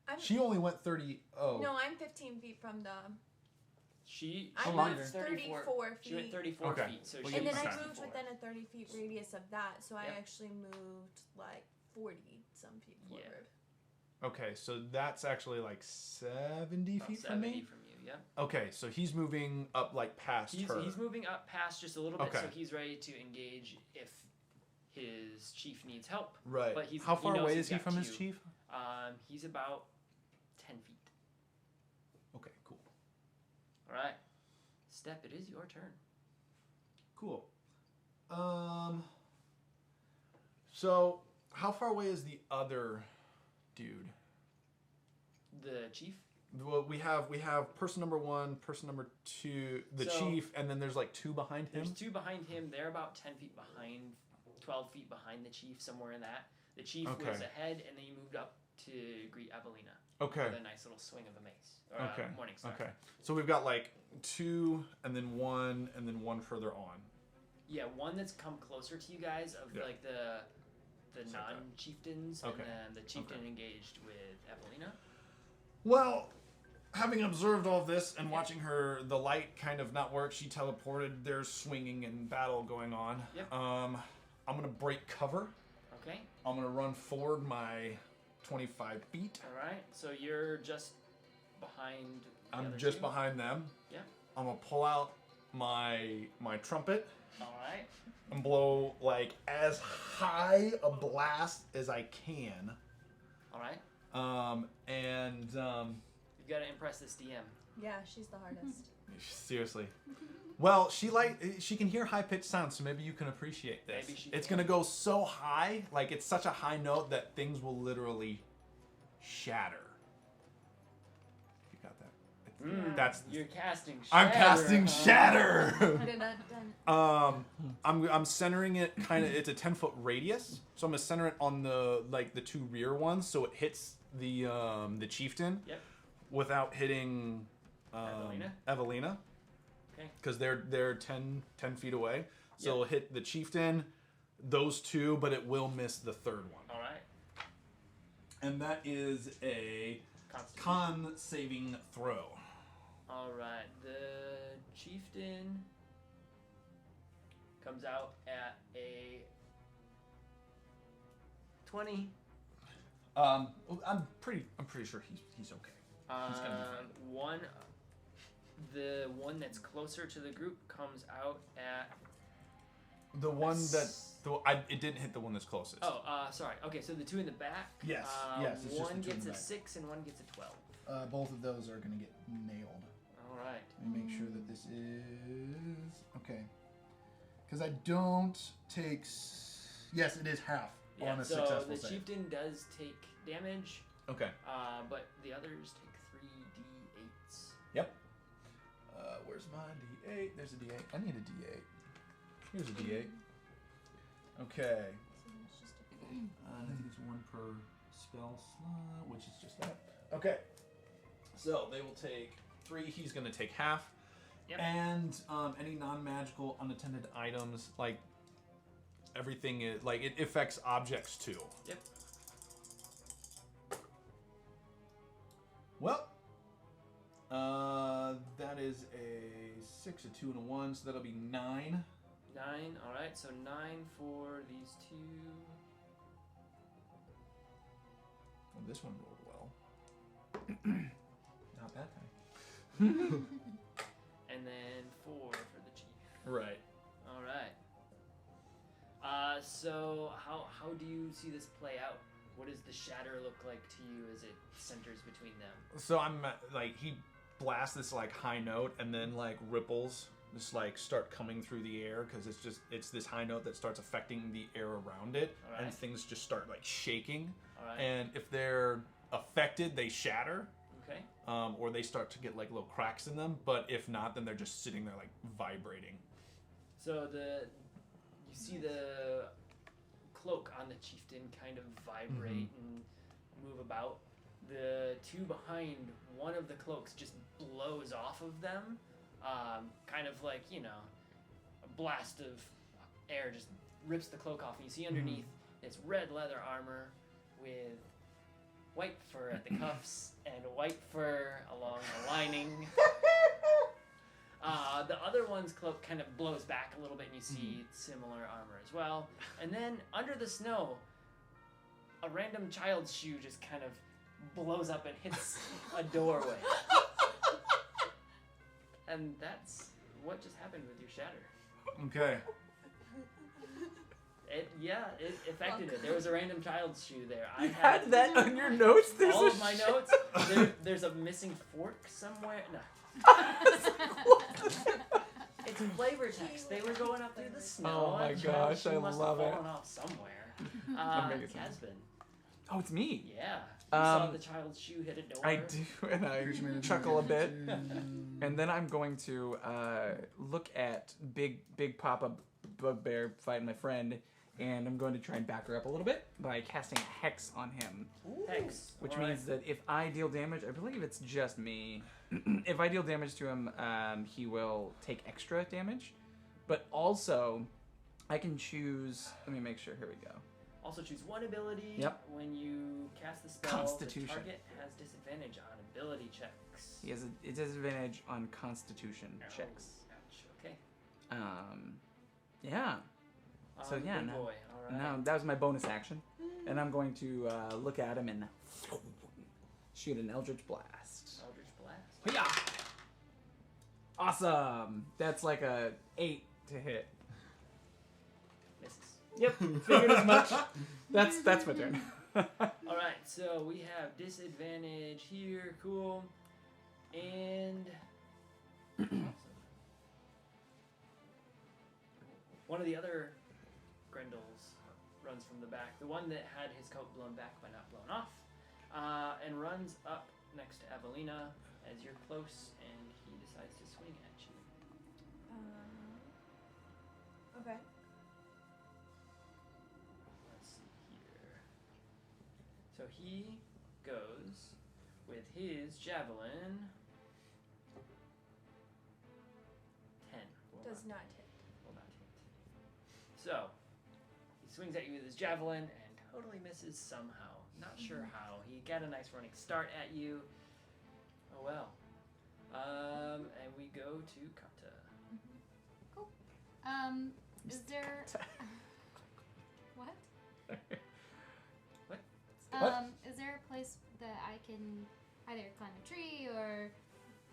I'm, She only went 30. Oh. No, I'm 15 feet from the... She I'm went at 34 34 She went feet. 34 Okay. feet, so Well, she And then was I Okay. moved 64. within a 30 feet radius of that, so I Yep. actually moved like 40-some feet Yeah. forward. Okay, so that's actually like 70 About feet from 70 me? from you, yep. Okay, so he's moving up like past her. He's moving up past just a little bit, Okay. so he's ready to engage if his chief needs help. Right. But How he far knows away he's is he got from his two. chief? He's about 10 feet. Okay, cool. All right. Step, it is your turn. Cool. So how far away is the other dude? The chief? Well, we have person number 1, person number 2, the So- chief, and then there's like 2 behind him. There's 2 behind him. They're about 10 feet behind, 12 feet behind the chief, somewhere in that. The chief was Okay. ahead, and then he moved up to greet Evelina Okay. with a nice little swing of a mace. Or Okay. a Morning Star. Okay. So we've got like 2 and then 1 and then 1 further on. Yeah, one that's come closer to you guys of Yeah. like the Okay. non-chieftains, Okay. and then the chieftain Okay. engaged with Evelina. Well, having observed all this and watching the light kind of not work, she teleported. There's swinging and battle going on. Yep. I'm gonna break cover. Okay. I'm gonna run forward my 25 feet. All right. So you're just behind. The I'm other just two? behind them. Yep. I'm gonna pull out my trumpet All right. and blow like as high a blast as I can. All right. You've got to impress this DM. Yeah, she's the hardest. Seriously. Well, she can hear high pitched sounds, so maybe you can appreciate this. Maybe she It's can. gonna go so high, like it's such a high note that things will literally shatter. You got that? That's You're casting. I'm Shatter, casting huh? shatter. Dun. I'm centering it kind of. It's a 10-foot radius, so I'm gonna center it on the 2 rear ones, so it hits the chieftain. Yep. Without hitting Evelina. Okay. Because they're 10 feet away. So Yep. it'll hit the chieftain, those 2, but it will miss the 3rd one. All right. And that is a Constitution. con saving throw. All right. The chieftain comes out at a 20. I'm pretty sure he's okay. He's gonna be fine. The one that's closer to the group comes out at. The one it didn't hit the one that's closest. Oh, sorry. Okay, so the 2 in the back. Yes, yes, it's just One the two in gets the a back. 6 and one gets a 12. Both of those are gonna get nailed. All All right. Let me make sure that this is okay. Because I don't take. Yes, it is half on a successful so the save. chieftain does take damage, Okay. but the others take 3d8s. Yep. Where's my D8? There's a D8. I need a D8. Here's a D8. Okay. I think it's one per spell slot, which is just that. Okay. So they will take 3. He's going to take half. Yep. And any non-magical unattended items, like everything, it affects objects too. Yep. Well, that is a 6, a 2, and a 1, so that'll be 9. 9. All right. So 9 for these two. Well, this one rolled well. Not that high. And then 4 for the chief. Right. All right. So how do you see this play out? What does the shatter look like to you as it centers between them? So I'm he blasts this high note, and then ripples just start coming through the air because it's this high note that starts affecting the air around it, All right. and things just start shaking. All right. And if they're affected, they shatter. Okay. Or they start to get little cracks in them, but if not, then they're just sitting there vibrating. So you see the cloak on the chieftain kind of vibrate and move about. The two behind one of the cloaks just blows off of them, kind of a blast of air just rips the cloak off, and you see underneath it's red leather armor with white fur at the cuffs and white fur along the lining. The other one's cloak kind of blows back a little bit, and you see similar armor as well. And then under the snow, a random child's shoe just kind of blows up and hits a doorway. And that's what just happened with your shatter. Okay. It affected it. There was a random child's shoe there. I You had that on your notes? There's all a of my notes. There's a missing fork somewhere. No. It's flavor text. They were going up through the snow. Oh my A child's gosh, shoe I must love have it. fallen off somewhere. Amazing. Casbin. Oh, it's me. Yeah. You saw the child's shoe hit a door. I do, and I chuckle a bit. And then I'm going to look at Big Papa Bugbear fighting my friend, and I'm going to try and back her up a little bit by casting a hex on him. Hex. Which All means that if I deal damage, I believe it's just me. If I deal damage to him, he will take extra damage. But also, I can choose. Let me make sure. Here we go. Also choose one ability. Yep. When you cast the spell, Constitution. the target has disadvantage on ability checks. He has a disadvantage on Constitution Oh, checks. Ouch. Okay. Yeah. So yeah, Good now, boy. All right. now that was my bonus action, and I'm going to look at him and shoot an Eldritch Blast. Eldritch Blast. Yeah. Awesome. That's like a 8 to hit. Misses. Yep. Figured as much. That's my turn. All right. So we have disadvantage here. Cool. And one of the other Grendels runs from the back. The one that had his coat blown back but not blown off. And runs up next to Evelina as you're close, and he decides to swing at you. Okay. Let's see here. So he goes with his javelin. 10. Does not hit. Will not hit. So he swings at you with his javelin and totally misses somehow. Not sure how. He got a nice running start at you. Oh well. And we go to Kata. Cool. Is there what? What? Is there a place that I can either climb a tree or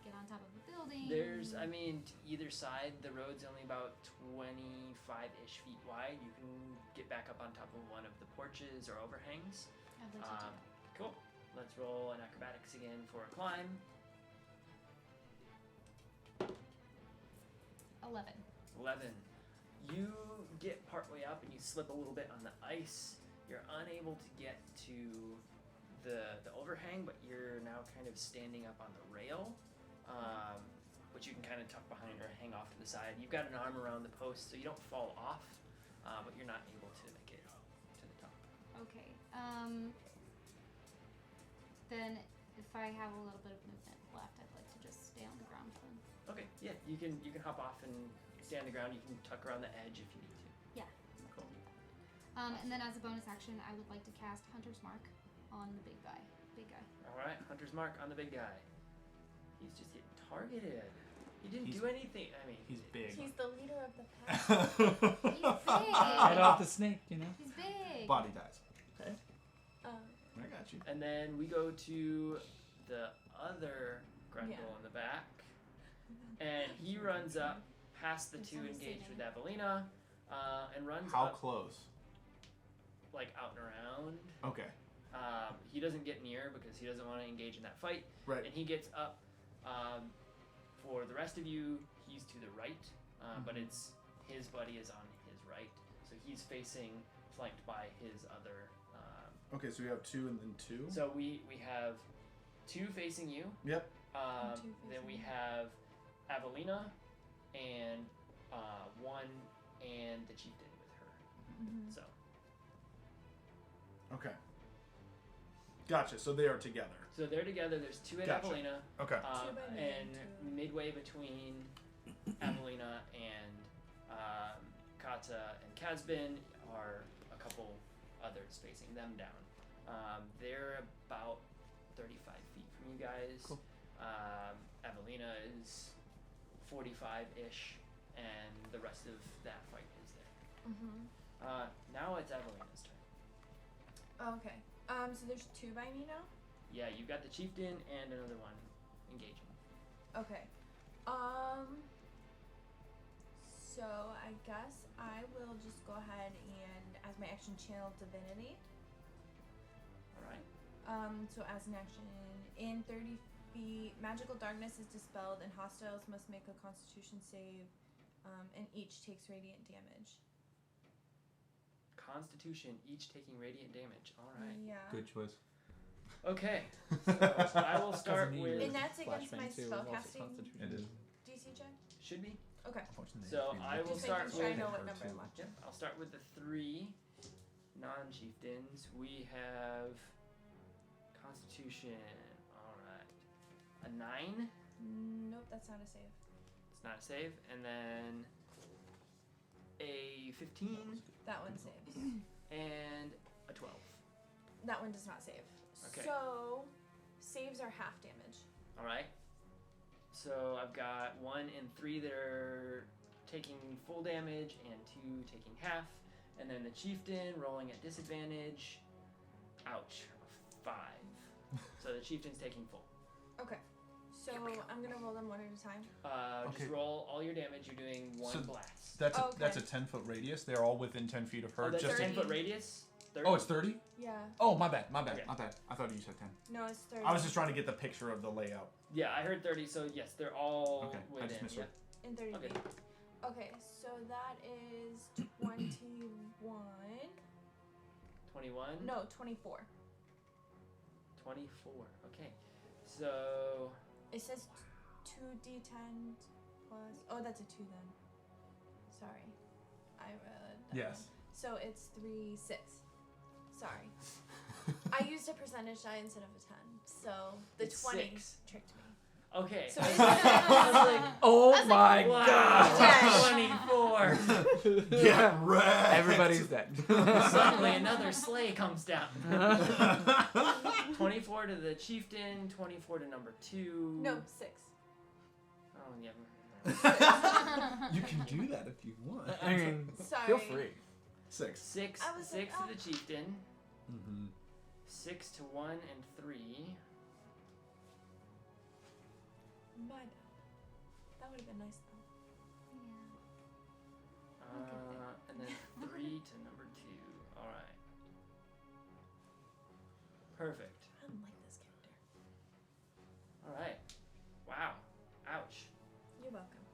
get on top of a building? There's, either side, the road's only about 25-ish feet wide. You can get back up on top of one of the porches or overhangs. I'd like to do that. Cool. Let's roll an acrobatics again for a climb. 11. 11. You get partway up and you slip a little bit on the ice. You're unable to get to the overhang, but you're now kind of standing up on the rail, which you can kind of tuck behind or hang off to the side. You've got an arm around the post, so you don't fall off, but you're not able to make it to the top. Okay. Then if I have a little bit of movement left, I'd like to just stay on the ground then. Okay, yeah, you can hop off and stay on the ground. You can tuck around the edge if you need to. Yeah. Cool. And then as a bonus action, I would like to cast Hunter's Mark on the big guy. All right, Hunter's Mark on the big guy. He's just getting targeted. He didn't do anything. I mean, He's big. He's the leader of the pack. He's big. Head off the snake, you know. He's big. Body dies. Okay. I got you. and then we go to the other Grendel in the back, and he runs up past the two engaged with Evelina, and runs How up close? like out and around. Okay. He doesn't get near because he doesn't want to engage in that fight. Right. And he gets up. For the rest of you, he's to the right, but it's his buddy is on his right, so he's facing flanked by his other. Okay, so we have 2 and then 2. So we have 2 facing you. Yep. Then we have Avelina and 1 and the chieftain with her. So. Okay. Gotcha. So they are together. So they're together. There's 2 at Gotcha. Avelina. Okay. And midway between Avelina and Kata and Kazbin are a couple others facing them down. They're about 35 feet from you guys. Cool. Avelina is 45-ish, and the rest of that fight is there. Now it's Avelina's turn. Okay. So there's 2 by me now? Yeah, you've got the chieftain and another one engaging. Okay. So I guess I will just go ahead and, as my action, channel divinity. Alright. So as an action, in 30 feet, magical darkness is dispelled and hostiles must make a constitution save, and each takes radiant damage. Constitution, each taking radiant damage. Alright. Yeah. Good choice. Okay. So I will start with. And that's against my Flashbang too, is also spellcasting Constitution. It is. DC check? Should be. Okay. Unfortunately, So I will Just start making sure I with. know what number I'm watching. Yep, I'll start with the 3 non-chieftains. We have Constitution. Alright. A 9. Nope, that's not a save. It's not a save. And then a 15 That one saves. and a 12. That one does not save. Okay. So, saves are half damage. Alright. So I've got 1 and 3 that are taking full damage and 2 taking half. And then the chieftain rolling at disadvantage. Ouch. 5. So the chieftain's taking full. Okay. So, I'm gonna roll them one at a time. Okay. Just roll all your damage. You're doing 1 So blast. That's Oh, that's a okay. 10-foot radius. They're all within 10 feet of her. Oh, that's just 10 30. foot radius? 30? Oh, it's 30? Yeah. Oh, my bad. Okay. My bad. I thought you said 10. No, it's 30. I was just trying to get the picture of the layout. Yeah, I heard 30, so yes, they're all Okay, I within. just misread. Yep. In 30 Okay. feet. Okay, so that is 21. 21? No, 24. 24. Okay. So, It says 2d10 plus. Oh, that's a 2 then. Sorry. I read. that Yes. wrong. So it's 3, 6. Sorry. I used a percentage die instead of a 10. So the It's 20 6. tricked me. okay. So it's Oh was my wow. god! 24. Get wrecked. Everybody's dead. Suddenly another sleigh comes down. 24 to the chieftain, 24 to number 2. no, 6. Oh, yeah. You can do that if you want. I mean, Sorry. feel free. 6. 6 I was like, to the chieftain, Mm-hmm. 6 to 1 and 3. My bad. That would have been nice though. And then 3 to number 2. Alright. Perfect. I don't like this character. Alright. Wow. Ouch. You're welcome.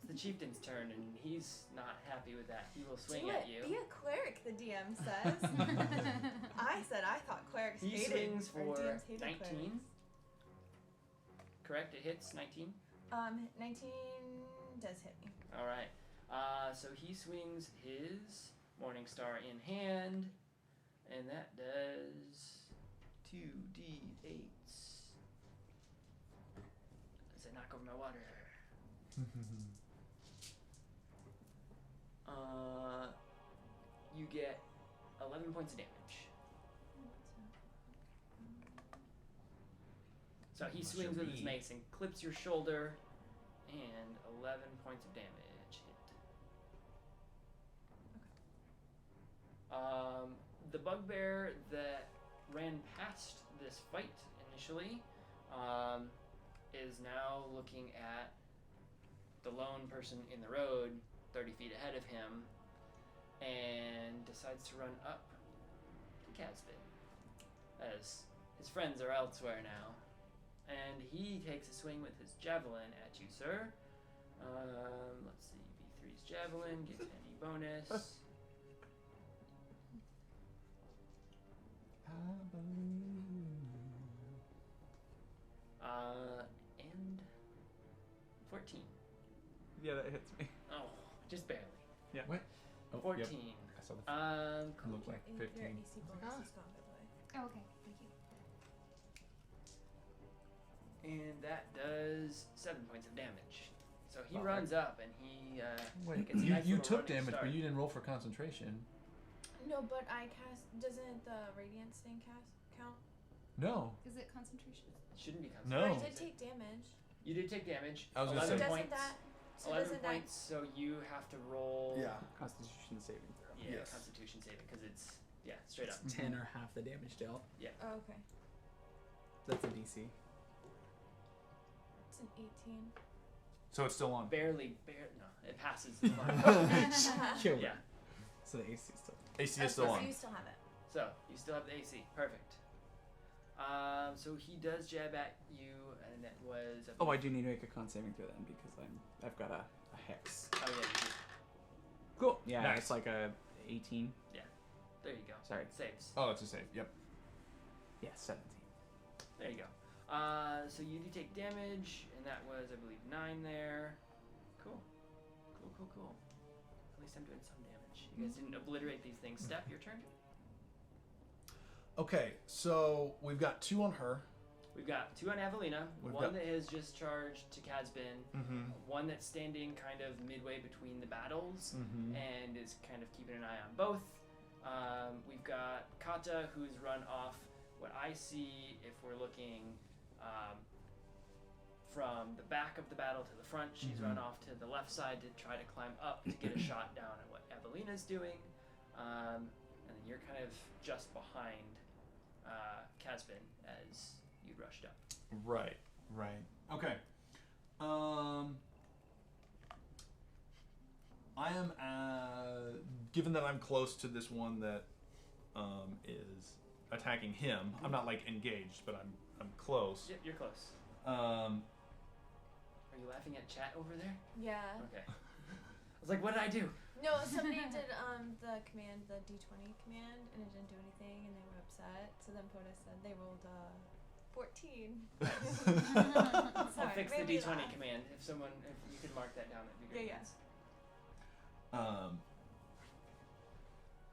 the chieftain's turn, and he's not happy with that. He will swing Do at it. you. Be a cleric, the DM says. I said I thought clerics He hated. swings or for DMs hated 19. clerics. Correct? It hits 19. 19 does hit me. All right. So he swings his Morning Star in hand, and that does 2d8s. As I knock over my water. You get 11 points of damage. So he swings with his mace and clips your shoulder, and 11 points of damage hit. The bugbear that ran past this fight initially is now looking at the lone person in the road 30 feet ahead of him and decides to run up to Casbin, as his friends are elsewhere now. And he takes a swing with his javelin at you, sir. Let's see, B3's javelin, get any bonus. And 14. Yeah, that hits me. Oh, just barely. Yeah. What? Oh, 14. Yep. I saw the Cool. looked like Your 15. AC bonus is gone, by the way. Oh, okay, thank you. And that does 7 points of damage. So he Alright. runs up and he Wait, gets a you, nice you little took running damage, start. but you didn't roll for concentration. No, but I cast. Doesn't the radiance thing count? No. Is it concentration? Shouldn't be No. But concentration. I did take damage. You did take damage. I was gonna 11 say- points. Doesn't that? So 11 doesn't points. So you have to roll. Constitution saving throw. Yeah, Yes. Constitution saving because it's straight up. 10 or half the damage dealt. that? Oh, okay. That's a DC. It's an 18. So it's still on. Barely. No, it passes. the mark. Killer. Yeah. So the AC is still. AC Okay, is still so on. you still have it. So you still have the AC. Perfect. So he does jab at you, and that was. Oh, I do need to make a con saving throw then because I've got a hex. Oh yeah. You do. Cool. Yeah, Nice. it's like a 18. There you go. Sorry. Saves. Oh, it's a save. Yep. Yeah, 17. There you go. So you do take damage, and that was, I believe, 9 there. Cool. At least I'm doing some damage. You guys didn't obliterate these things. Steph, your turn. Okay, so we've got 2 on her. We've got 2 on Avelina. We've One got- that has just charged to Kazbin. Mm-hmm. One that's standing kind of midway between the battles Mm-hmm. and is kind of keeping an eye on both. We've got Kata, who's run off. What I see, if we're looking from the back of the battle to the front, she's Mhm. run off to the left side to try to climb up to get a shot down at what Avelina's doing. And then you're kind of just behind Kazbin as you rushed up. Right. Okay. I am, given that I'm close to this one that is attacking him. I'm not like engaged, but I'm close. Yep, you're close. Are Um, you laughing at chat over there? Yeah. Okay. I was like, what did I do? No, somebody did the command, the D20 command, and it didn't do anything, and they were upset. So then POTUS said they rolled 14. I'll Sorry, fix the made me D20 laugh. command. If you could mark that down, that'd be great. Yeah.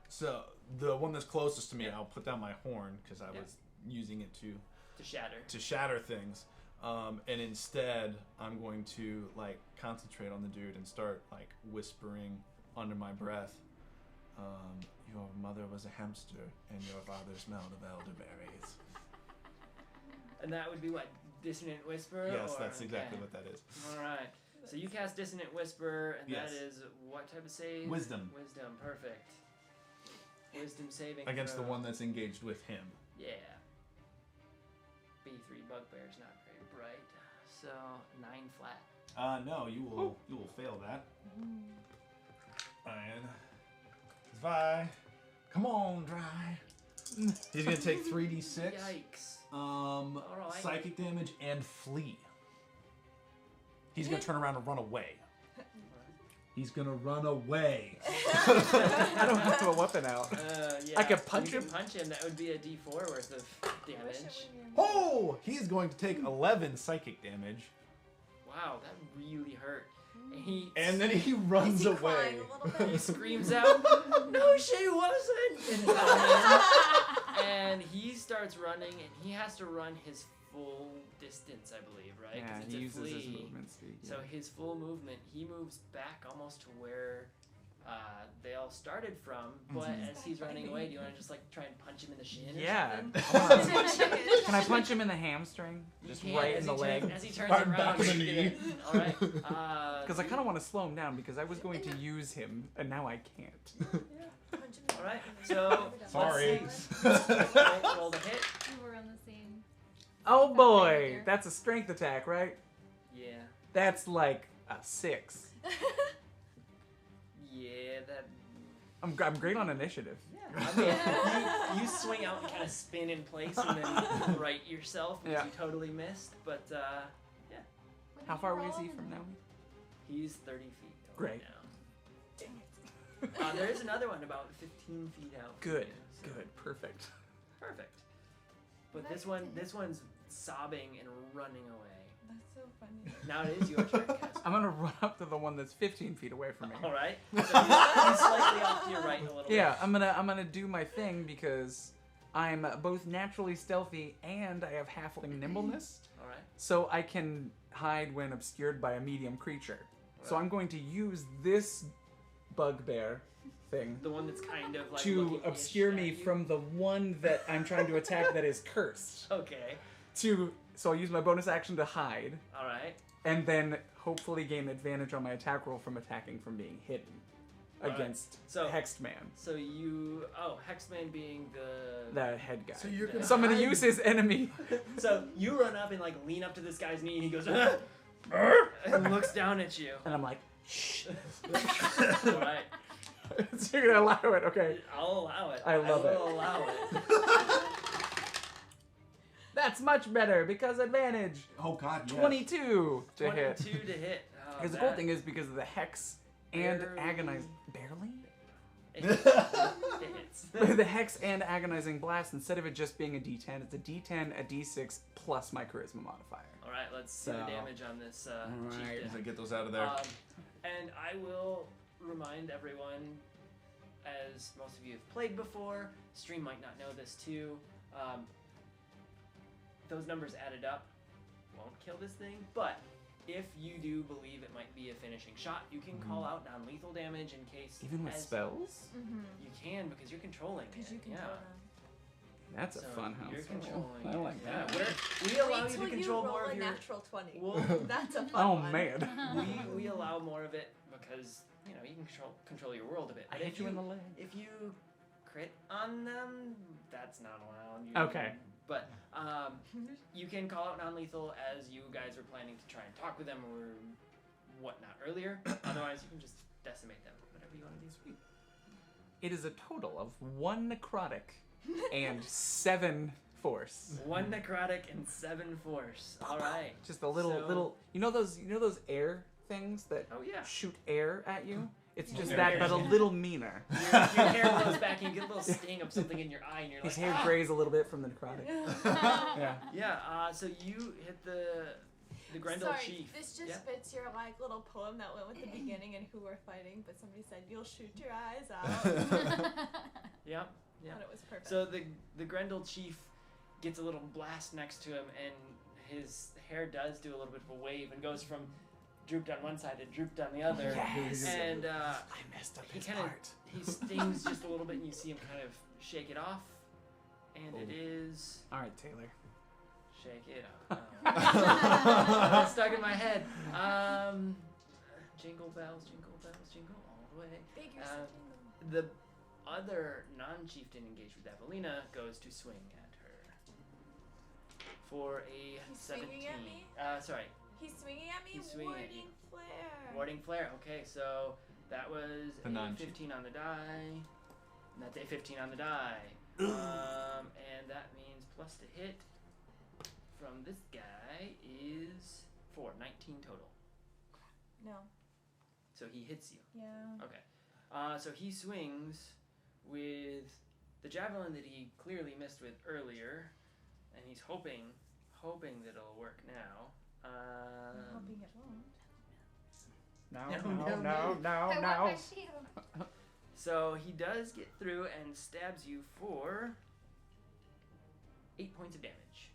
So the one that's closest to me, I'll put down my horn because I Yeah. was using it to To shatter. things. And instead, I'm going to like concentrate on the dude and start like whispering under my breath. Your mother was a hamster, and your father smelled of elderberries. And that would be what? Dissonant Whisper? Yes, or- that's exactly okay. what that is. Alright. So you cast Dissonant Whisper, and Yes. that is what type of save? Wisdom. Wisdom, perfect. Wisdom saving Against the throw. one that's engaged with him. Yeah. B3 Bugbear's not very bright. So 9 flat. No, you will fail that. And Vi, come on, Dry. He's gonna take 3d6. Yikes. Alright. Psychic damage and flee. He's gonna turn around and run away. He's gonna run away. I don't have a weapon out. Yeah, I could punch you him? Can punch him. That would be a D4 worth of damage. Oh, he is going to take 11 psychic damage. Wow, that really hurt. And then he runs Is he away. crying a little He bit? screams out, "No, she wasn't!" And he starts running, and he has to run his full distance, I believe, right? 'Cause Yeah, it's he a uses his flea. movement speed. So his full movement, he moves back almost to where they all started from. But as he's running away, do you want to just like try and punch him in the shin? Yeah. Or something? Can I punch him in the hamstring? You Just can, right as in the he leg? As he turns Right around, back in the you get it. All right. Because I kind of want to slow him down because I was going to use him and now I can't. All right. So Sorry. let's see. Roll the hit. We were on the same. Oh boy, Here. that's a strength attack, right? Yeah. That's like a 6. Yeah. That. I'm great on initiative. I mean, you swing out and kind of spin in place and then right yourself because Yeah. you totally missed. But yeah, What How did far you away is roll he in from the- now? he's 30 feet away Great. now. There is another one about 15 feet out. from Good, you, so- good, perfect. Perfect. But That's this one, good. this one's sobbing and running away. That's so funny. Now it is your turn, Casper. I'm gonna run up to the one that's 15 feet away from me. All right. So you're slightly off to your right a little Yeah, bit. I'm gonna do my thing because I'm both naturally stealthy and I have halfling nimbleness, All right. so I can hide when obscured by a medium creature. So Right. I'm going to use this bugbear thing The one that's kind of like to looking-ish obscure at me you. from the one that I'm trying to attack that is cursed. Okay. So I'll use my bonus action to hide, All right. and then hopefully gain advantage on my attack roll from attacking from being hidden Right. against So- Hexed Man, So you, Hexman being the head guy. So you're gonna So I'm gonna hide- use his enemy. So you run up and like lean up to this guy's knee, and he goes and looks down at you. And I'm like, shh. All right. So you're gonna allow it, okay. I'll allow it. I love will it. allow it. That's much better because advantage. Oh God, yes. 22 to hit. 22 to hit. Oh, Because the cool thing is because of the hex and Barely. agonize barely it hits. the hex and agonizing blast, instead of it just being a D10, it's a D10, a D6 plus my charisma modifier. All right, let's see the So- damage on this Alright. chieftain. So get those out of there. And I will remind everyone, as most of you have played before, stream might not know this too. Those numbers added up won't kill this thing, but if you do believe it might be a finishing shot, you can call out non-lethal damage in case. Even with as- spells? You can because you're controlling Because it. you control yeah. them. That's a So fun house. You're controlling. I it. like Yeah, that. we allow Wait you till to control roll more a of your. natural 20. Well, That's a fun Oh one. man. we allow more of it because you know you can control your world a bit. I But hit you in the leg. If you crit on them, that's not allowed. Okay. But you can call out non-lethal as you guys are planning to try and talk with them or whatnot earlier. Otherwise, you can just decimate them. Whatever you want to do. Sweet. It is a total of 1 necrotic and 7 force. 1 necrotic and 7 force. All right. Just a little So- little you know those air things that Oh yeah. shoot air at you? It's just Yeah. that, but a little meaner. Your hair blows back and you get a little sting of something in your eye, and you're His like, hair "Ah!" grays a little bit from the necrotic. Yeah. Yeah. So you hit the Grendel Sorry, chief. this just Yeah. fits your like little poem that went with the beginning and who we're fighting, but somebody said you'll shoot your eyes out. Yeah. Yeah. Thought it was perfect. So the Grendel chief gets a little blast next to him, and his hair does do a little bit of a wave and goes from drooped on one side to drooped on the other. Yes. And I messed up he his kind of part. he stings just a little bit, and you see him kind of shake it off, and it is All right, Taylor. shake it off. Oh. It's stuck in my head. Jingle bells, jingle all the way. Figure uh, something. The other non-chieftain engaged with Evelina goes to swing at her for a He's 17. swinging at me? Sorry, He's swinging at me. He's swinging at warding you. flare. warding flare. Okay, so that was The a non-chief. 15 on the die. And that's a 15 on the die. And that means plus to hit from this guy is 19 total. No. So he hits you. Yeah. Okay. So he swings with the javelin that he clearly missed with earlier, and he's hoping that it'll work now. I'm hoping it won't. No. I want my shield. So he does get through and stabs you for 8 points of damage.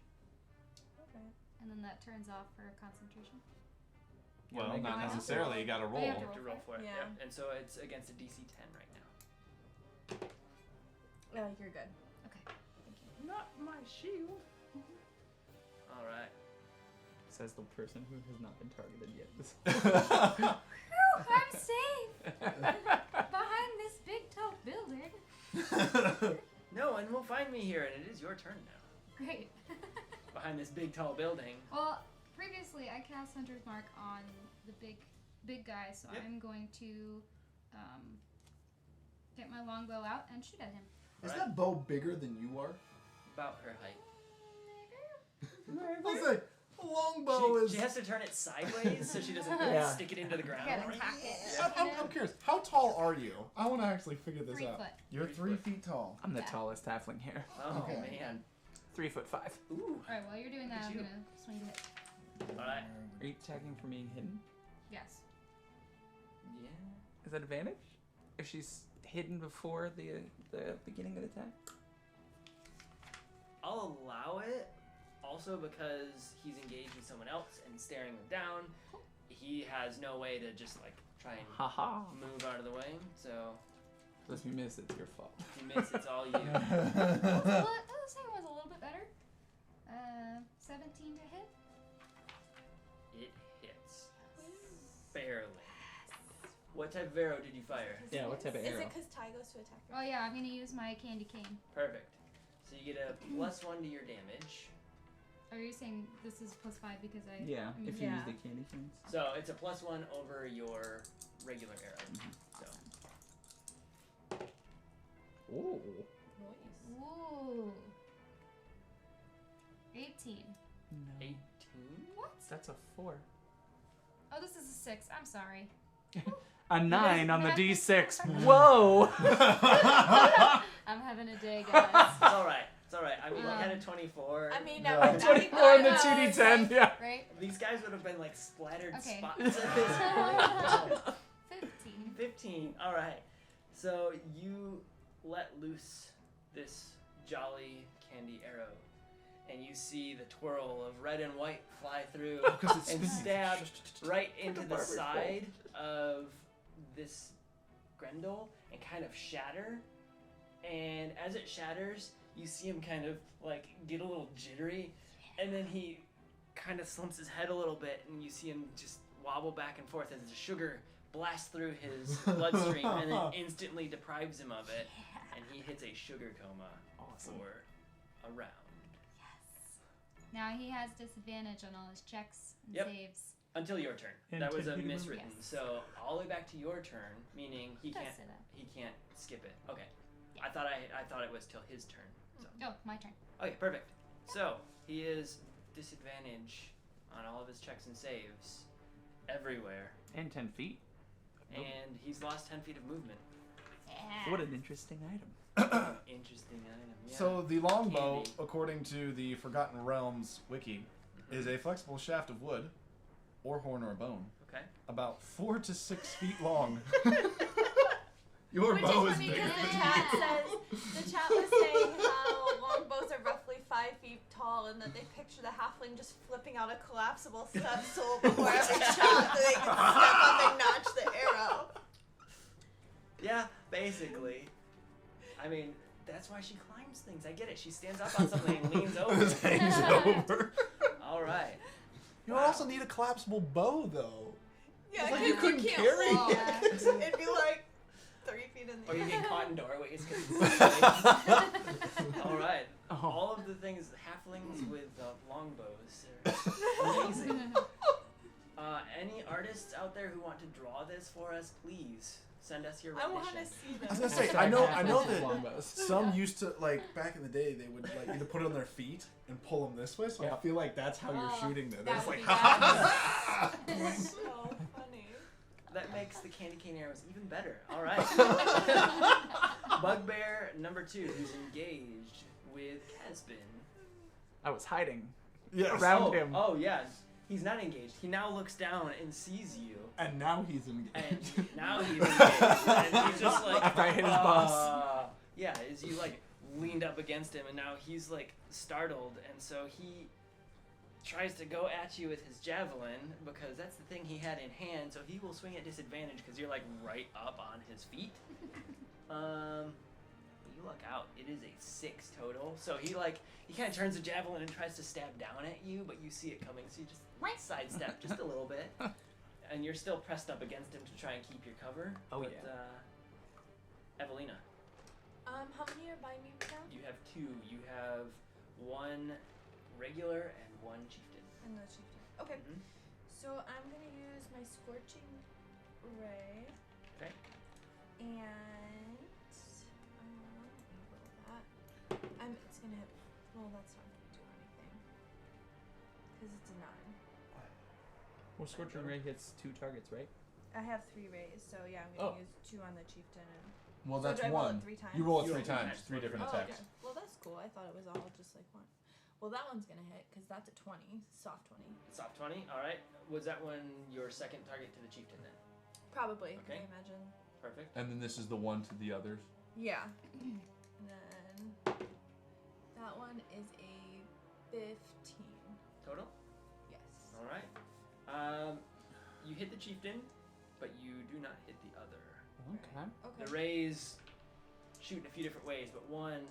Okay. And then that turns off for concentration. Well, make not it necessarily. You got to Oh, roll. you You have have to roll for it. Yeah. Yep. And so it's against a DC 10 right now. Oh, you're good. Okay. Thank you. Not my shield. All right. Says the person who has not been targeted yet. Whew, I'm safe behind this big tall building. No one will find me here, and it is your turn now. Great. Behind this big tall building. Well, previously I cast Hunter's Mark on the big guy, so Yep. I'm going to get my longbow out and shoot at him. Is that bow bigger than you are? About her height. I was like, a longbow is. She has to turn it sideways so she doesn't Yeah. stick it into the ground. Gotta cock it. I'm curious. How tall are you? I want to actually figure this 3 out. foot. You're 3 feet tall. I'm the Yeah. tallest halfling here. Oh Okay. man. 3'5". Ooh. Alright, while you're doing Look that, at I'm you. gonna swing to hit. All right. Are you attacking from being hidden? Yes. Yeah. Is that advantage? If she's hidden before the beginning of the attack? I'll allow it. Also because he's engaged with someone else and staring them down, he has no way to just like try and Haha. move out of the way. So So if you miss, it's your fault. if you miss, it's all you. The second one's a little bit better. 17 to hit. It hits. Barely. What type of arrow did you fire? Yeah, what type of Is arrow? it because Ty goes to attack her? Oh yeah, I'm gonna use my candy cane. Perfect. So you get a +1 to your damage. Are you saying this is +5 because I? Yeah, I mean, if you Yeah. use the candy canes. So it's a +1 over your regular arrow. So Ooh. Nice. Ooh. 18. No. 18. What? That's a 4. Oh, this is a 6. I'm sorry. A 9 on the Math- D6. Whoa! I'm having a day, guys. It's all right. It's all right. I mean, you had a 24. I mean, No. never. 24 on the I 2D10. Yeah. Right? These guys would have been like splattered Okay. spots at this point. 15. 15. All right. So you let loose this jolly candy arrow, and you see the twirl of red and white fly through Because it's and spinning. stab right into a the barber's side of this Grendel and kind of shatter. And as it shatters, you see him kind of like get a little jittery, and then he kind of slumps his head a little bit, and you see him just wobble back and forth as the sugar blasts through his bloodstream and then instantly deprives him of it, and he hits a sugar coma Awesome. for a round. Now he has disadvantage on all his checks and Yep. saves. Until your turn. And That was a 10 feet of miswritten. movement. So all the way back to your turn, meaning he Does can't say that. he can't skip it. Okay. Yeah. I thought it was till his turn. So Oh, my turn. okay, perfect. So he is disadvantage on all of his checks and saves everywhere, And 10 feet. and he's lost 10 feet of movement. Yeah. What an interesting item. Interesting item. Yeah. So the longbow, Candy. according to the Forgotten Realms wiki, is a flexible shaft of wood, or horn or bone, Okay. about 4 to 6 feet long. Your Which bow is is funny bigger because than the you. chat says the chat was saying how longbows are roughly 5 feet tall, and that they picture the halfling just flipping out a collapsible step stool before every shot, so they can step up and notch the arrow. Yeah, basically. I mean, that's why she climbs things. I get it. She stands up on something and leans over. Just hangs over. All right. You Wow. also need a collapsible bow, though. Yeah, It's like 'cause you couldn't can't carry walk. it. It'd be like 3 feet in the Or you air. get caught in doorways. 'Cause it's all right. Oh. All of the things, halflings with longbows are amazing. Any artists out there who want to draw this for us, please send us your I rendition. want to see I was this. gonna say, I know Halflings with that longbows. some used to, like, back in the day, they would, like, either put it on their feet and pull them this way, so Yeah. I feel like that's how you're Oh, shooting them. that It's would like, be ha ha ha! so funny. that makes the candy cane arrows even better. All right. Bugbear number 2, who's engaged with Casbin. I was hiding Yes. around him. Oh yeah, he's not engaged. He now looks down and sees you, And now he's engaged. and now he's engaged, and he's just like After I hit his boss. Yeah, as you like leaned up against him, and now he's like startled, and so he tries to go at you with his javelin because that's the thing he had in hand. So he will swing at disadvantage because you're like right up on his feet. You luck out. It is a 6 total. So he kind of turns the javelin and tries to stab down at you, but you see it coming, so you just sidestep just a little bit, and you're still pressed up against him to try and keep your cover. Oh, but, yeah. Evelina, How many are by me now? you have 2. You have 1 regular and 1 chieftain. And no chieftain. Okay. Mhm. So I'm gonna use my scorching ray. Okay. And roll that. It's gonna hit. Well, that's not gonna do anything because it's a 9. Well, Scorching Ray hits 2 targets, right? I have 3 rays, so yeah, I'm gonna use 2 on the chieftain. And Well, so that's do I roll it one. 3 times? You roll it You 3 roll 3 times, times. 3 different Oh, attacks. okay. Well, that's cool. I thought it was all just like 1. Well, that one's gonna hit because that's a 20, soft 20. Soft 20. All right. Was that one your second target to the chieftain then? Probably. Okay. I imagine. Perfect. And then this is the one to the others. Yeah. And then that one is a 15. Total. Yes. All right. You hit the chieftain, but you do not hit the other. Okay. Okay. The rays shoot in a few different ways, but one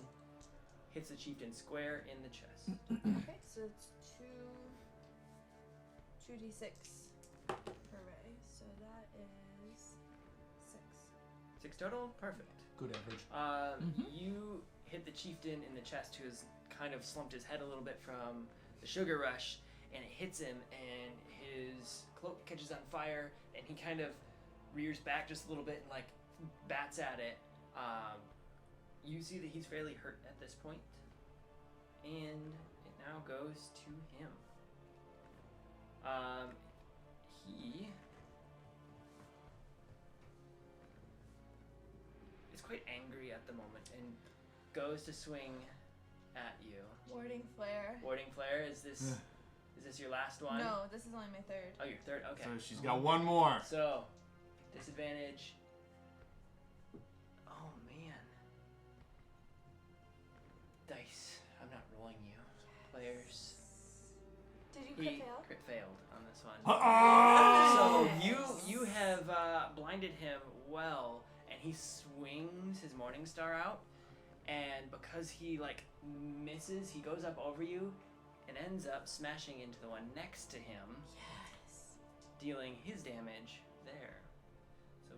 hits the chieftain square in the chest. Okay, so it's 2d6 per ray. So that is 6. 6 total. Perfect. Good average. You hit the chieftain in the chest, who has kind of slumped his head a little bit from the sugar rush, and it hits him, and his cloak catches on fire, and he kind of rears back just a little bit and like bats at it. You see that he's fairly hurt at this point, and it now goes to him. He is quite angry at the moment and goes to swing at you. Warding flare. Warding flare, is this your last one? No, this is only my 3rd. Oh, your 3rd? Okay. So she's got 1 more. So, disadvantage. Oh, man. Dice. I'm not rolling you. Players. Did you He crit fail? crit failed on this one. Oh! So you have blinded him well, and he swings his Morning Star out, and because he like misses, he goes up over you, and ends up smashing into the one next to him, Yes. dealing his damage there. So,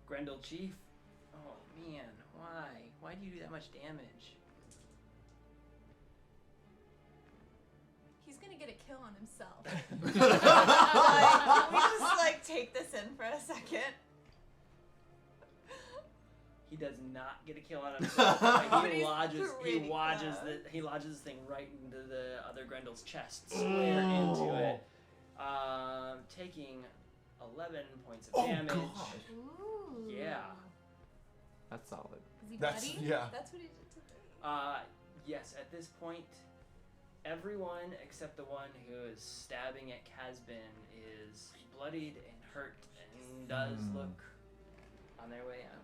Grendel Chief, oh man, why? Why do you do that much damage? He's gonna get a kill on himself. Can we just like take this in for a second? He does not get a kill on himself. But But he he's lodges pretty this thing right into the other Grendel's chest, square into it, taking 11 points of damage. God. Ooh. Yeah. That's solid. Is he That's bloody? yeah. That's what he did to me. Yes, at this point, everyone except the one who is stabbing at Casbin is bloodied and hurt and does look on their way out.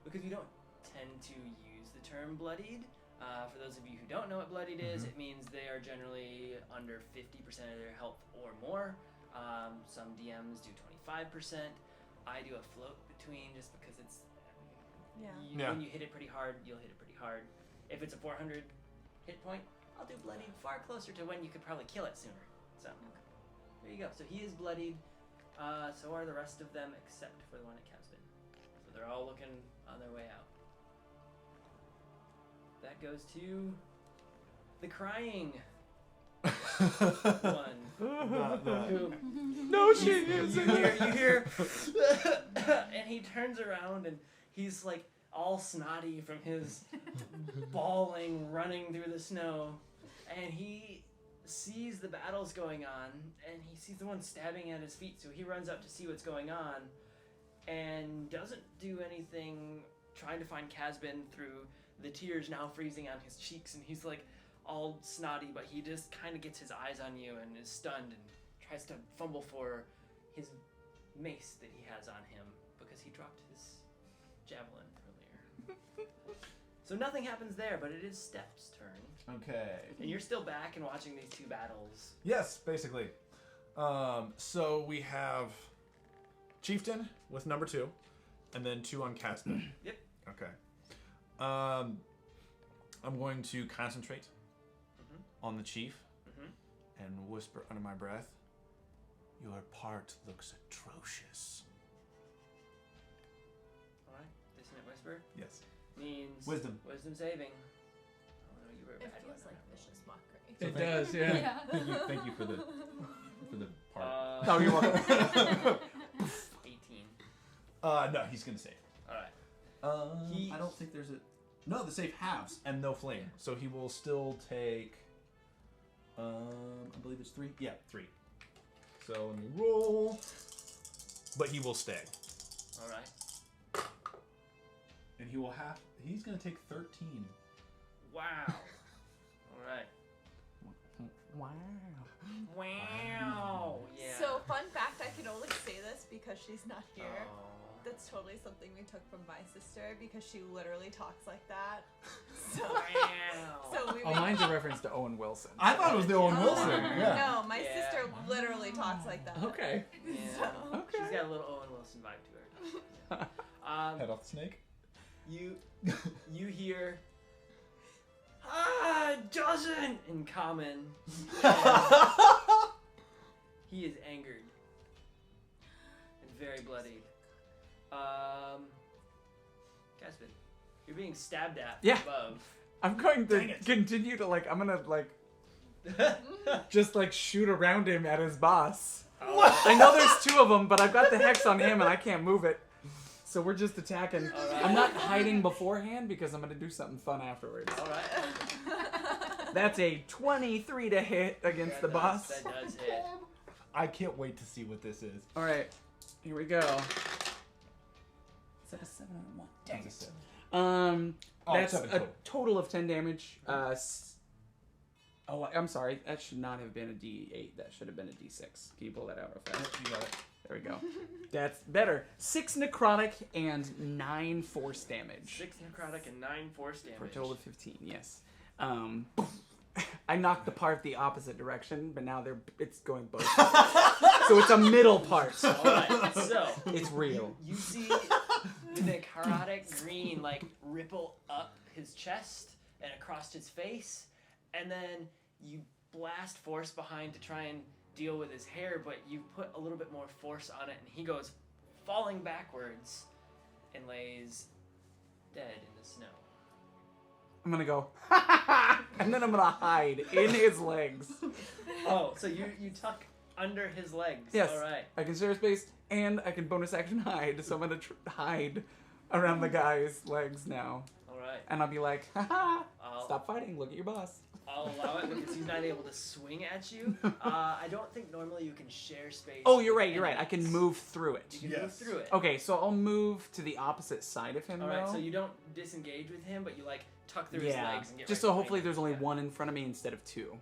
Because we don't tend to use the term bloodied. For those of you who don't know what bloodied is, it means they are generally under 50% of their health or more. Some DMs do 25%. I do a float between just because it's Yeah. when you hit it pretty hard, you'll hit it pretty hard. If it's a 400 hit point, I'll do bloodied far closer to when you could probably kill it sooner. So there you go. So he is bloodied. So are the rest of them except for the one at Capspan. So they're all looking on their way out. That goes to the crying one. Who No, she you isn't. hear, and he turns around and he's like all snotty from his bawling, running through the snow, and he sees the battles going on, and he sees the one stabbing at his feet, so he runs up to see what's going on, and doesn't do anything trying to find Casbin through the tears now freezing on his cheeks, and he's like all snotty, but he just kind of gets his eyes on you and is stunned and tries to fumble for his mace that he has on him because he dropped his javelin earlier. So nothing happens there, but it is Steph's turn. Okay. And you're still back and watching these two battles. Yes, basically. So we have Chieftain with number 2, and then 2 on Casbin. Yep. Okay. I'm going to concentrate on the chief and whisper under my breath, "Your part looks atrocious." Alright, dissonant whisper Yes. means Wisdom. Wisdom saving. Oh no, you were a It bad feels one. like vicious mockery. It does, yeah. Thank you for the part. Oh, you're welcome. 18. No, he's gonna save. Alright. I don't think there's a. No, the safe halves. And no flame. So he will still take I believe it's 3. Yeah, 3. So let me roll. But he will stay. Alright. And he will have he's gonna take 13. Wow. Alright. Wow. Wow. Yeah. So, fun fact, I can only say this because she's not here. Oh. That's totally something we took from my sister because she literally talks like that. So, Wow. so we Oh, mine's a reference to Owen Wilson. I thought it was the Owen Wilson. Yeah. No, my sister literally talks like that. Okay. Yeah. So- She's got a little Owen Wilson vibe to her. Head off the snake. You hear Johnson in common. He is angered and very bloodied. Caspin, you're being stabbed at from Yeah. above. I'm going Dang to it. continue to I'm gonna just shoot around him at his boss. I know there's 2 of them, but I've got the hex on him and I can't move it. So we're just attacking. Alright. I'm not hiding beforehand because I'm gonna do something fun afterwards. All right. That's a 23 to hit against the boss. That does hit. I can't wait to see what this is. All right, here we go. Is that a 7 or a 1? Dang That's a it. 7. That's 7 a total. total of 10 damage. I'm sorry. That should not have been a D8. That should have been a D6. Can you pull that out real fast? You got it. There we go. That's better. 6 necrotic and 9 force damage. 6 necrotic and 9 force damage. For a total of 15, yes. I knocked the part the opposite direction, but now it's going both. So it's a middle part. All right. So It's real. you see the necrotic green ripple up his chest and across his face, and then you blast force behind to try and deal with his hair, but you put a little bit more force on it, and he goes falling backwards and lays dead in the snow. I'm gonna go, and then I'm gonna hide in his legs. Oh, so you tuck under his legs. Yes. All right. I can share space, and I can bonus action hide, so I'm gonna hide around the guy's legs now. All right. And I'll be like, haha, I'll- stop fighting, look at your boss. I'll allow it because he's not able to swing at you. I don't think normally you can share space. Oh, you're with right, I can enemies. move through it. You can move Yes. through it. Okay, so I'll move to the opposite side of him, All right, though. so you don't disengage with him, but you tuck through his Yeah, legs and get just right so hopefully behind there's him. only Yeah. one in front of me instead of 2.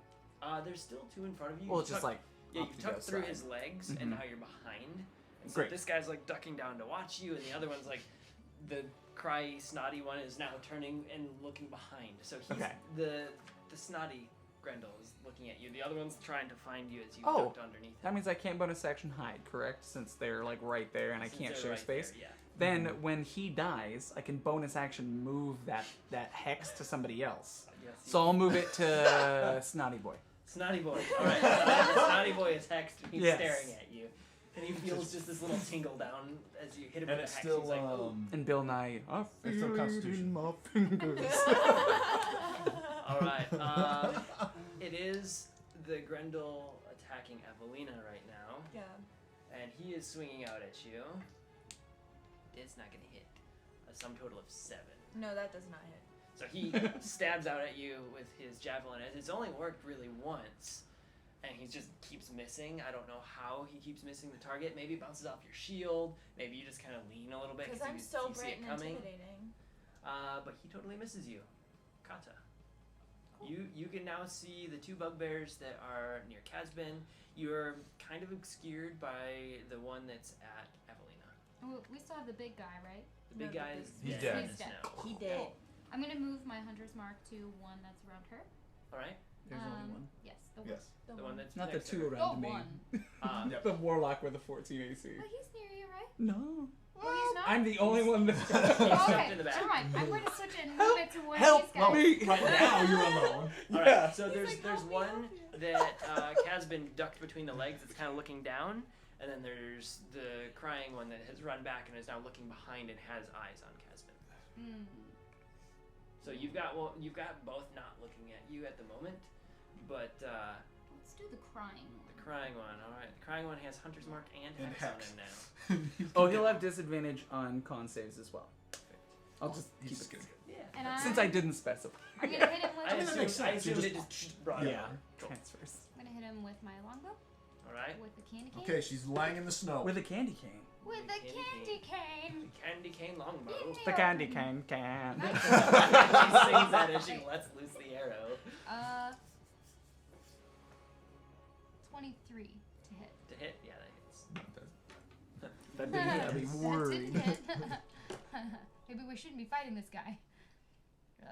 There's still 2 in front of you. Well, You it's just tuck- yeah, off you to the tuck other through side. his legs, Mhm. and now you're behind. And so Great. this guy's ducking down to watch you, and the other one's the cry snotty one is now turning and looking behind. So he's Okay. the snotty Grendel is looking at you. The other one's trying to find you as you Oh, ducked underneath him. That means I can't bonus action hide, correct? Since they're right there and I Since can't they're share right space. there, yeah. Then when he dies, I can bonus action move that hex to somebody else. Yes, So I'll move it to Snotty Boy. Snotty boy. All right. So Snotty boy is hexed, and he's Yes. staring at you, and he feels just this little tingle down as you hit him And with it's the hex. still He's like, "Ooh." And Bill Nye, I It's still feel it Constitution. in my fingers. All right. It is the Grendel attacking Evelina right now, Yeah. and he is swinging out at you. It's not gonna hit. A sum total of 7. No, that does not hit. So he stabs out at you with his javelin. It's only worked really once, and he just keeps missing. I don't know how he keeps missing the target. Maybe it bounces off your shield. Maybe you just kind of lean a little bit Because I'm you so see bright it and coming. intimidating. But he totally misses you. Kata. You can now see the two bugbears that are near Casbin. You're kind of obscured by the one that's at Evelina. Oh, we still have the big guy, right? The big guy is He's dead. dead. in the snow. He did. I'm gonna move my hunter's mark to one that's around her. All right. There's only one. Yes, the one. Yes. The one that's Not the next to two her. around Oh, me. one. Yep. The warlock with the 14 AC. Oh, he's near you, right? No. Oh, he's not? I'm the only one that's Oh, okay, in the back. never mind. I'm going to switch it and move it to one Help! of these guys. me. Right now you're alone. All right. Yeah. So there's like, "Help me, one help that has been ducked between the legs. It's kind of looking down, and then there's the crying one that has run back and is now looking behind and has eyes on Casbin. Mm. So you've got both not looking at you at the moment, but Let's do the crying one. the crying one. All right, the crying one has Hunter's Mark and And Hex on Hex. him now. Oh, he'll have disadvantage on con saves as well. I'll just keep He's it good. Yeah. And since I didn't specify. I'm gonna hit him with. I mean, that makes assumed sense. You it just brought it Yeah. over. Cool. Transfers. I'm gonna hit him with my longbow, All right. with the candy cane. Okay, she's lying in the snow. With a candy cane. With the Candy candy cane. Candy cane longbow. Yeah. The candy cane can. She sings that as she lets loose the arrow 23 to hit. to hit. Yeah, that hits. That didn't have me That worried. didn't hit. Maybe we shouldn't be fighting this guy. Okay.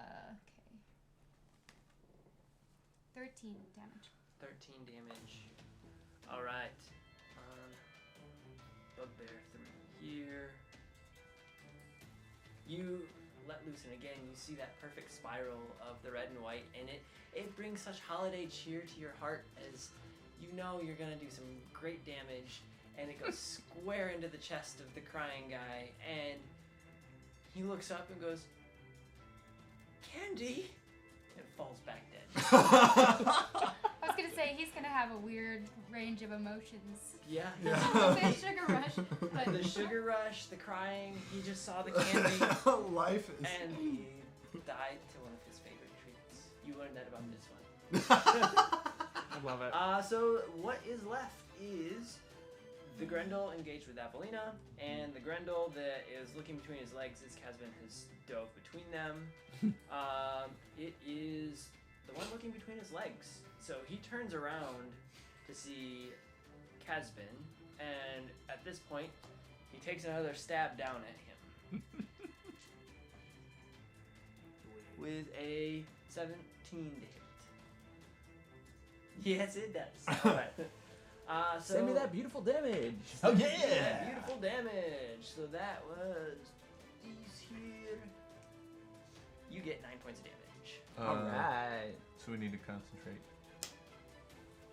13 damage. 13 damage. All right. Bugbear through here. You let loose, and again, you see that perfect spiral of the red and white, and it brings such holiday cheer to your heart as you know you're gonna do some great damage, and it goes square into the chest of the crying guy, and he looks up and goes, "Candy," and falls back dead. I was gonna say he's gonna have a weird range of emotions. Yeah. A bit sugar rush, but The sugar rush, the crying, he just saw the candy, Life is. and he died to one of his favorite treats. You learned that about this one. I love it. So what is left is the Grendel engaged with Apollina, and the Grendel that is looking between his legs as Casbin has dove between them. It is the one looking between his legs. So he turns around to see Casbin, and at this point, he takes another stab down at him. With a 17 to hit. Yes, it does. Alright. So Send me that beautiful damage. Oh yeah, yeah! beautiful damage. So that was these here. You get 9 points of damage. Alright. So we need to concentrate.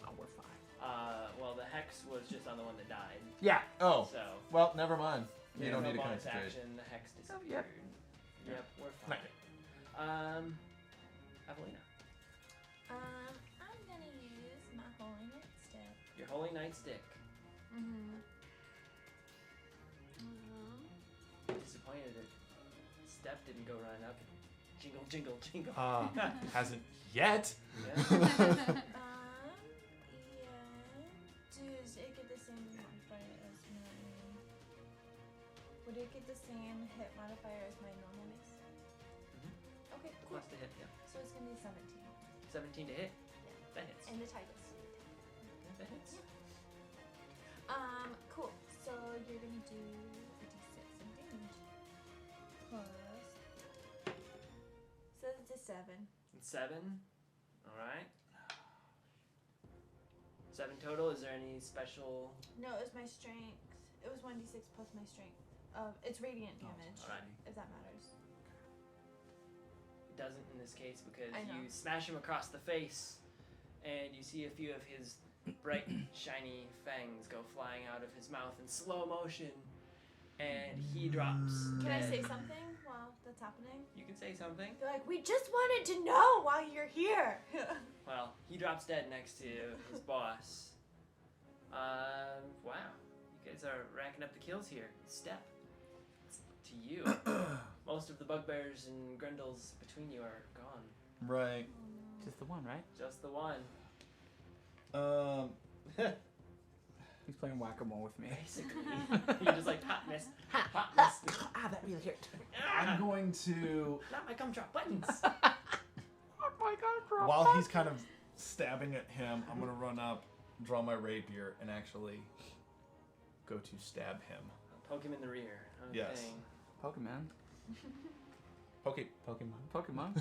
Oh, we're fine. Well, the hex was just on the one that died. Yeah. Oh, So well, never mind. You yeah, don't no need to bonus concentrate. action. The hex Oh, disappeared. yep. Yep, we're fine. Avelina, I'm gonna use my holy nightstick. your holy night stick. Disappointed that Steph didn't go running up. Jingle, jingle, jingle. Hasn't yet. Yeah. Yeah. Does it get the same modifier as my? Would it get the same hit modifier as my normal mace? Okay, cool. Plus to hit, yeah. So it's gonna be 17. 17 to hit. Yeah. That hits. And the Titus. Yeah, that hits. Cool. So you're gonna do a d6 of damage. Plus. So it's a 7. And 7. All right. 7 total. Is there any special? No, it was my strength. It was 1d6 plus my strength. It's radiant damage. Alrighty. If that matters. It doesn't in this case because I know. you smash him across the face, and you see a few of his bright, shiny fangs go flying out of his mouth in slow motion, and he drops. Can I dead. say something while that's happening? You can say something. They're like, we just wanted to know while you're here. Well, he drops dead next to his boss. Wow. You guys are racking up the kills here. Step. It's to you. Most of the bugbears and Grendels between you are gone. Right. Just the one, right? Just the one. He's playing whack-a-mole with me. Basically, you're just like hot miss, hot miss. That really hurt. I'm going to, Not my gumdrop buttons. Oh my god, While he's kind of stabbing at him, I'm gonna run up, draw my rapier, and actually go to stab him. Poke him in the rear. Okay. Yes. Pokemon. Pokemon.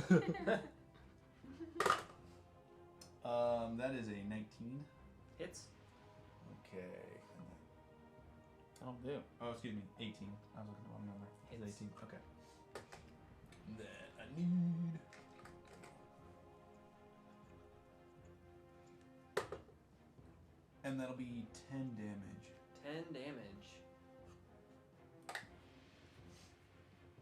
That is a 19. Hits. Okay. That'll do. Oh, excuse me, 18. I was looking at the wrong number. It's Hits. 18. Okay. Then I need. And that'll be 10 damage. 10 damage.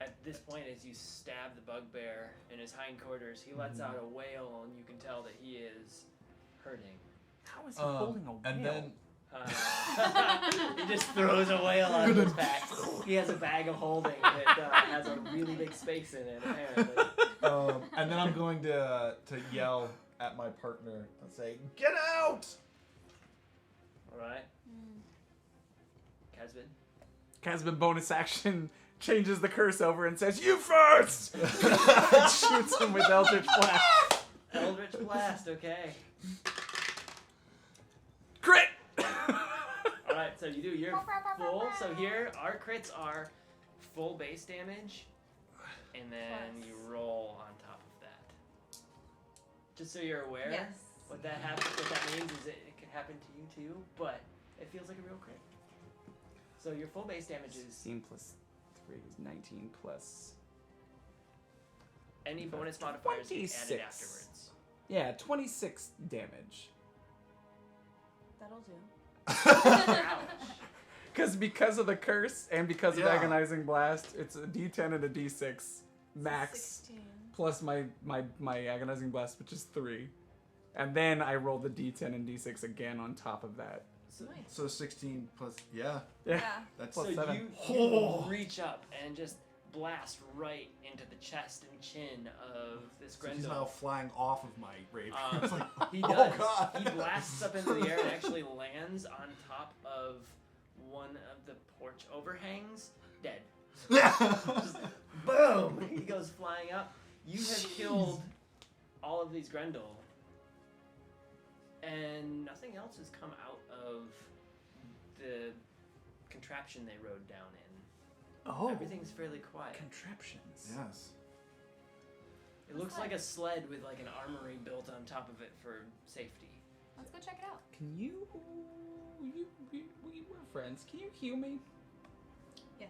At this point, as you stab the bugbear in his hindquarters, he lets out a wail, and you can tell that he is hurting. How is he holding a whale? And then. He just throws a whale on his back. He has a bag of holding that has a really big space in it, apparently. And then I'm going to yell at my partner and say, "Get out!" Alright. Casbin. Casbin bonus action changes the curse over and says, "You first!" And shoots him with Eldritch Blast. Eldritch Blast, okay. Crit! Alright, so you do your full. So here, our crits are full base damage, and then you roll on top of that. Just so you're aware, Yes. what that means is it can happen to you too, but it feels like a real crit. So your full base damage is 16 plus 3 is 19 plus... any bonus modifiers you added 26. afterwards. Yeah, 26 damage. That'll do. Ouch. Because of the curse and because Yeah. of Agonizing Blast, it's a D10 and a D6 max 16. plus my Agonizing Blast, which is 3. And then I roll the D10 and D6 again on top of that. So, Nice. so 16 plus, yeah, Yeah. Yeah. that's Plus so 7. you reach up and just blast right into the chest and chin of this So he's now Grendel. flying off of my rapier. It's like, He oh, does. God. He blasts up into the air and actually lands on top of one of the porch overhangs, dead. Just boom! He goes flying up. You have killed all of these Grendel, and nothing else has come out of the contraption they rode down in. Oh. Everything's fairly quiet. Contraptions. Yes. It looks like a sled with like an armory built on top of it for safety. Let's go check it out. Can you... we're friends. Can you heal me? Yes.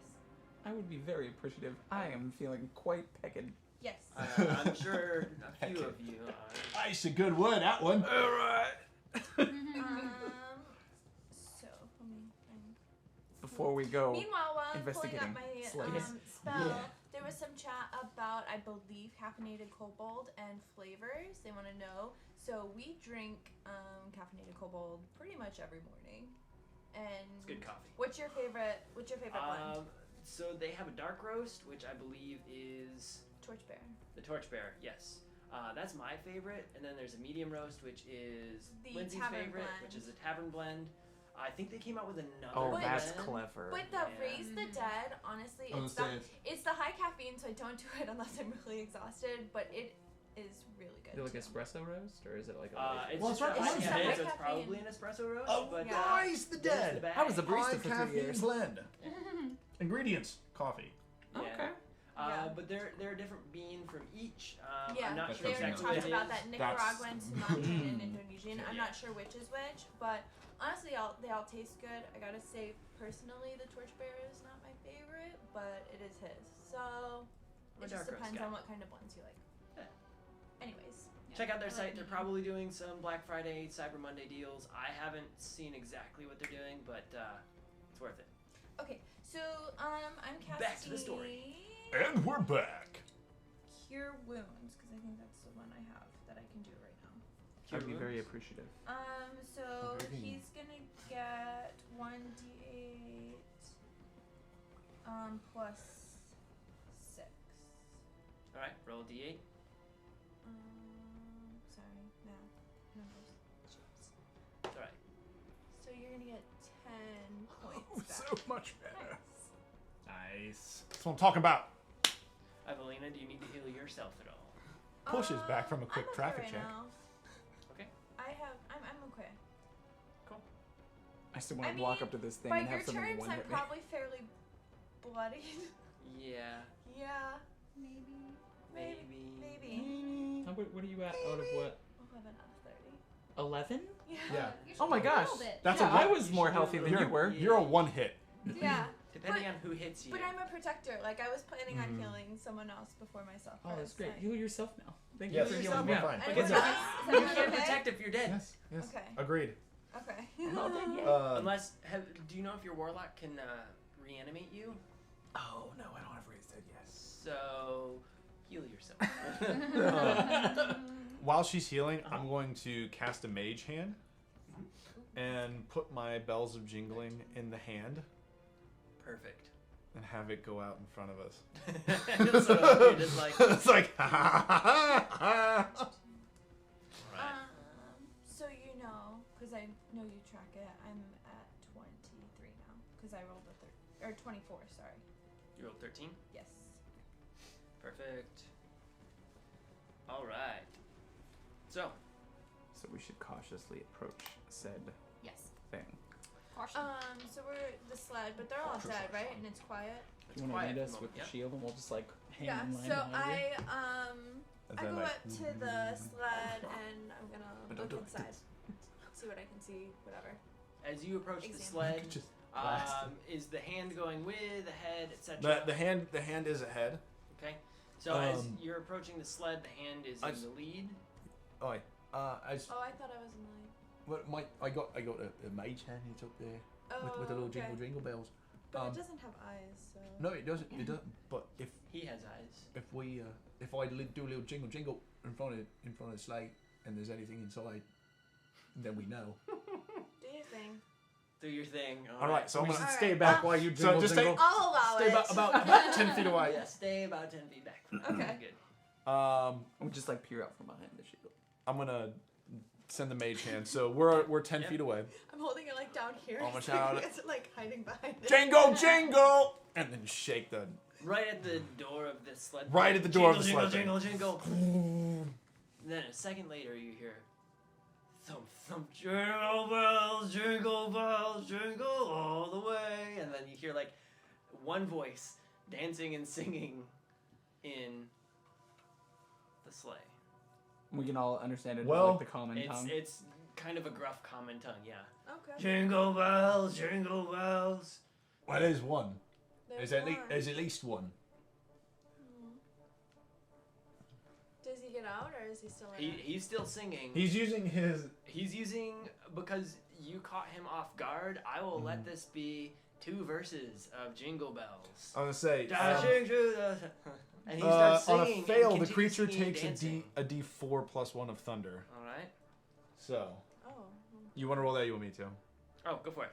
I would be very appreciative. I am feeling quite pegged. Yes. I'm sure a few of you are. Ice a good wood, that one. Alright. So let me find. Before we go... Meanwhile, while I'm pulling up investigating my slaves. spell, Yeah. there was some chat about, I believe, caffeinated kobold and flavors. They want to know. So we drink caffeinated kobold pretty much every morning. And It's good coffee. What's your favorite? What's your favorite blend? So they have a dark roast, which I believe is Torchbearer. the Torchbearer. Yes, that's my favorite. And then there's a medium roast, which is The Lindsay's tavern favorite, blend. which is a tavern blend. I think they came out with another. Oh, But- that's blend. clever. But the Yeah. Raise the Dead, honestly, I was it's gonna the, say, it's the high caffeine, so I don't do it unless I'm really exhausted. But it is really good. Is it like too. espresso roast, or is it like a It's Well, just it's right it's, behind you. it's High probably an caffeine. espresso roast. oh, but Yeah. Rise the there's dead. the bag. I was a barista High for 2 caffeine years. blend. Ingredients: coffee. Yeah. Okay. Yeah. But they're a different bean from each. Yeah, I'm not That's sure they what already exactly talked what it about is. that Nicaraguan, Sumatran, and Indonesian. I'm Yeah. not sure which is which, but honestly, they all taste good. I gotta say, personally, the Torchbearer is not my favorite, but it is his. So I'm a it just dark roast depends guy. on what kind of blends you like. Yeah. Anyways, Check out their I like site. They're medium. probably doing some Black Friday, Cyber Monday deals. I haven't seen exactly what they're doing, but it's worth it. Okay, so I'm casting Back to the story. And we're back. Cure Wounds because I think that's the one I have that I can do right now. I'd be Cure very wounds? appreciative. So Very good. he's gonna get 1d8 plus 6. All right, roll a d8. Sorry, math, numbers, shapes. gonna get 10 points Oh, back. so much better. Nice. That's what I'm talking about. Evelina, do you need to heal yourself at all? Pushes back from a quick I'm okay traffic right check. now. Okay. I'm okay. I still want I to walk mean, up to this thing By and your have someone terms, one I'm hit me. probably fairly bloodied. Yeah. Yeah, Maybe. maybe. What are you at out of what? 11 out of 30. 11? Yeah. Yeah. You should Oh my do a gosh. little bit. That's yeah, a I one. was more should do healthy a than little you were. bit. You're a one hit. Yeah. Depending But- on who hits you. But I'm a protector. Like, I was planning on healing someone else before myself. Oh, that's first, great. like- Heal yourself now. Thank Yes, you for yourself, healing me. we're fine. Anyone Because else? you Is everyone can't okay? protect if you're dead. Yes. Yes. Okay. Agreed. Okay. Unless, do you know if your warlock can reanimate you? Oh no, I don't have raised head yes. So, heal yourself. While she's healing, I'm going to cast a mage hand and put my bells of jingling in the hand Perfect. and have it go out in front of us. So you're just like, It's like, ha ha ha ha. right. So you know, because I know you track it, I'm at 23 now. Because I rolled a 24, sorry. You rolled 13? Yes. Perfect. Alright. So, So we should cautiously approach said Yes. thing. Caution. So we're the sled, but they're all dead, right? And it's quiet. Do you want to quiet lead at us the with moment, the yeah. shield and we'll just like hang Yeah. in line So behind you? And I then, go like, up to the sled and I'm gonna But look don't do it. inside, see what I can see, whatever. as you approach the Example. sled, Just blast is the hand going with, the head, etc.? the hand is ahead. Okay. So as Um, you're approaching the sled, the hand is I in s- the lead. Oh, I s- Oh, I thought I was in line. I got a mage hand. It's up there Oh, with the little okay. jingle bells. But it doesn't have eyes, so. No, it doesn't. It doesn't. But if He has eyes. we if I do a little jingle jingle in front of the sleigh and there's anything inside, then we know. Do your thing. Do your thing. All right, so I'm we gonna should Alright. stay back while you jingle just jingle. I'll allow stay it. about 10 feet away. Yeah, stay about 10 feet back. Okay. Good. We'll just like peer out from behind the shield. I'm gonna send the mage hand. So we're 10 Yep. feet away. I'm holding it like down here. Almost so out. It's like hiding behind it. Jingle jingle, and then shake the Right at the door of the sled. Right at the door of the jingle, sled Jingle, jingle, jingle. And then a second later, you hear thump, thump, jingle bells, jingle all the way. And then you hear like one voice dancing and singing in the sleigh. We can all understand it Well, like the common tongue. It's kind of a gruff common tongue, yeah. Okay. Jingle bells, jingle bells. Well, there's one. There's There's one. at least one. Does he get out or is he still in it? He's still singing. He's using his. He's using, because you caught him off guard, I will let this be 2 verses of Jingle Bells. I'm gonna say. Dashing through the... And he starts on singing. a fail, and the creature continues takes singing and dancing. a D4 plus 1 of thunder. Alright. So, Oh. you want to roll that? You want me to? Oh, go for it.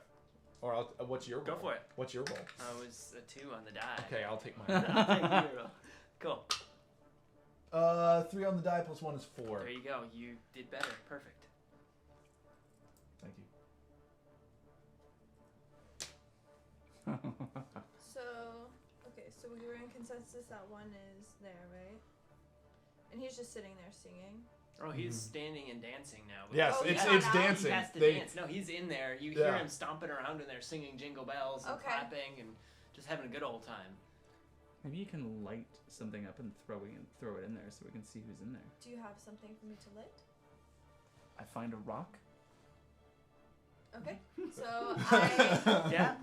Or what's your roll? Go for it. What's your roll? I was a 2 on the die. Okay, I'll take mine. I'll take your roll. Cool. 3 on the die plus 1 is 4. There you go. You did better. Perfect. Thank you. So we were in consensus that one is there, right? And he's just sitting there singing. Oh, he's standing and dancing now. Yes, Oh, it's he's it's not out. dancing. He has to They- dance. No, he's in there. You hear Yeah. him stomping around in there, singing jingle bells and Okay. clapping and just having a good old time. Maybe you can light something up and throw it in there so we can see who's in there. Do you have something for me to lit? I find a rock. Okay. So I Yeah.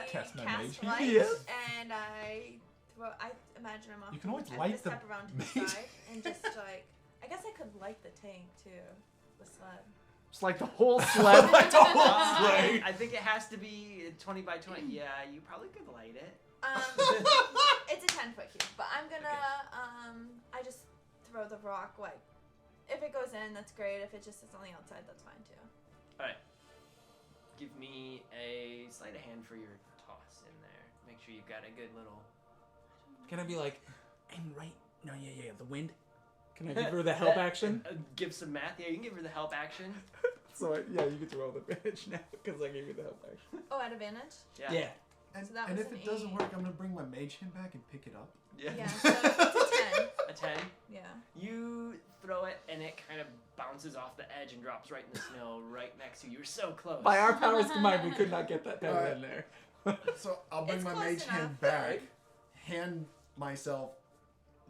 Cast my cast mage. light Yes. and I throw. I imagine I'm off. You can always and light I step the around to mage. the side and just like. I guess I could light the tank too, the sled. It's like the whole sled. Like the whole sleigh. I think it has to be 20 by 20. Yeah, you probably could light it. It's a 10-foot cube, but I'm gonna I just throw the rock. Like, if it goes in, that's great. If it just sits on the outside, that's fine too. All right. Give me a sleight of hand for your toss in there. Make sure you've got a good little. Can I be like, I'm right? No, yeah, the wind. Can I give her the help action? Give some math. Yeah, you can give her the help action. So you get to roll the advantage now because I gave you the help action. Oh, at advantage? Yeah. And, So that and was if an it doesn't 8. work, I'm gonna bring my mage hand back and pick it up. Yeah, so it's a 10. A 10. Yeah. You throw it, and it kind of bounces off the edge and drops right in the snow right next to you. You're so close. By our powers combined, we could not get that pen Alright. in there. So I'll bring It's my close mage enough, hand back, hand myself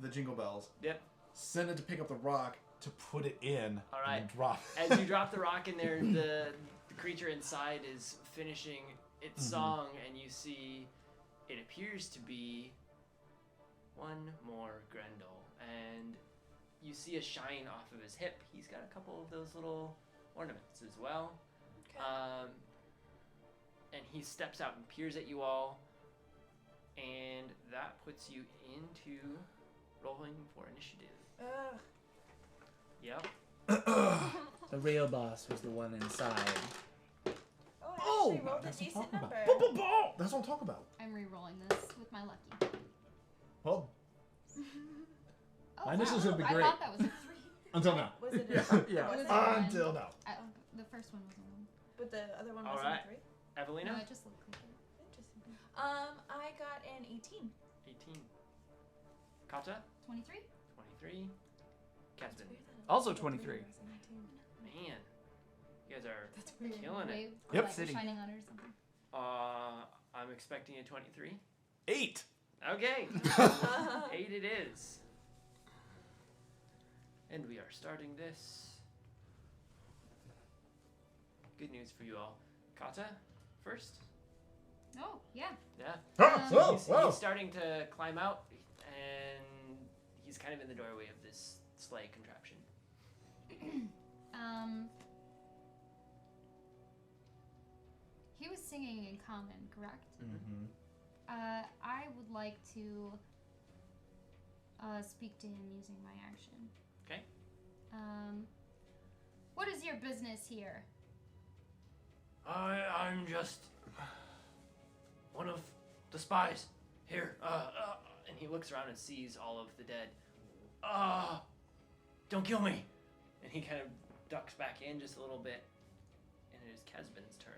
the jingle bells, Yep. send it to pick up the rock. To put it in. All right. And drop. As you drop the rock in there, the creature inside is finishing its song, and you see it appears to be one more Grendel, and you see a shine off of his hip. He's got a couple of those little ornaments as well. Okay. And he steps out and peers at you all, and that puts you into rolling for initiative. Ugh. Yep. The real boss was the one inside. Oh, I actually rolled a that's what I'm decent talking number. about. That's what I'm talking about. I'm re-rolling this with my lucky. Well, Oh, Mine is gonna be I great. thought that was a 3. until now. Was it a Yeah. was it Uh, a- Until now. The first one was a 1. But the other one All wasn't right. a 3? Evelina? No, it just looked like it. Interesting. I got an 18. 18. Kata? 23? 23. Captain. Also 23. Man, you guys are That's weird. killing it. Wave, Yep. like Sitting. shining on it or something. I'm expecting a 23. 8. Okay. 8 it is. And we are starting this. Good news for you all. Kata, first. Oh, yeah. Yeah. Oh, He's starting to climb out, and he's kind of in the doorway of this sleigh contraption. He was singing in common, correct? Mm-hmm. I would like to speak to him using my action. Okay. What is your business here? I'm just one of the spies here. And he looks around and sees all of the dead. Don't kill me. And he kind of ducks back in just a little bit, and it is Kesben's turn.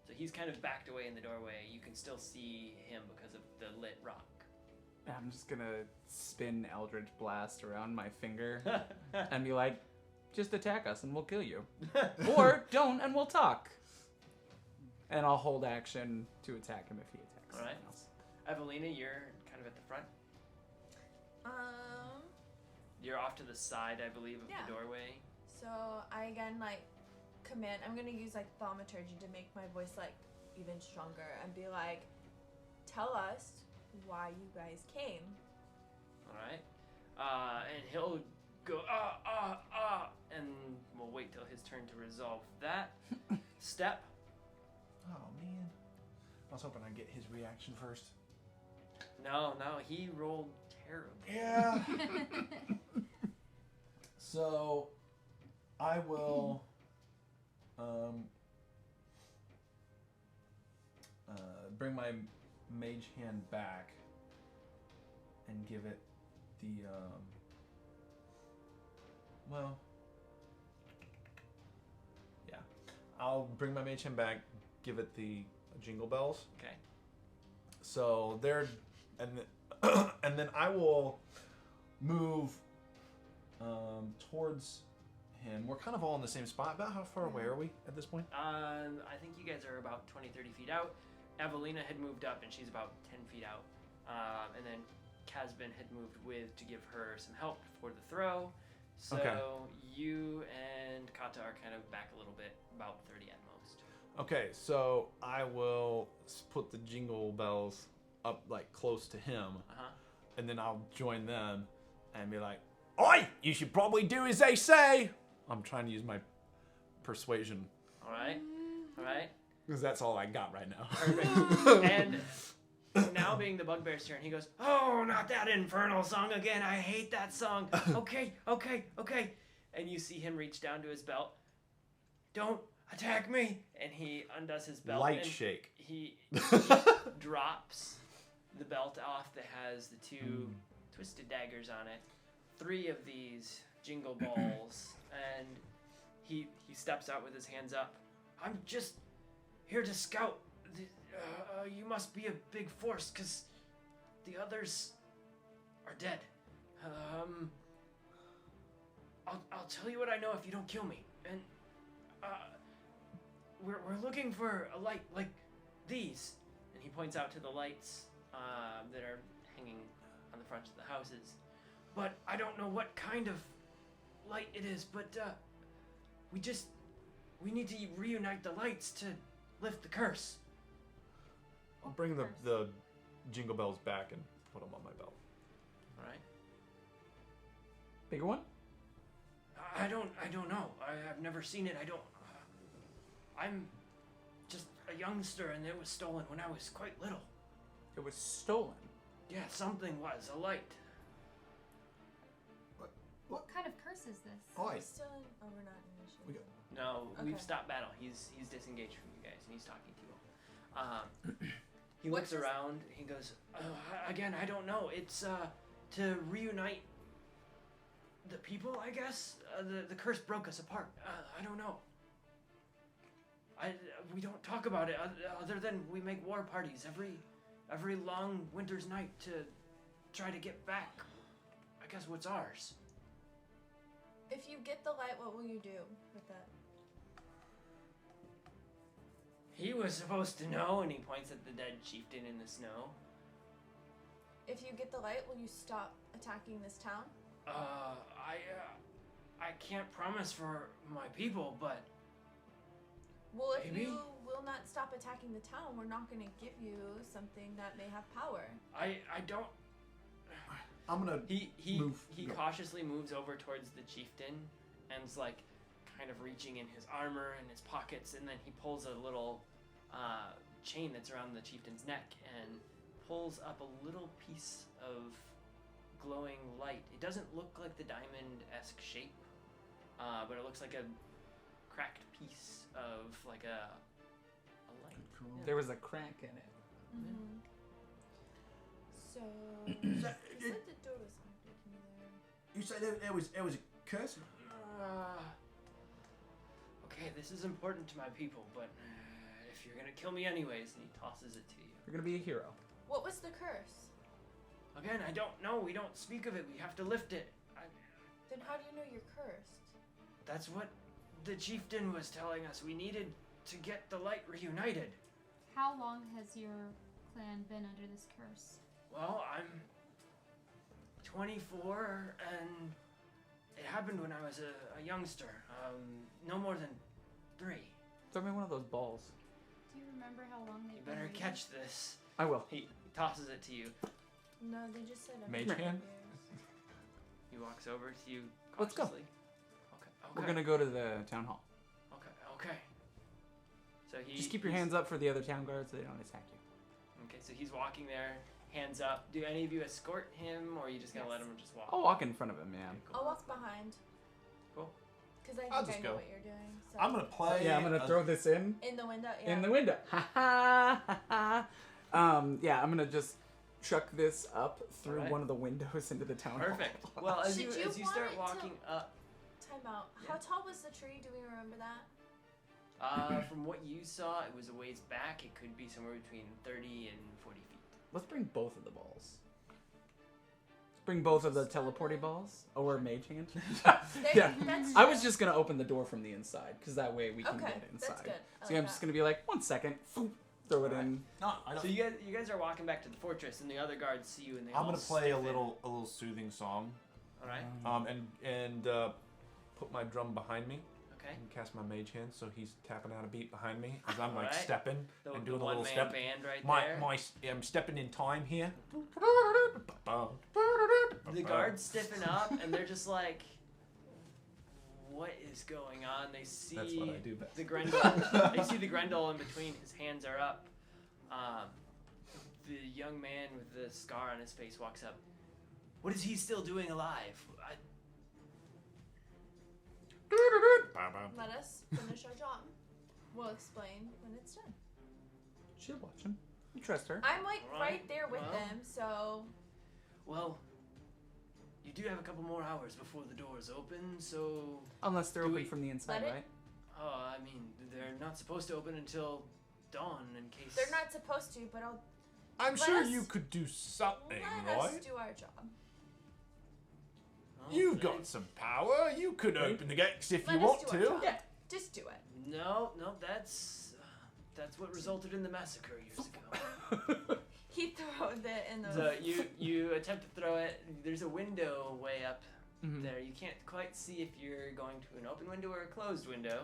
So he's kind of backed away in the doorway. You can still see him because of the lit rock. I'm just gonna spin Eldritch Blast around my finger and be like, just attack us and we'll kill you. Or don't and we'll talk. And I'll hold action to attack him if he attacks All right. someone else. Evelina, you're kind of at the front. You're off to the side, I believe, of Yeah. the doorway. So I again command. I'm gonna use thaumaturgy to make my voice even stronger and be like, tell us why you guys came. All right. And he'll go, and we'll wait till his turn to resolve that. Step. Oh man. I was hoping I'd get his reaction first. No, he rolled terribly. Yeah. So I will bring my mage hand back and give it the I'll bring my mage hand back, give it the jingle bells. Okay. So they're and then I will move towards him. We're kind of all in the same spot. About how far away are we at this point? I think you guys are about 20, 30 feet out. Evelina had moved up, and she's about 10 feet out. And then Kasben had moved with to give her some help for the throw. So Okay. you and Kata are kind of back a little bit, about 30 at most. Okay, so I will put the jingle bells up close to him, and then I'll join them and be like, "Oi, you should probably do as they say." I'm trying to use my persuasion All right. All right. because that's all I got right now. Perfect. And now being the bugbear's turn, he goes, "Oh, not that infernal song again. I hate that song." Okay. And you see him reach down to his belt. "Don't attack me." And he undoes his belt. Light and shake. He drops the belt off that has the two twisted daggers on it. 3 of these jingle balls. And he steps out with his hands up. I'm just here to scout. You must be a big force, because the others are dead. I'll tell you what I know if you don't kill me. And we're looking for a light like these. And he points out to the lights that are hanging on the fronts of the houses. But I don't know what kind of light it is, but we need to reunite the lights to lift the curse. I'll bring the jingle bells back and put them on my belt. All right. Bigger one? I don't know. I've never seen it. I'm just a youngster, and it was stolen when I was quite little. It was stolen. Yeah, something was a light. What kind of curse is this? We're still in. Oh, we're not in initiative. No, Okay. we've stopped battle. He's disengaged from you guys, and he's talking to you all. He What's looks this? around. He goes, again, I don't know. It's to reunite the people, I guess. The curse broke us apart. I don't know. We don't talk about it other than we make war parties every long winter's night to try to get back, I guess, what's ours. If you get the light, what will you do with that? He was supposed to know, and he points at the dead chieftain in the snow. If you get the light, will you stop attacking this town? I can't promise for my people, but Well, if maybe? you will not stop attacking the town, we're not going to give you something that may have power. I don't. I'm gonna He move. he cautiously moves over towards the chieftain and's like kind of reaching in his armor and his pockets, and then he pulls a little chain that's around the chieftain's neck and pulls up a little piece of glowing light. It doesn't look like the diamond-esque shape, but it looks like a cracked piece of like a light. Yeah. There was a crack in it. Mm-hmm. So, you said the door was haunted. Can you You say there was a curse? Okay, this is important to my people, but if you're gonna kill me anyways, and he tosses it to you. You're gonna be a hero. What was the curse? Again, I don't know. We don't speak of it. We have to lift it. Then how do you know you're cursed? That's what the chieftain was telling us. We needed to get the light reunited. How long has your clan been under this curse? Well, I'm 24, and it happened when I was a youngster. No more than 3. Throw me one of those balls. Do you remember how long they've You been better waiting? catch this. I will. He tosses it to you. No, they just said Mage every hand? 5 years. He walks over to you Let's go. cautiously. Okay. We're gonna go to the town hall. Okay. So he Just keep your hands up for the other town guards so they don't attack you. Okay, so he's walking there, hands up. Do any of you escort him, or are you just gonna let him just walk? I'll walk in front of him, man. Okay, cool. I'll walk behind. Cool. Because I'll I think just I know go. what you're doing. So. I'm gonna play. Yeah, I'm gonna throw this in in the window. Yeah. in the window. Ha ha ha ha. Yeah, I'm gonna just chuck this up through Alright. one of the windows into the town Perfect. hall. Well, as Should you you as you want start it to- walking up, Time out. Yeah. How tall was the tree? Do we remember that? from what you saw, it was a ways back. It could be somewhere between 30 and 40 feet. Let's bring both of the balls. Let's bring both of the teleporty balls. Or mage hand. Yeah. That's I was just gonna open the door from the inside because that way we can Okay, get inside. that's good. I So like I'm just that. gonna be like, 1 second, throw it Alright. in. No, I don't. So you guys are walking back to the fortress, and the other guards see you, and they I'm all gonna play a stiffen. little soothing song. All right. And put my drum behind me Okay. and cast my mage hand so he's tapping out a beat behind me as I'm like Alright. stepping The, and the doing a one little man step. band right My there. I'm stepping in time here. The guards stiffen up, and they're just like, "What is going on?" They see That's what I do best. the Grendel. They see the Grendel in between. His hands are up. The young man with the scar on his face walks up. What is he still doing alive? Let us finish our job. We'll explain when it's done. She'll watch him. You trust her. I'm like Alright, right there with well. them, so Well, you do have a couple more hours before the doors open, so... Unless they're Do open we from the inside, let it- right? I mean, they're not supposed to open until dawn in case... They're not supposed to, but I'm Let sure us- you could do something, let us right? do our job. Oh, You've got thanks. some power. You could open the gates if Let you us want do our to. job. Just do it. No, that's what resulted in the massacre years ago. He throws it in the. So you attempt to throw it. There's a window way up Mhm. there. You can't quite see if you're going to an open window or a closed window.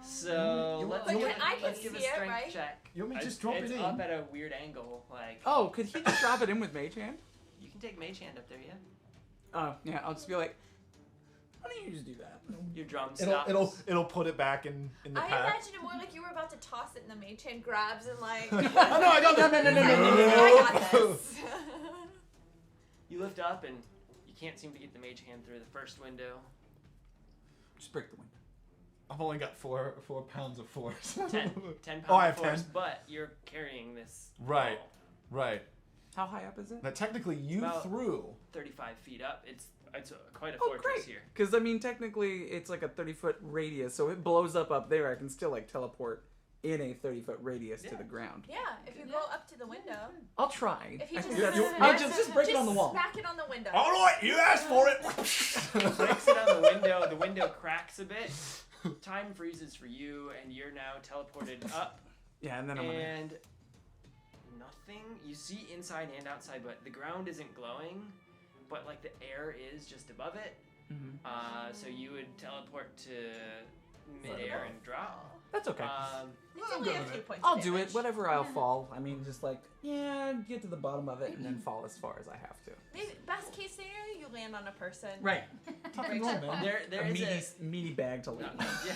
So You- let's you- give, But I can let's give a see it, strength right? check. You want me to just It's- drop it it's in? up at a weird angle. Like Oh, could he just drop it in with Mage Hand? you can take mage hand up there, yeah. Oh, yeah. I'll just be like, why don't you just do that? Your drum stops. It'll put it back in the I pack. imagine it more like you were about to toss it, and the mage hand grabs and like. Oh, no, I got that. No. I got this. You lift up and you can't seem to get the mage hand through the first window. Just break the window. I've only got 4 pounds of force. 10 pounds Oh, I of have force, 10? but you're carrying this Right. ball Right. How high up is it? Now, technically, you About- threw. 35 feet up. It's quite a Oh, fortress great. here. Because, I mean, technically, it's like a 30-foot radius, so it blows up there. I can still, like, teleport in a 30-foot radius to the ground. Yeah, if you go up to the window. I'll try. If you I just think that's- smack I'll just break it on the wall. Smack it on the window. All right, you asked for it. Breaks it on the window. The window cracks a bit. Time freezes for you, and you're now teleported up. Yeah, and then I'm gonna... And nothing. You see inside and outside, but the ground isn't glowing. But like the air is just above it. Mhm. So you would teleport to midair and drop. That's okay. It's only a few points. I'll of do it. damage. Whatever I'll fall. I mean, just like, yeah, get to the bottom of it and then fall as far as I have to. Maybe best case scenario, you land on a person. Right. Breaks on, your man. fall. There a is meaty bag to lean. yeah.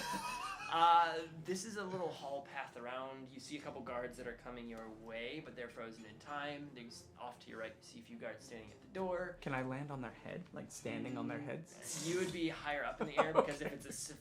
This is a little hall path around. You see a couple guards that are coming your way, but they're frozen in time. There's off to your right. You see a few guards standing at the door. Can I land on their head, like standing on their heads? You would be higher up in the air because if it's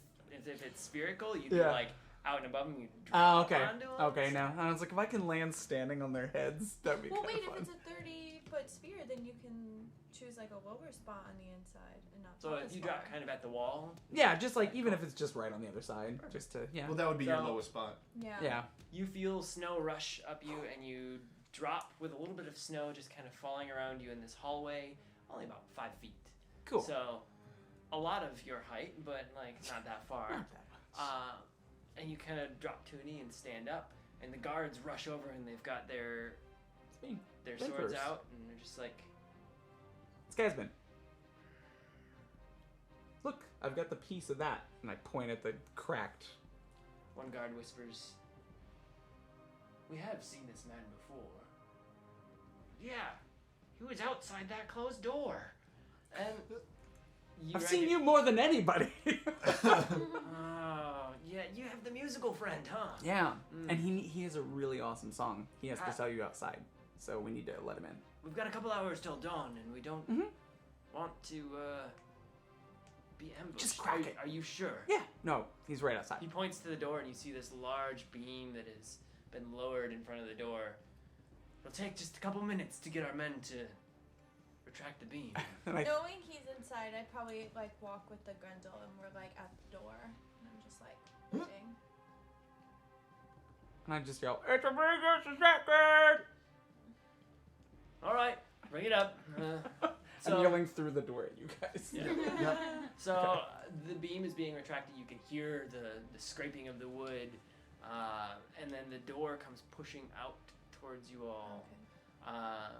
spherical, you'd be Yeah. like out and above them. You'd Oh, drop okay. onto 'em. Okay, now I was like, if I can land standing on their heads, that'd be Well, kind wait. of If fun. it's a 30-foot sphere, then you can choose like a lower spot on the inside and not. So fall if as you far. drop kind of at the wall, Yeah, just like even if it's just right on the other side, just to Well, that would be your So- lowest spot. Yeah. yeah. you feel snow rush up you, and you drop with a little bit of snow just kind of falling around you in this hallway, only about 5 feet. Cool. So a lot of your height, but like not that far. Not that much. And you kind of drop to a knee and stand up, and the guards rush over, and they've got their It's me. swords Emperors. out, and they're just like, It's Gasman. Look, I've got the piece of that, and I point at the cracked. one guard whispers, "We have seen this man before." Yeah, he was outside that closed door, and I've seen you more than anybody. Oh, yeah, you have the musical friend, huh? Yeah, Mm. and he has a really awesome song. He has to Ah. sell you outside, so we need to let him in. We've got a couple hours till dawn, and we don't Mhm. want to be ambushed. Just crack it. Are you sure? Yeah, no, he's right outside. He points to the door, and you see this large beam that has been lowered in front of the door. It'll take just a couple minutes to get our men to retract the beam. And I, Knowing he's inside, I'd probably like walk with the Grendel, and we're like at the door, and I'm just like waiting. and I just yell, "It's a very good suspected!" All right, bring it up. I'm yelling through the door at you guys. Yeah. So the beam is being retracted. You can hear the scraping of the wood, and then the door comes pushing out towards you all. Okay.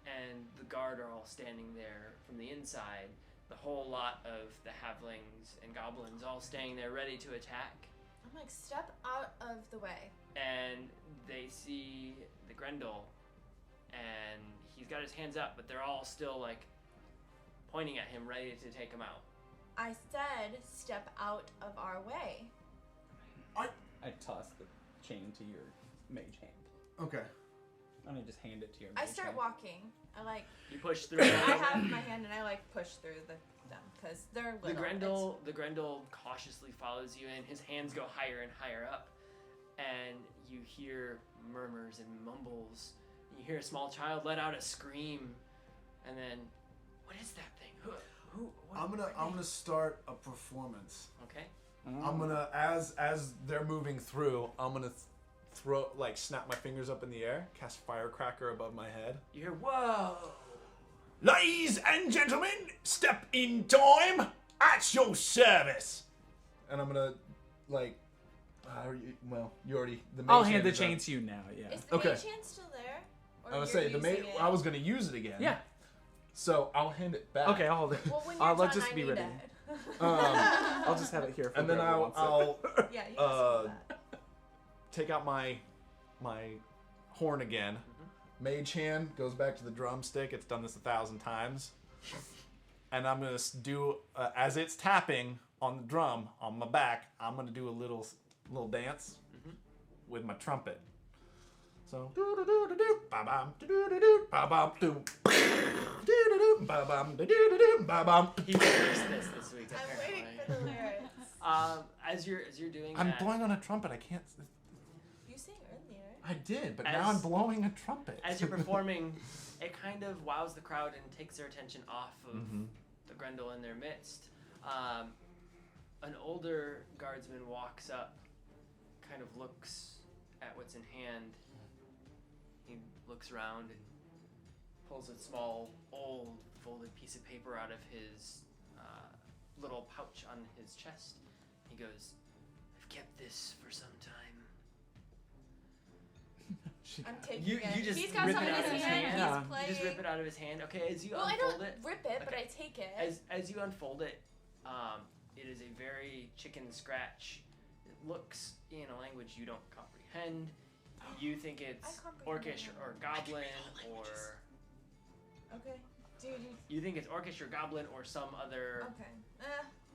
And the guard are all standing there from the inside. The whole lot of the halflings and goblins all staying there ready to attack. I'm like, step out of the way. And they see the Grendel, and he's got his hands up, but they're all still like pointing at him, ready to take him out. I said, step out of our way. I toss the chain to your mage hand. Okay. I'm gonna just hand it to your I mage start hand. walking. I like, You push through. I have my hand, and I like push through them because they're little. The Grendel cautiously follows you, and his hands go higher and higher up, and you hear murmurs and mumbles. You hear a small child let out a scream, And then, what is that thing? Who what, I'm gonna start a performance. Okay. I'm gonna as they're moving through, I'm gonna throw snap my fingers up in the air, cast firecracker above my head. You hear, whoa! Ladies and gentlemen, step in time at your service. And I'm gonna you already the. I'll hand the chain to you now. Yeah. Is the Okay. mage hand still there? Or I was you're saying the using maid. it? I was gonna use it again. Yeah. So I'll hand it back. Okay, I'll hold it. Well, when you're I'll done, just I be need ready. it. I'll just have it here. For And then whoever wants it. I'll Yeah, you just hold that. take out my horn again. Mage hand goes back to the drumstick. It's done this 1,000 times. And I'm gonna do as it's tapping on the drum on my back. I'm gonna do a little dance with my trumpet. So ba bam ba bam ba bam ba bam. He rehearsed this week. I'm Apparently. waiting for the lyrics. As you're doing I'm that, blowing on a trumpet. I can't. You sang earlier. I did, but now I'm blowing a trumpet. as you're performing, it kind of wows the crowd and takes their attention off of the Grendel in their midst. An older guardsman walks up, kind of looks at what's in hand. He looks around and pulls a small, old, folded piece of paper out of his little pouch on his chest. He goes, "I've kept this for some time." I'm taking You it. just He's got rip something it out in of his his hand. hand. Yeah. He's playing. You just rip it out of his hand. Okay, as you Well, I unfold don't it, rip it, but Okay. I take it. as you unfold it, it is a very chicken scratch. It looks in a language you don't comprehend. You think it's I comprehend Orcish it. or Goblin, or Okay. Dude, you think it's Orcish or Goblin or some other. okay.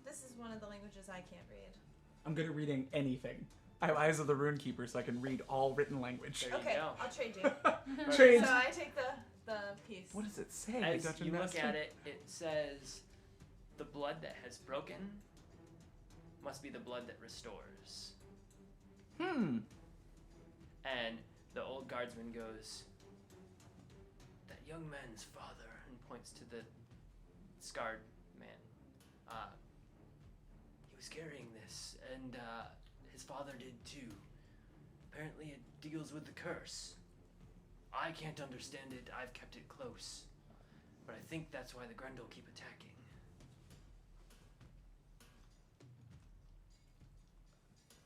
This is one of the languages I can't read. I'm good at reading anything. I have Eyes of the Runekeeper, so I can read all written language. There you Okay, go. I'll trade you. Trade. So I take the piece. What does it say? As Dungeon you look Master? at it, it says, "The blood that has broken must be the blood that restores." And the old guardsman goes, "That young man's father," and points to the scarred man. He was carrying this, and his father did too. Apparently it deals with the curse. I can't understand it. I've kept it close. But I think that's why the Grendel keep attacking.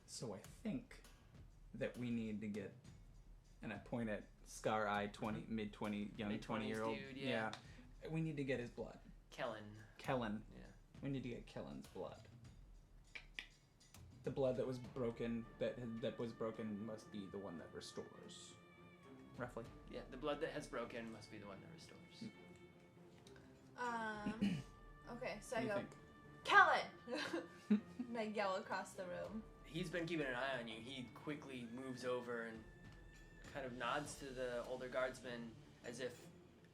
So I think that we need to get, and I point at Scar Eye 20, mid 20, young Mid-20s 20-year-old. dude, yeah. We need to get his blood. Kellen. Kellen. Yeah. We need to get Kellen's blood. The blood that was broken, that was broken, must be the one that restores. Roughly. Yeah, the blood that has broken must be the one that restores. Okay, so What I do you go, think? Kellen! And I yell across the room. He's been keeping an eye on you. He quickly moves over and kind of nods to the older guardsman as if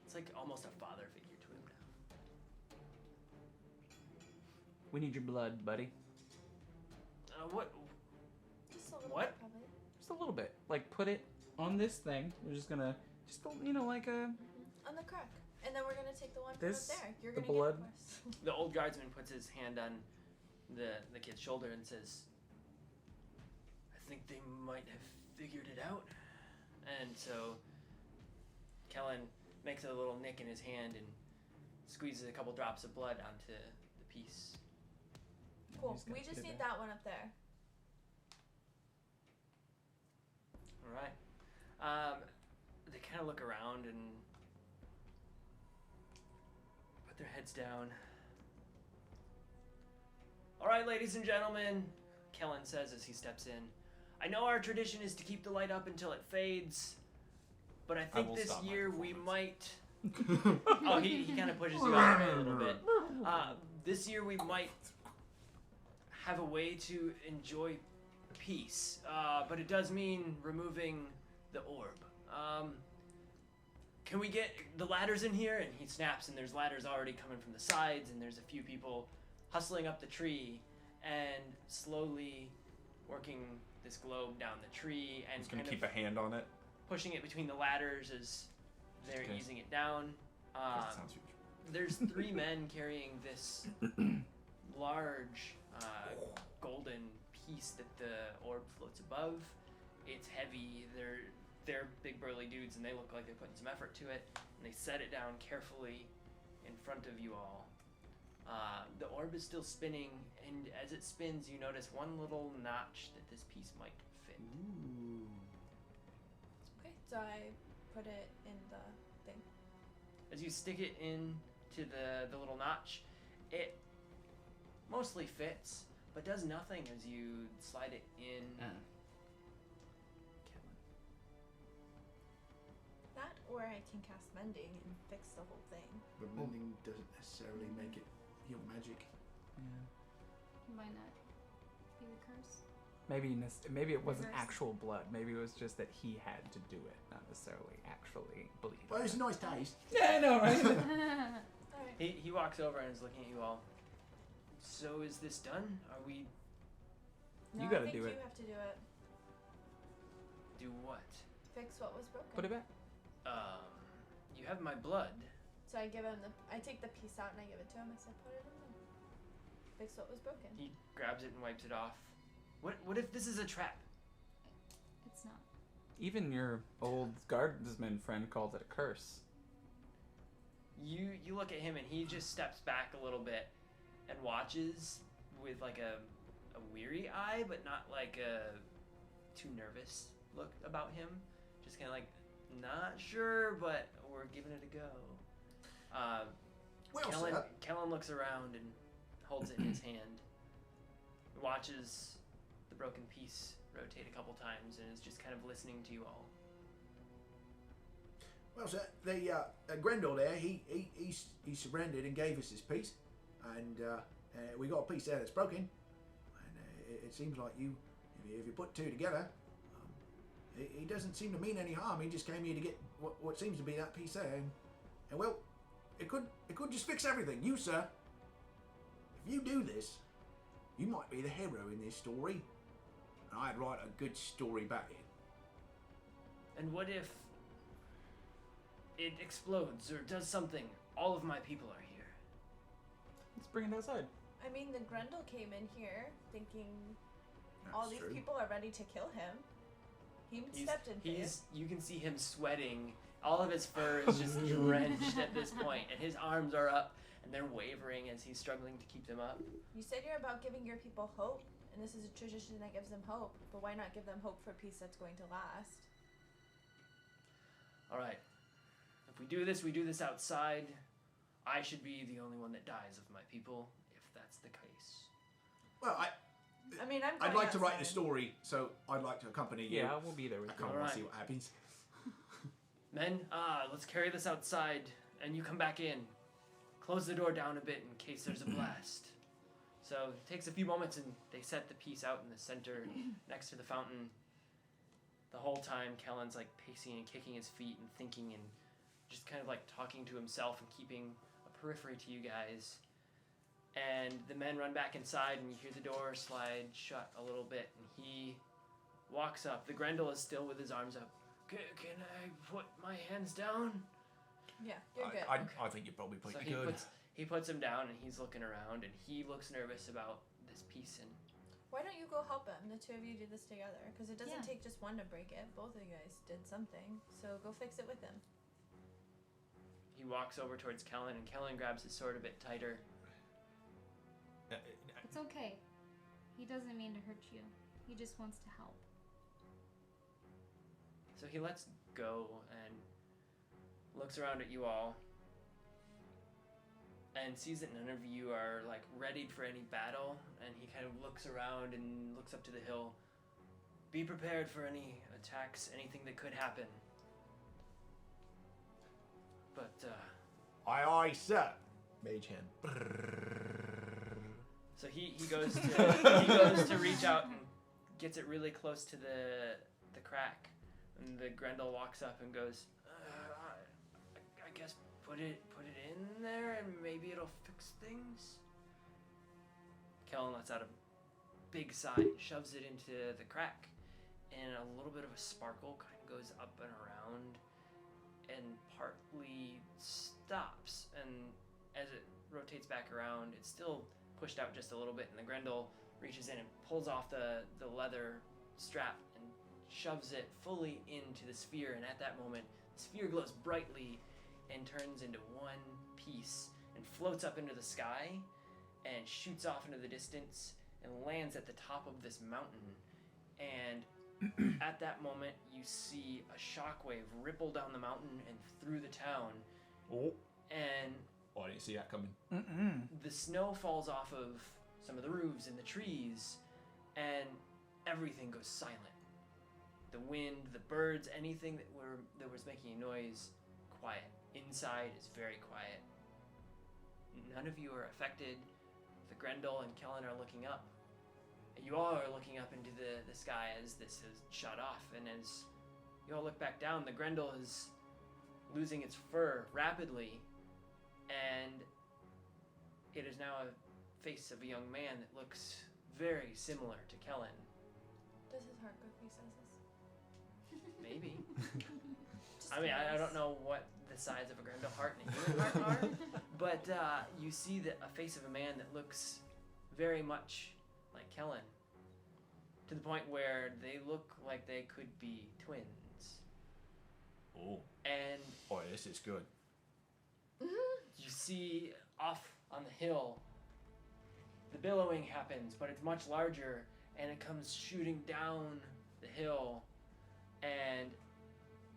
it's like almost a father figure to him now. We need your blood, buddy. What? Just a little What? bit, probably. Just a little bit. Like, put it on this thing. We're just gonna, like a... On the crack. And then we're gonna take the one from This- up there. You're the gonna blood? get it first. The old guardsman puts his hand on the kid's shoulder and says, "I think they might have figured it out." And so Kellen makes a little nick in his hand and squeezes a couple drops of blood onto the piece. Cool. He's got We to just get need that. that one up there. All right. They kind of look around and put their heads down. "All right, ladies and gentlemen," Kellen says as he steps in. "I know our tradition is to keep the light up until it fades, but I think will this stop my year we performance. might..." Oh, he kind of pushes you out of it a little bit. "This year we might have a way to enjoy peace, but it does mean removing the orb. Can we get the ladders in here?" And he snaps, and there's ladders already coming from the sides, and there's a few people hustling up the tree and slowly working this globe down the tree and Just gonna kind keep of a hand on it. pushing it between the ladders as they're Okay. easing it down. That sounds huge. There's 3 men carrying this large golden piece that the orb floats above. It's heavy. They're big burly dudes, and they look like they're putting some effort to it. And they set it down carefully in front of you all. The orb is still spinning, and as it spins, you notice one little notch that this piece might fit. Ooh. Okay, so I put it in the thing. As you stick it into the little notch, it mostly fits, but does nothing as you slide it in. That, or I can cast mending and fix the whole thing. But mending doesn't necessarily make it heal magic. Why not? Be the curse. Maybe it wasn't Reverse. actual blood. Maybe it was just that he had to do it, not necessarily actually bleed. Well, it's a nice taste. Yeah, I know, right? Alright. He walks over and is looking at you all. So is this done? Are we No, You gotta I think do you it. have to do it. do what? Fix what was broken. Put it back. You have my blood. So I give him I take the piece out and I give it to him. I said, put it in there. Fix what was broken. He grabs it and wipes it off. What if this is a trap? It's not. Even your old guardsman friend called it a curse. You look at him and he just steps back a little bit and watches with like a weary eye, but not like a too nervous look about him. Just kind of like, not sure, but we're giving it a go. Well, sir. Kellen looks around and holds it in his hand. Watches the broken piece rotate a couple times and is just kind of listening to you all. Well, sir, the Grendel there, he surrendered and gave us this piece, and we got a piece there that's broken, and it seems like if you put 2 together, he doesn't seem to mean any harm. He just came here to get what seems to be that piece there, and well, it could just fix everything. You, sir, if you do this, you might be the hero in this story, and I'd write a good story about it. And what if it explodes or does something? All of my people are here. Let's bring it outside. I mean, the Grendel came in here thinking all That's these true. people are ready to kill him. He stepped in faith. You can see him sweating. All of his fur is just drenched at this point, and his arms are up, and they're wavering as he's struggling to keep them up. You said you're about giving your people hope, and this is a tradition that gives them hope. But why not give them hope for peace that's going to last? All right. If we do this outside. I should be the only one that dies of my people, if that's the case. Well, I mean, I'd going like to write the outside. story, so I'd like to accompany you. Yeah, we'll be there with I you. kind of want Alright. to see what happens. Men, let's carry this outside, and you come back in. Close the door down a bit in case there's a blast. So it takes a few moments, and they set the piece out in the center next to the fountain. The whole time, Kellen's like pacing and kicking his feet and thinking and just kind of like talking to himself and keeping a periphery to you guys. And the men run back inside, and you hear the door slide shut a little bit, and he walks up. The Grendel is still with his arms up. Can I put my hands down? Yeah, you're good. I think you probably So pretty good. he puts him down, and he's looking around, and he looks nervous about this piece. And Why don't you go help him? The 2 of you do this together, because it doesn't Yeah. take just one to break it. Both of you guys did something, so go fix it with him. he walks over towards Kellen, and Kellen grabs his sword a bit tighter. It's okay. He doesn't mean to hurt you. He just wants to help. So he lets go and looks around at you all and sees that none of you are like readied for any battle, and he kind of looks around and looks up to the hill. Be prepared for any attacks, anything that could happen. But Aye, sir. Mage hand. so he goes to reach out and gets it really close to the crack, and the Grendel walks up and goes, I guess put it in there and maybe it'll fix things. Kellen lets out a big sigh and shoves it into the crack, and a little bit of a sparkle kind of goes up and around, and partly stops. And as it rotates back around, it's still pushed out just a little bit, and the Grendel reaches in and pulls off the leather strap and shoves it fully into the sphere. And at that moment, the sphere glows brightly and turns into one piece and floats up into the sky and shoots off into the distance and lands at the top of this mountain. And at that moment, you see a shockwave ripple down the mountain and through the town. Oh. And I didn't see that coming. the snow falls off of some of the roofs and the trees, and everything goes silent. The wind, the birds, anything that was making a noise, quiet. Inside is very quiet. None of you are affected. The Grendel and Kellen are looking up. You all are looking up into the sky as this has shut off, and as you all look back down, the Grendel is losing its fur rapidly, and it is now a face of a young man that looks very similar to Kellen. Does his heart go if he says this? Maybe. Just I mean, I curious. don't know what the size of a Grendel heart and a human heart are, but you see a face of a man that looks very much like Kellen, to the point where they look like they could be twins. Oh. And Boy, this is good. you see off on the hill, the billowing happens, but it's much larger, and it comes shooting down the hill, and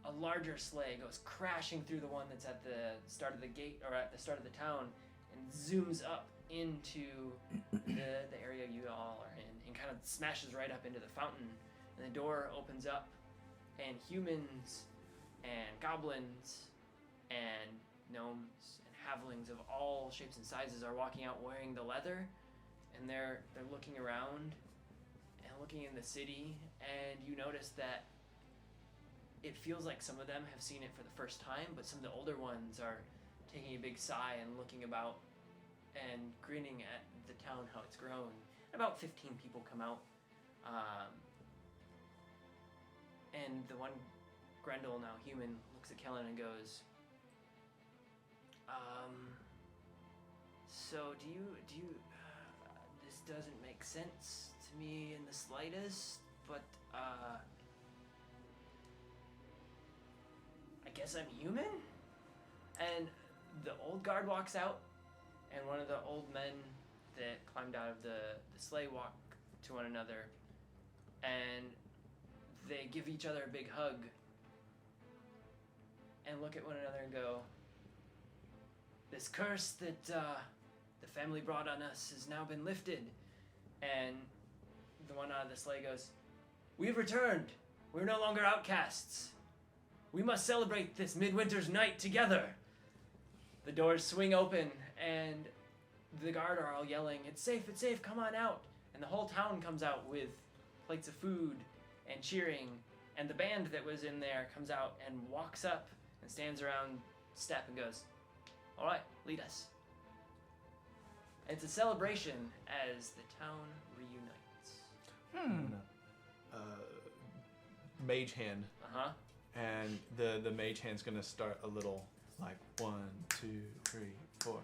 a larger sleigh goes crashing through the one that's at the start of the gate, or at the start of the town, and zooms up into the area you all are in, and kind of smashes right up into the fountain, and the door opens up, and humans and goblins and gnomes and halflings of all shapes and sizes are walking out wearing the leather, and they're looking around and looking in the city, and you notice that it feels like some of them have seen it for the first time, but some of the older ones are taking a big sigh and looking about and grinning at the town, how it's grown. About 15 people come out, and the one Grendel, now human, looks at Kellen and goes, so do you, this doesn't make sense to me in the slightest, but, I guess I'm human? And the old guard walks out, and one of the old men that climbed out of the sleigh walk to one another, and they give each other a big hug, and look at one another and go, this curse that the family brought on us has now been lifted. And the one out of the sleigh goes, we've returned. We're no longer outcasts. We must celebrate this Midwinter's night together. The doors swing open, and the guard are all yelling, it's safe, come on out. And the whole town comes out with plates of food and cheering, and the band that was in there comes out and walks up and stands around Step and goes, all right, lead us. It's a celebration as the town reunites. Mage hand. Uh-huh. And the mage hand's gonna start a little like 1, 2, 3, 4.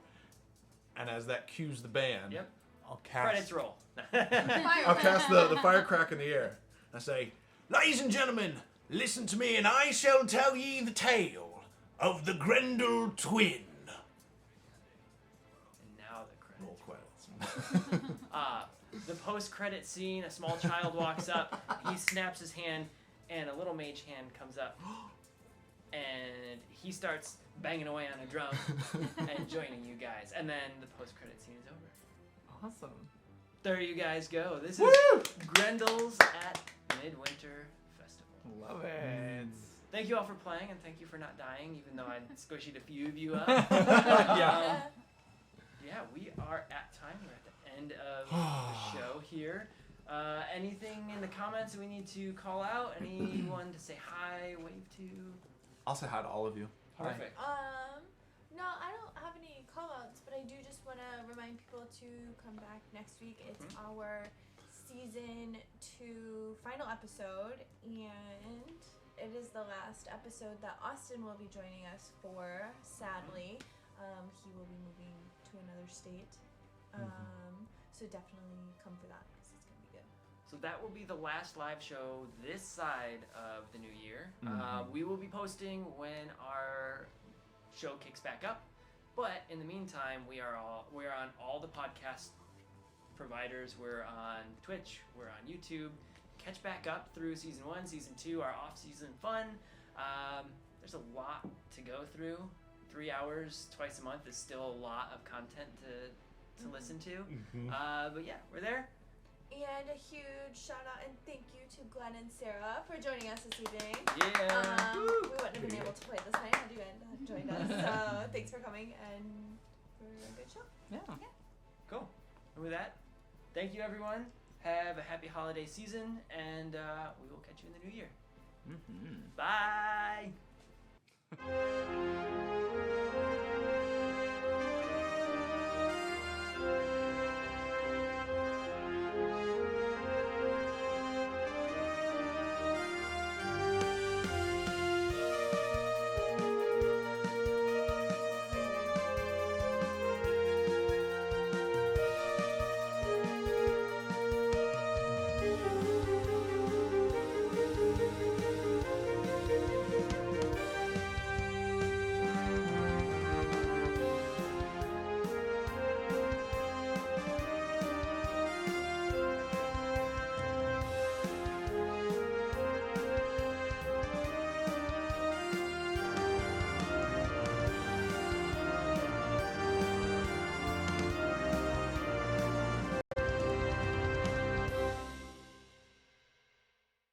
And as that cues the band, Yep. I'll cast Credits roll. I'll cast the firecrack in the air. I say, ladies and gentlemen, listen to me and I shall tell ye the tale of the Grendel twin. And now the Roll credits. credits. The post-credit scene, a small child walks up, he snaps his hand, and a little mage hand comes up, and he starts banging away on a drum and joining you guys. And then the post-credit scene is over. Awesome. There you guys go. This is Grendels at Midwinter Festival. Love it. Thank you all for playing, and thank you for not dying, even though I squished a few of you up. Yeah, we are at time. We're at the end of the show here. Anything in the comments that we need to call out? Anyone to say hi, wave to? I'll say hi to all of you. Perfect. No, I don't have any call-outs, but I do just want to remind people to come back next week. It's our season 2 final episode, and it is the last episode that Austin will be joining us for. Sadly, he will be moving to another state. So definitely come for that because it's gonna be good. So that will be the last live show this side of the new year. We will be posting when our show kicks back up, but in the meantime, we are on all the podcast providers. We're on Twitch. We're on YouTube. Catch back up through season 1, season 2, our off-season fun. There's a lot to go through. 3 hours twice a month is still a lot of content to listen to. But yeah, we're there. And a huge shout out and thank you to Glenn and Sarah for joining us this evening. Yeah. We wouldn't have been able to play this night had you hadn't joined us. So thanks for coming and for a good show. Yeah. Cool. And with that, thank you everyone. Have a happy holiday season, and we will catch you in the new year. Bye.